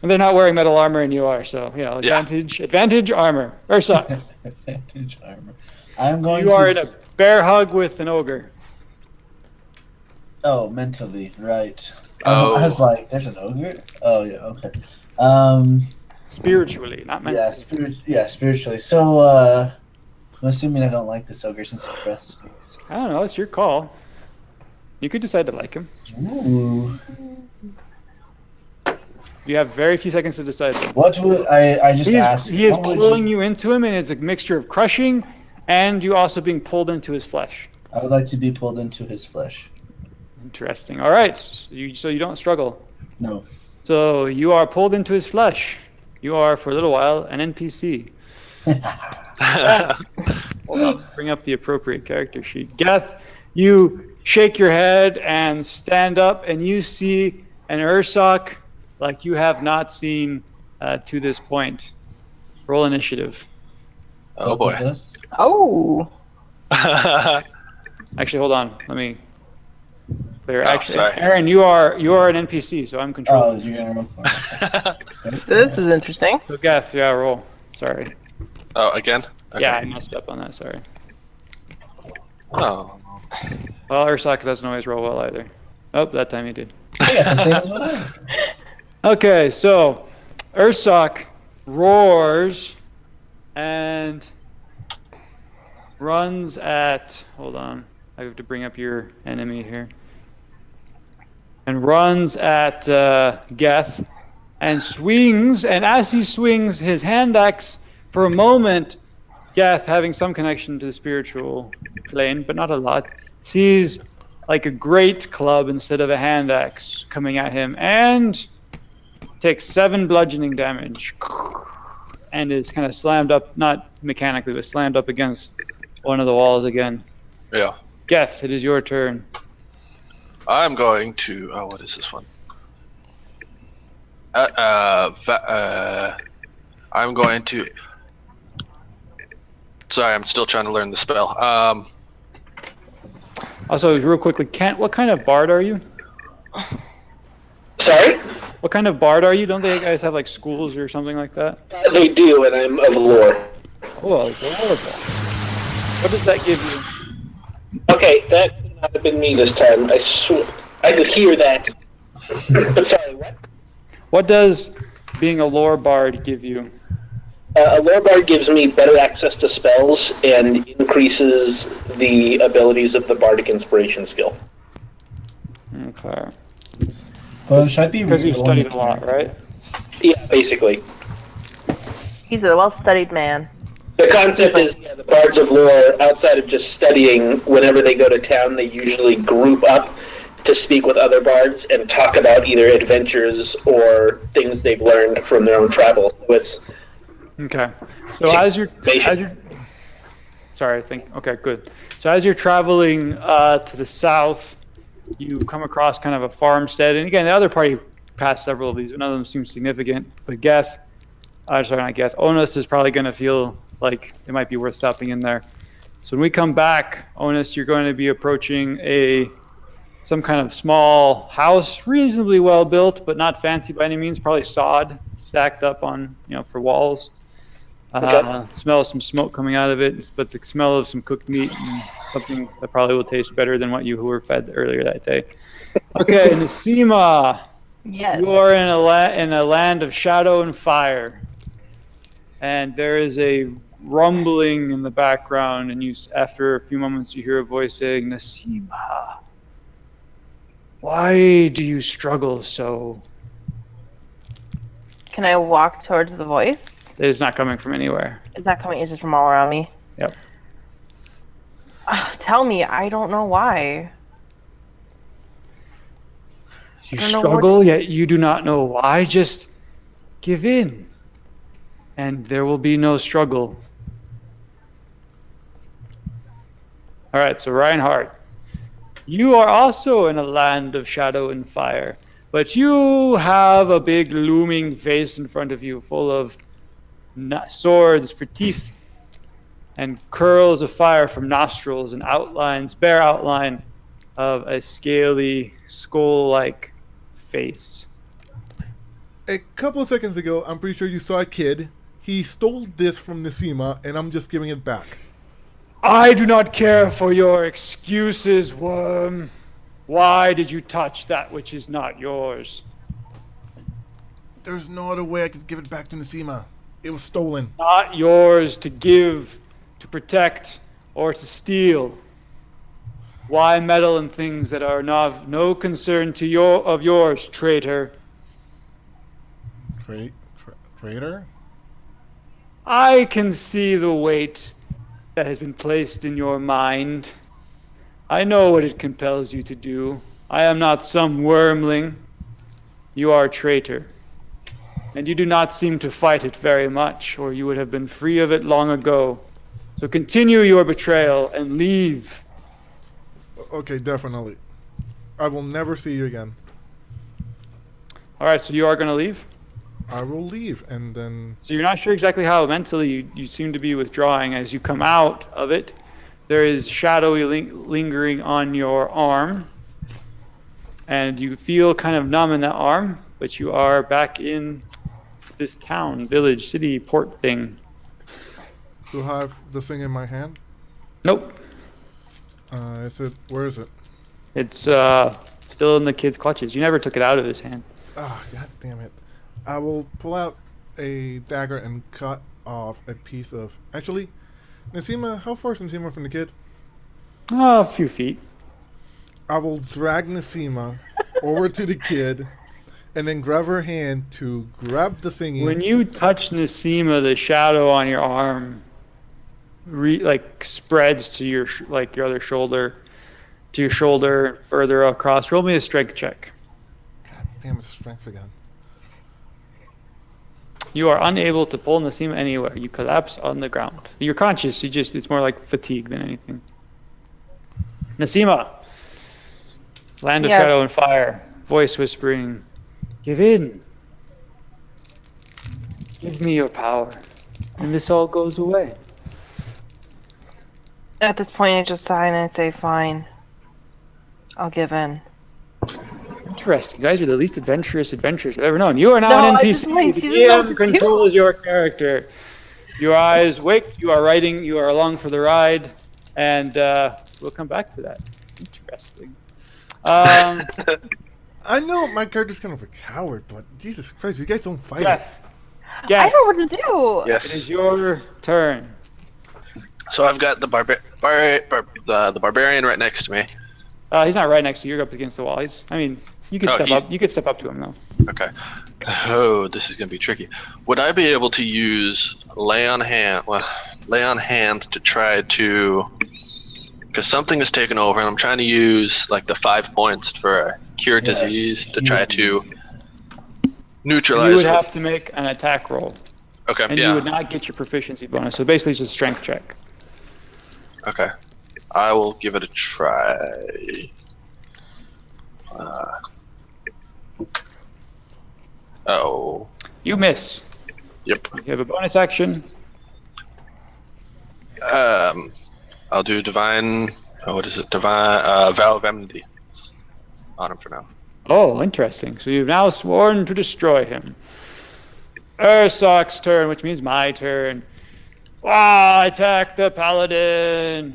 And they're not wearing metal armor, and you are, so advantage armor. Ursa. Advantage armor. I'm going. You are in a bear hug with an ogre. Oh, mentally, right. Oh. I was like, there's an ogre? Oh yeah, okay. Spiritually, not mentally. Spiritually. So I'm assuming I don't like this ogre since his breath stinks. I don't know, it's your call. You could decide to like him. Ooh. You have very few seconds to decide. What would I just asked? He is pulling you into him, and it's a mixture of crushing and you also being pulled into his flesh. I would like to be pulled into his flesh. Interesting. All right. So you don't struggle. No. So you are pulled into his flesh. You are, for a little while, an NPC. Hold on. Bring up the appropriate character sheet. Geth, you shake your head and stand up, and you see an Ursak like you have not seen to this point. Roll initiative. Oh boy. Oh. Actually, hold on. Let me clear. Actually, sorry. Aaron, you are an NPC, so I'm controlling. Oh, you're gonna roll. This is interesting. So Geth, yeah, roll. Sorry. Oh, again? Okay. Yeah, I messed up on that. Sorry. Oh. Well, Ursak doesn't always roll well either. Oh, that time he did. Yeah, same as what I. Okay, so Ursak roars and runs at. Hold on, I have to bring up your enemy here. And runs at Geth and swings. And as he swings his hand axe, for a moment, Geth, having some connection to the spiritual plane, but not a lot, sees like a great club instead of a hand axe coming at him, and takes 7 bludgeoning damage, and is kind of slammed up, not mechanically, but slammed up against one of the walls again. Yeah. Geth, it is your turn. I'm going to. Oh, what is this one? I'm going to. Sorry, I'm still trying to learn the spell. Also, real quickly, Kent, what kind of bard are you? Sorry? What kind of bard are you? Don't they guys have like schools or something like that? They do, and I'm of lore. Oh, horrible. What does that give you? Okay, that could not have been me this time. I swear. I could hear that. But sorry, what? What does being a lore bard give you? A lore bard gives me better access to spells and increases the abilities of the bardic inspiration skill. Okay. But should I be Because you've rolling studied a lot, right? Yeah, basically. He's a well-studied man. The concept is the bards of lore, outside of just studying, whenever they go to town, they usually group up to speak with other bards and talk about either adventures or things they've learned from their own travels. So it's Okay. So okay, good. So as you're traveling to the south, you come across kind of a farmstead, and again, the other party passed several of these, but none of them seem significant. But Onos is probably going to feel like it might be worth stopping in there. So when we come back, Onos, you're going to be approaching some kind of small house, reasonably well built, but not fancy by any means. Probably sod stacked up on, for walls. Smell some smoke coming out of it, but the smell of some cooked meat and something that probably will taste better than what you were fed earlier that day. Okay, Nasima, Yes. you are in a land of shadow and fire, and there is a rumbling in the background, and after a few moments you hear a voice saying, "Nasima, why do you struggle so?" Can I walk towards the voice? It is not coming from anywhere. It's not coming. It's just from all around me. Yep. Tell me. I don't know why. You struggle, yet you do not know why. Just give in, and there will be no struggle. All right, so Reinhardt, you are also in a land of shadow and fire, but you have a big looming face in front of you full of swords for teeth and curls of fire from nostrils and bare outline of a scaly, skull-like face. A couple of seconds ago, I'm pretty sure you saw a kid. He stole this from Nasima, and I'm just giving it back. I do not care for your excuses, worm. Why did you touch that which is not yours? There's no other way I could give it back to Nasima. It was stolen. Not yours to give, to protect, or to steal. Why meddle in things that are of no concern to yours, traitor? Traitor? I can see the weight that has been placed in your mind. I know what it compels you to do. I am not some wormling. You are a traitor. And you do not seem to fight it very much, or you would have been free of it long ago. So continue your betrayal and leave. Okay, definitely. I will never see you again. All right, so you are going to leave? I will leave, and then... So you're not sure exactly how mentally you seem to be withdrawing. As you come out of it, there is shadowy lingering on your arm, and you feel kind of numb in that arm, but you are back in this town, village, city, port thing. Do I have the thing in my hand? Nope. Where is it? It's still in the kid's clutches. You never took it out of his hand. Ah, god damn it. I will pull out a dagger and cut off a piece of... Actually, Nasima, how far is Nasima from the kid? A few feet. I will drag Nasima over to the kid and then grab her hand to grab the thingy. When you touch Nasima, the shadow on your arm spreads to your other shoulder, to your shoulder, further across. Roll me a strength check. God damn it, strength again. You are unable to pull Nasima anywhere. You collapse on the ground. You're conscious. It's more like fatigue than anything. Nasima, land of shadow and fire. Voice whispering, give in. Give me your power, and this all goes away. At this point, I just sigh and I say, fine. I'll give in. Interesting. You guys are the least adventurous adventurers I've ever known. You are now an NPC. The DM controls your character. Your eyes wake. You are riding. You are along for the ride. And we'll come back to that. Interesting. I know my character's kind of a coward, but Jesus Christ, you guys don't fight it. I know what to do. Yes. It is your turn. So I've got the barbarian right next to me. He's not right next to you. You're up against the wall. You could step up. You could step up to him though. Okay. Oh, this is gonna be tricky. Would I be able to use lay on hand to try to? Because something is taken over, and I'm trying to use like the 5 points for cure disease to try to neutralize. You would have to make an attack roll. Okay. And you would not get your proficiency bonus. So basically, it's just a strength check. Okay. I will give it a try. Oh. You miss. Yep. You have a bonus action. I'll do divine. Oh, what is it? Divine vow of enmity on him for now. Oh, interesting. So you've now sworn to destroy him. Ursok's turn, which means my turn. Attack the paladin.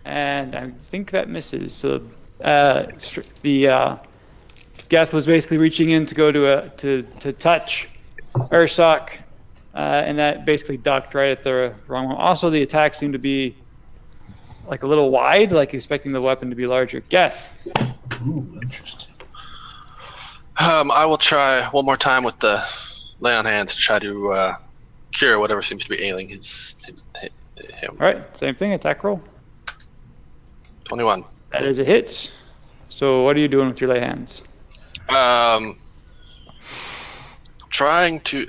And I think that misses. So the Geth was basically reaching in to go to touch Ursok, and that basically ducked right at the wrong one. Also, the attack seemed to be like a little wide, like expecting the weapon to be larger. Geth. Ooh, interesting. I will try one more time with the lay on hands to try to cure whatever seems to be ailing him. All right, same thing. Attack roll. 21. That is a hit. So what are you doing with your lay hands? Trying to.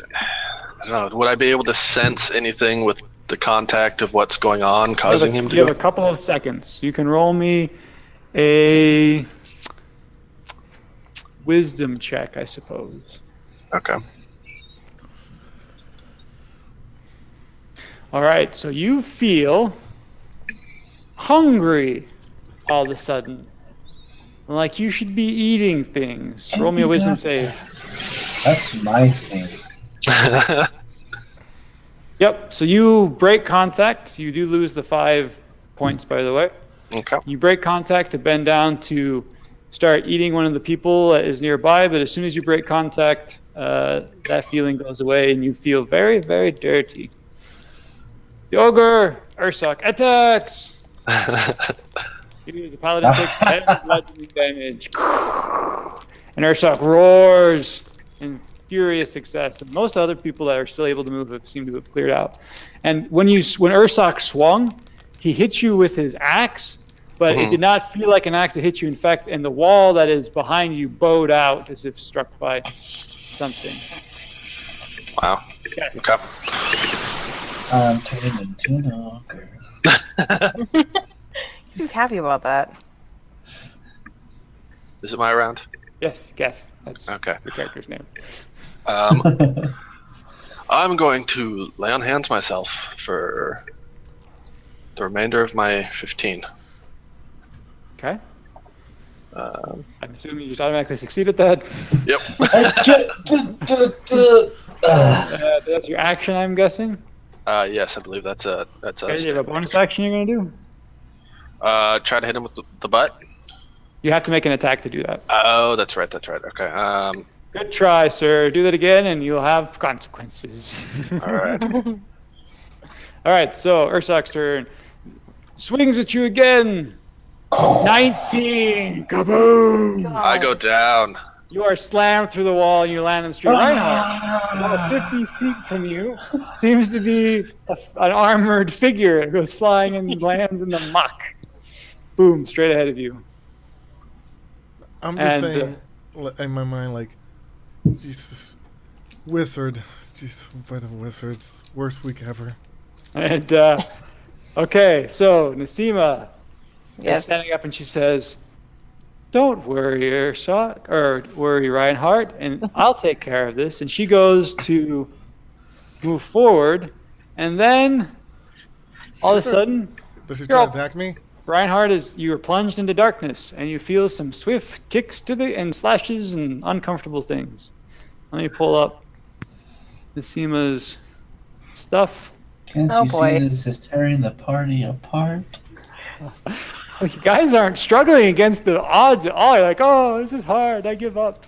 I don't know. Would I be able to sense anything with the contact of what's going on, causing him to? You have a couple of seconds. You can roll me a wisdom check, I suppose. Okay. All right. So you feel hungry all of a sudden, like you should be eating things. Roll me a wisdom save. That's my thing. Yep. So you break contact. You do lose the 5 points, by the way. Okay. You break contact to bend down to start eating one of the people that is nearby, but as soon as you break contact, that feeling goes away and you feel very, very dirty. The ogre, Ursok, attacks! The paladin takes 10 bludgeoning damage. And Ursok roars in furious success. And most other people that are still able to move seem to have cleared out. And when Ursok swung, he hit you with his axe, but it did not feel like an axe that hit you. In fact, and the wall that is behind you bowed out as if struck by something. Wow. Yes. Okay. I'm turning into an ogre. He's happy about that. Is it my round? Yes, Geth. That's Okay. the character's name. I'm going to lay on hands myself for the remainder of my 15. Okay. I'm assuming you just automatically succeed at that. Yep. That's your action, I'm guessing. Yes, I believe that's a. Okay, you have a bonus action you're going to do? Try to hit him with the butt. You have to make an attack to do that. Oh, that's right. Okay. Good try, sir. Do that again, and you'll have consequences. All right. All right, so Ursok's turn. Swings at you again. 19! Kaboom! I go down. You are slammed through the wall, and you land in the street. Reinhardt, about 50 feet from you, seems to be an armored figure. It goes flying and lands in the muck. Boom, straight ahead of you. I'm just saying, in my mind, like, Jesus, wizard. Jesus, what a wizard. Worst week ever. And, okay, so Nasima Yes. is standing up and she says, "Don't worry, Ursok, or worry, Reinhardt, and I'll take care of this." And she goes to move forward, and then all of a sudden, Does she try to attack me? Reinhardt, you are plunged into darkness, and you feel some swift kicks and slashes and uncomfortable things. Let me pull up Nasima's stuff. Can't you see this is tearing the party apart? You guys aren't struggling against the odds at all. You're like, oh, this is hard. I give up.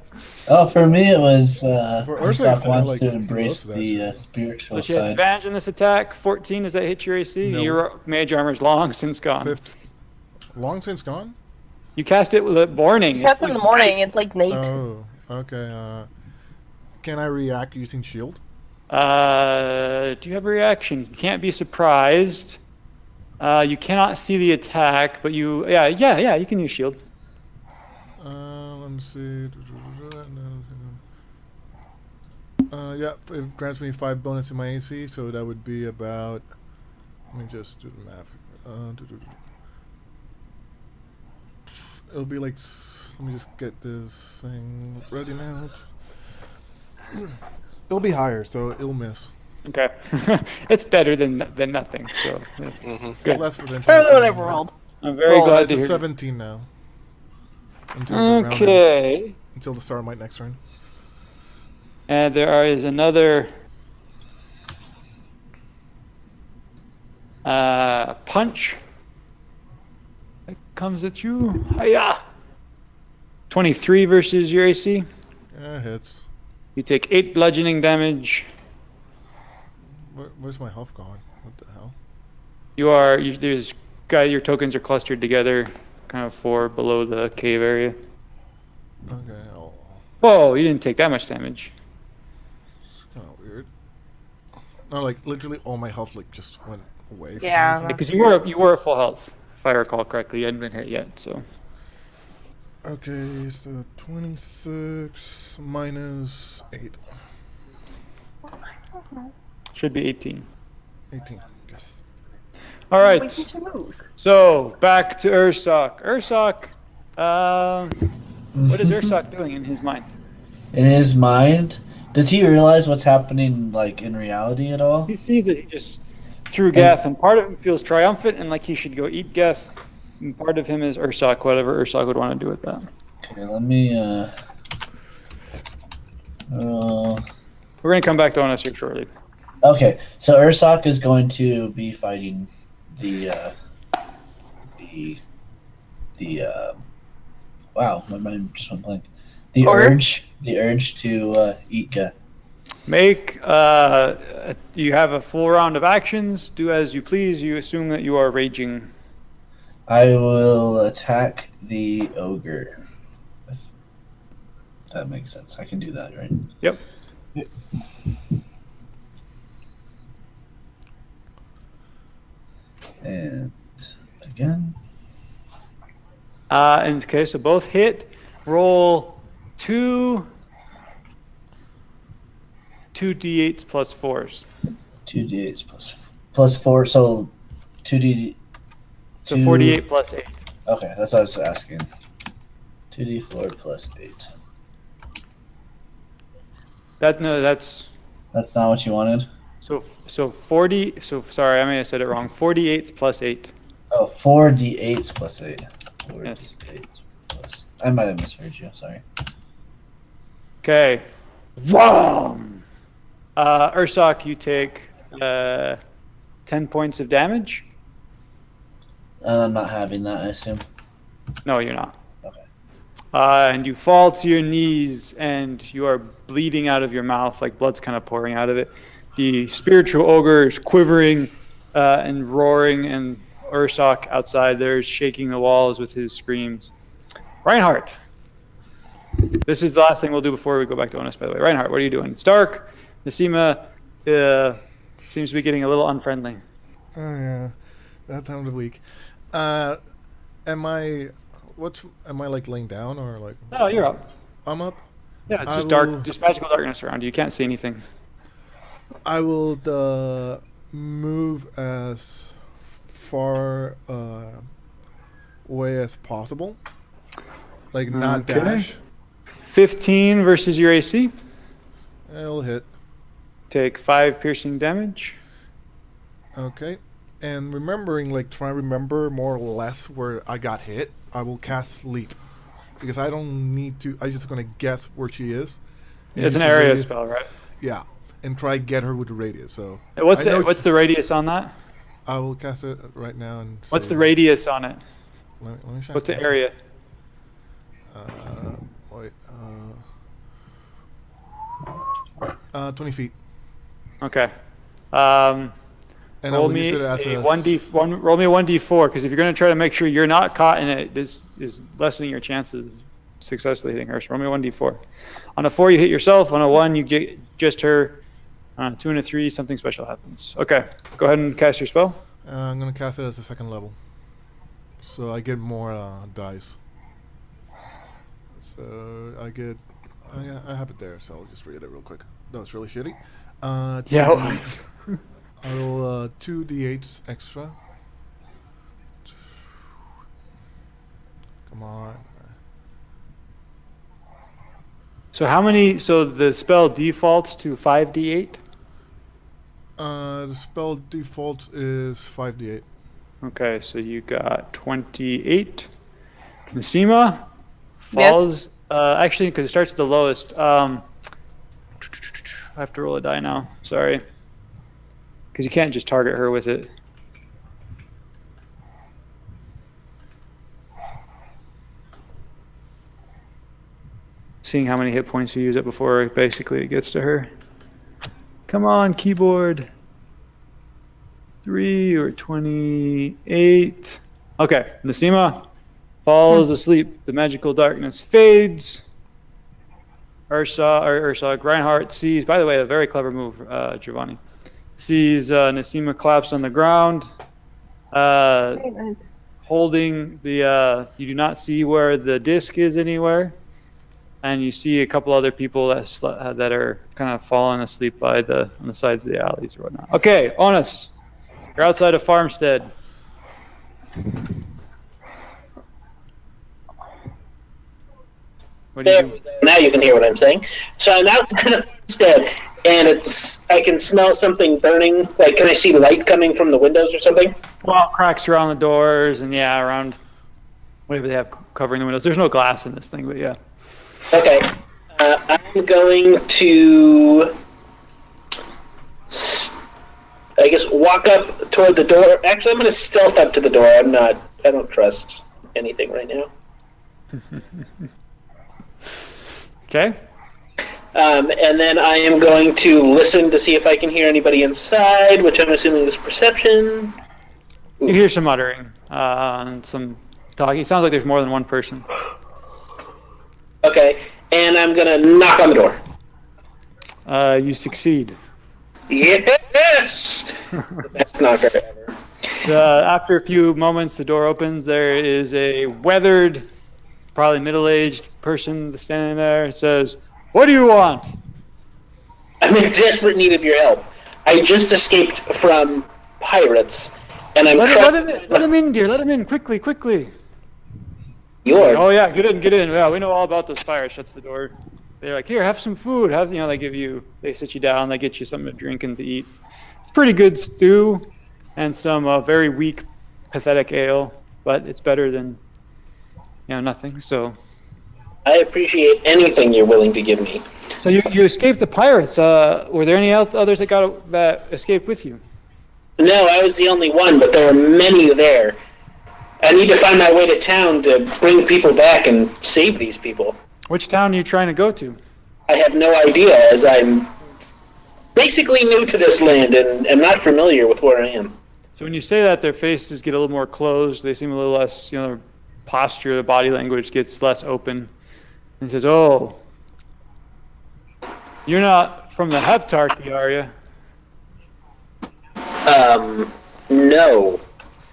Oh, for me it was For Ursa, Ursak wants like, to he embrace loves that the shit. spiritual So she has side. advantage in this attack. 14, does that hit your AC? No. Your mage armor's long since gone. 50. Long since gone? You cast it with a morning. You cast It's in the like morning. It's like night. Oh, okay. Can I react using shield? do you have a reaction? You can't be surprised. You cannot see the attack, but you, yeah, you can use shield. Let me see. Yeah, it grants me 5 bonus in my AC, so that would be about. Let me just do the math. It'll be like. Let me just get this thing ready now. It'll be higher, so it'll miss. Okay. It's better than nothing, so yeah. Good. Less for the Better entire than what I time. rolled. I'm very Well, glad It's to a hear. 17 now. Until the round ends. Okay. Until the start of my next turn. And there is another punch that comes at you. Hiya! 23 versus your AC. Yeah, it hits. You take 8 bludgeoning damage. Where's my health gone? What the hell? Your tokens are clustered together, kind of 4 below the cave area. Okay, Whoa, you didn't take that much damage. it's kind of weird. No, like literally all my health like just went away. For Yeah. some reason. Because you were at full health, if I recall correctly. You hadn't been hit yet, so. Okay, so 26 minus 8. Should be 18. 18, yes. All right. Wait, you moves. So back to Ursak. Ursak, what is Ursak doing in his mind? In his mind, does he realize what's happening like in reality at all? He sees that he just threw Geth, and part of him feels triumphant and like he should go eat Geth. And part of him is Ursak, whatever Ursak would want to do with that. Okay, let me. We're gonna come back to Onos here shortly. Okay, so Ursak is going to be fighting the wow, my mind just went blank. The urge to eat Geth. Make you have a full round of actions. Do as you please. You assume that you are raging. I will attack the ogre. If that makes sense. I can do that, right? Yep. And again. Okay, so both hit. Roll 2d8s plus 4s. 2d8 plus 4, so 2d. So 48 plus 8. Okay, that's what I was asking. 2d4 plus 8. That's That's not what you wanted? so 40. So sorry, I may have said it wrong. 48 plus 8. Oh, 4d8 plus 8. 4d8 Yes. plus. I might have misheard you, sorry. Okay. Wham! Ursak, you take 10 points of damage. And I'm not having that, I assume. No, you're not. Okay. And you fall to your knees, and you are bleeding out of your mouth, like blood's kind of pouring out of it. The spiritual ogre is quivering and roaring, and Ursak outside there is shaking the walls with his screams. Reinhardt. This is the last thing we'll do before we go back to Onos, by the way. Reinhardt, what are you doing? It's dark. Nasima seems to be getting a little unfriendly. Oh yeah, that time of the week. Am I like laying down or like? No, you're up. I'm up. Yeah, it's I just will- dark, just magical darkness around you. You can't see anything. I will move as far away as possible. Like not Okay. dash. 15 versus your AC. It'll hit. Take 5 piercing damage. Okay. And remembering, like, try to remember more or less where I got hit, I will cast Sleep. Because I don't need to, I'm just going to guess where she is. And It's an use the area radius- spell, right? Yeah. And try to get her with the radius. So What's I know what's the radius on that? I will cast it right now. And What's see. the radius on it? Let me check. What's the area? Wait. 20 feet. Okay. And Roll I'll me use a it as a 1d1. Roll me a 1d4 because if you're going to try to make sure you're not caught in it, this is lessening your chances of successfully hitting her. So roll me a 1d4. On a 4, you hit yourself. On a 1, you get just her. On a 2 and a 3, something special happens. Okay, go ahead and cast your spell. I'm gonna cast it as a 2nd level, so I get more dice. So I get. I have it there, so I'll just read it real quick. That was really shitty. Yeah. I roll 2 d8s extra. Come on. So how many? So the spell defaults to 5d8. The spell default is 5d8. Okay, so you got 28. Nasima falls. Actually, because it starts at the lowest. I have to roll a die now. Sorry. Because you can't just target her with it. Seeing how many hit points you use it before basically it gets to her. Come on, keyboard. 3 or 28. Okay, Nasima falls asleep. The magical darkness fades. Ursa Grindheart sees, by the way, a very clever move, Giovanni. Sees Nasima collapse on the ground. Holding the, you do not see where the disc is anywhere. And you see a couple other people that are kind of falling asleep on the sides of the alleys or whatnot. Okay, Onos, you're outside of Farmstead. What do you do? Now you can hear what I'm saying. So I'm outside of Farmstead, and I can smell something burning. Like, can I see light coming from the windows or something? Well, cracks around the doors and around whatever they have covering the windows. There's no glass in this thing, but yeah. Okay. I'm going to, I guess, walk up toward the door. Actually, I'm going to stealth up to the door. I don't trust anything right now. Okay. And then I am going to listen to see if I can hear anybody inside, which I'm assuming is perception. You hear some muttering and some talking. It sounds like there's more than one person. Okay, and I'm gonna knock on the door. You succeed. Yes! The best knocker ever. After a few moments, the door opens. There is a weathered, probably middle-aged person standing there. It says, "What do you want?" I'm in desperate need of your help. I just escaped from pirates, and I'm Let him in, dear. Let him in. Quickly. Oh yeah, get in. Yeah, we know all about those pirates. Shuts the door. They're like, "Here, have some food." They sit you down. They get you something to drink and to eat. It's pretty good stew and some very weak, pathetic ale, but it's better than nothing. So I appreciate anything you're willing to give me. So you escaped the pirates. Were there any others that escaped with you? No, I was the only one, but there are many there. I need to find my way to town to bring people back and save these people. Which town are you trying to go to? I have no idea, as I'm basically new to this land and am not familiar with where I am. So when you say that, their faces get a little more closed. They seem a little less, their posture, their body language gets less open. And he says, "Oh, you're not from the Heptarchy, are you?" No.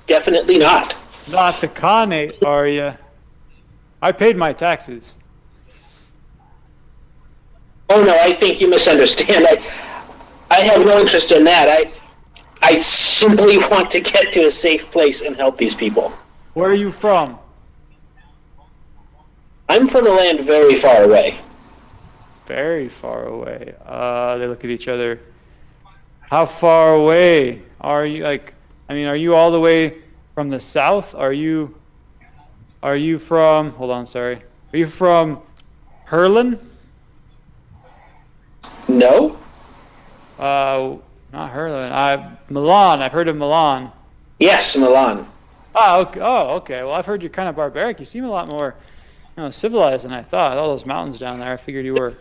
Definitely not. Not the Khanate, are you? I paid my taxes. Oh no, I think you misunderstand. I have no interest in that. I simply want to get to a safe place and help these people. Where are you from? I'm from a land very far away. Very far away. They look at each other. How far away are you? Are you all the way from the south? Are you from? Hold on, sorry. Are you from Hurlin? No. Not Hurlin. Milan. I've heard of Milan. Yes, Milan. Okay. Oh, okay. Well, I've heard you're kind of barbaric. You seem a lot more, civilized than I thought. All those mountains down there. I figured you were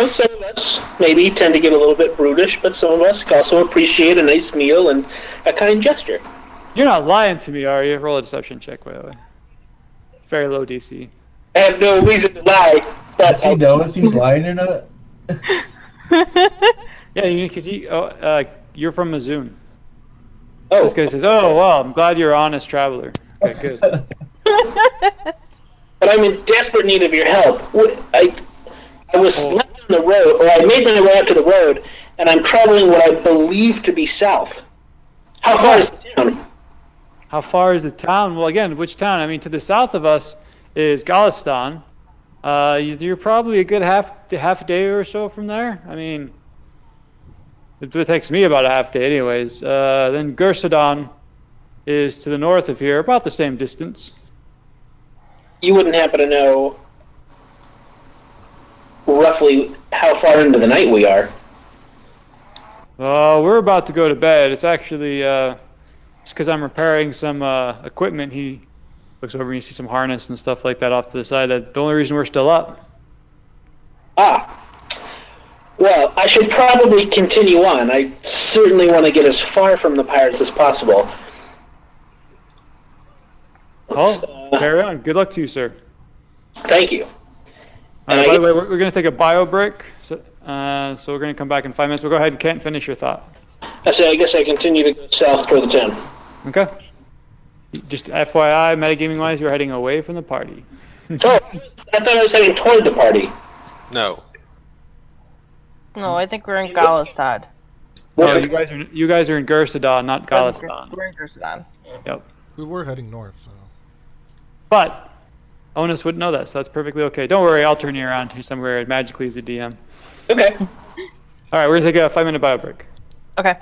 some of us maybe tend to get a little bit brutish, but some of us also appreciate a nice meal and a kind gesture. You're not lying to me, are you? Roll a deception check, by the way. It's very low DC. I have no reason to lie. But Does he know if he's lying or not? Yeah, because you're from Mizoon. Oh, This guy says, "Oh, well, I'm glad you're an honest traveler." Okay, good. but I'm in desperate need of your help. I was left on the road, or I made my way out to the road, and I'm traveling what I believe to be south. How far is the town? How far is the town? Well, again, which town? I mean, to the south of us is Galistan. You're probably a good half a day or so from there. I mean, it takes me about a half day anyways. Then Gursadon is to the north of here, about the same distance. You wouldn't happen to know roughly how far into the night we are? We're about to go to bed. It's actually just because I'm repairing some equipment. He looks over and you see some harness and stuff like that off to the side. That's the only reason we're still up. Ah. Well, I should probably continue on. I certainly want to get as far from the pirates as possible. Carry on. Good luck to you, sir. Thank you. By the way, we're going to take a bio break. So we're going to come back in 5 minutes. We'll go ahead and Kent finish your thought. I guess I continue to go south toward the town. Okay. Just FYI, metagaming-wise, you're heading away from the party. Oh, I thought I was heading toward the party. No. No, I think we're in Galistad. No, you guys are in Gursadon, not Galistan. We're in Gursadon. Yep. We were heading north, so. But Onos wouldn't know that, so that's perfectly okay. Don't worry, I'll turn you around to somewhere magically as a DM. Okay. All right, we're going to take a 5-minute bio break. Okay.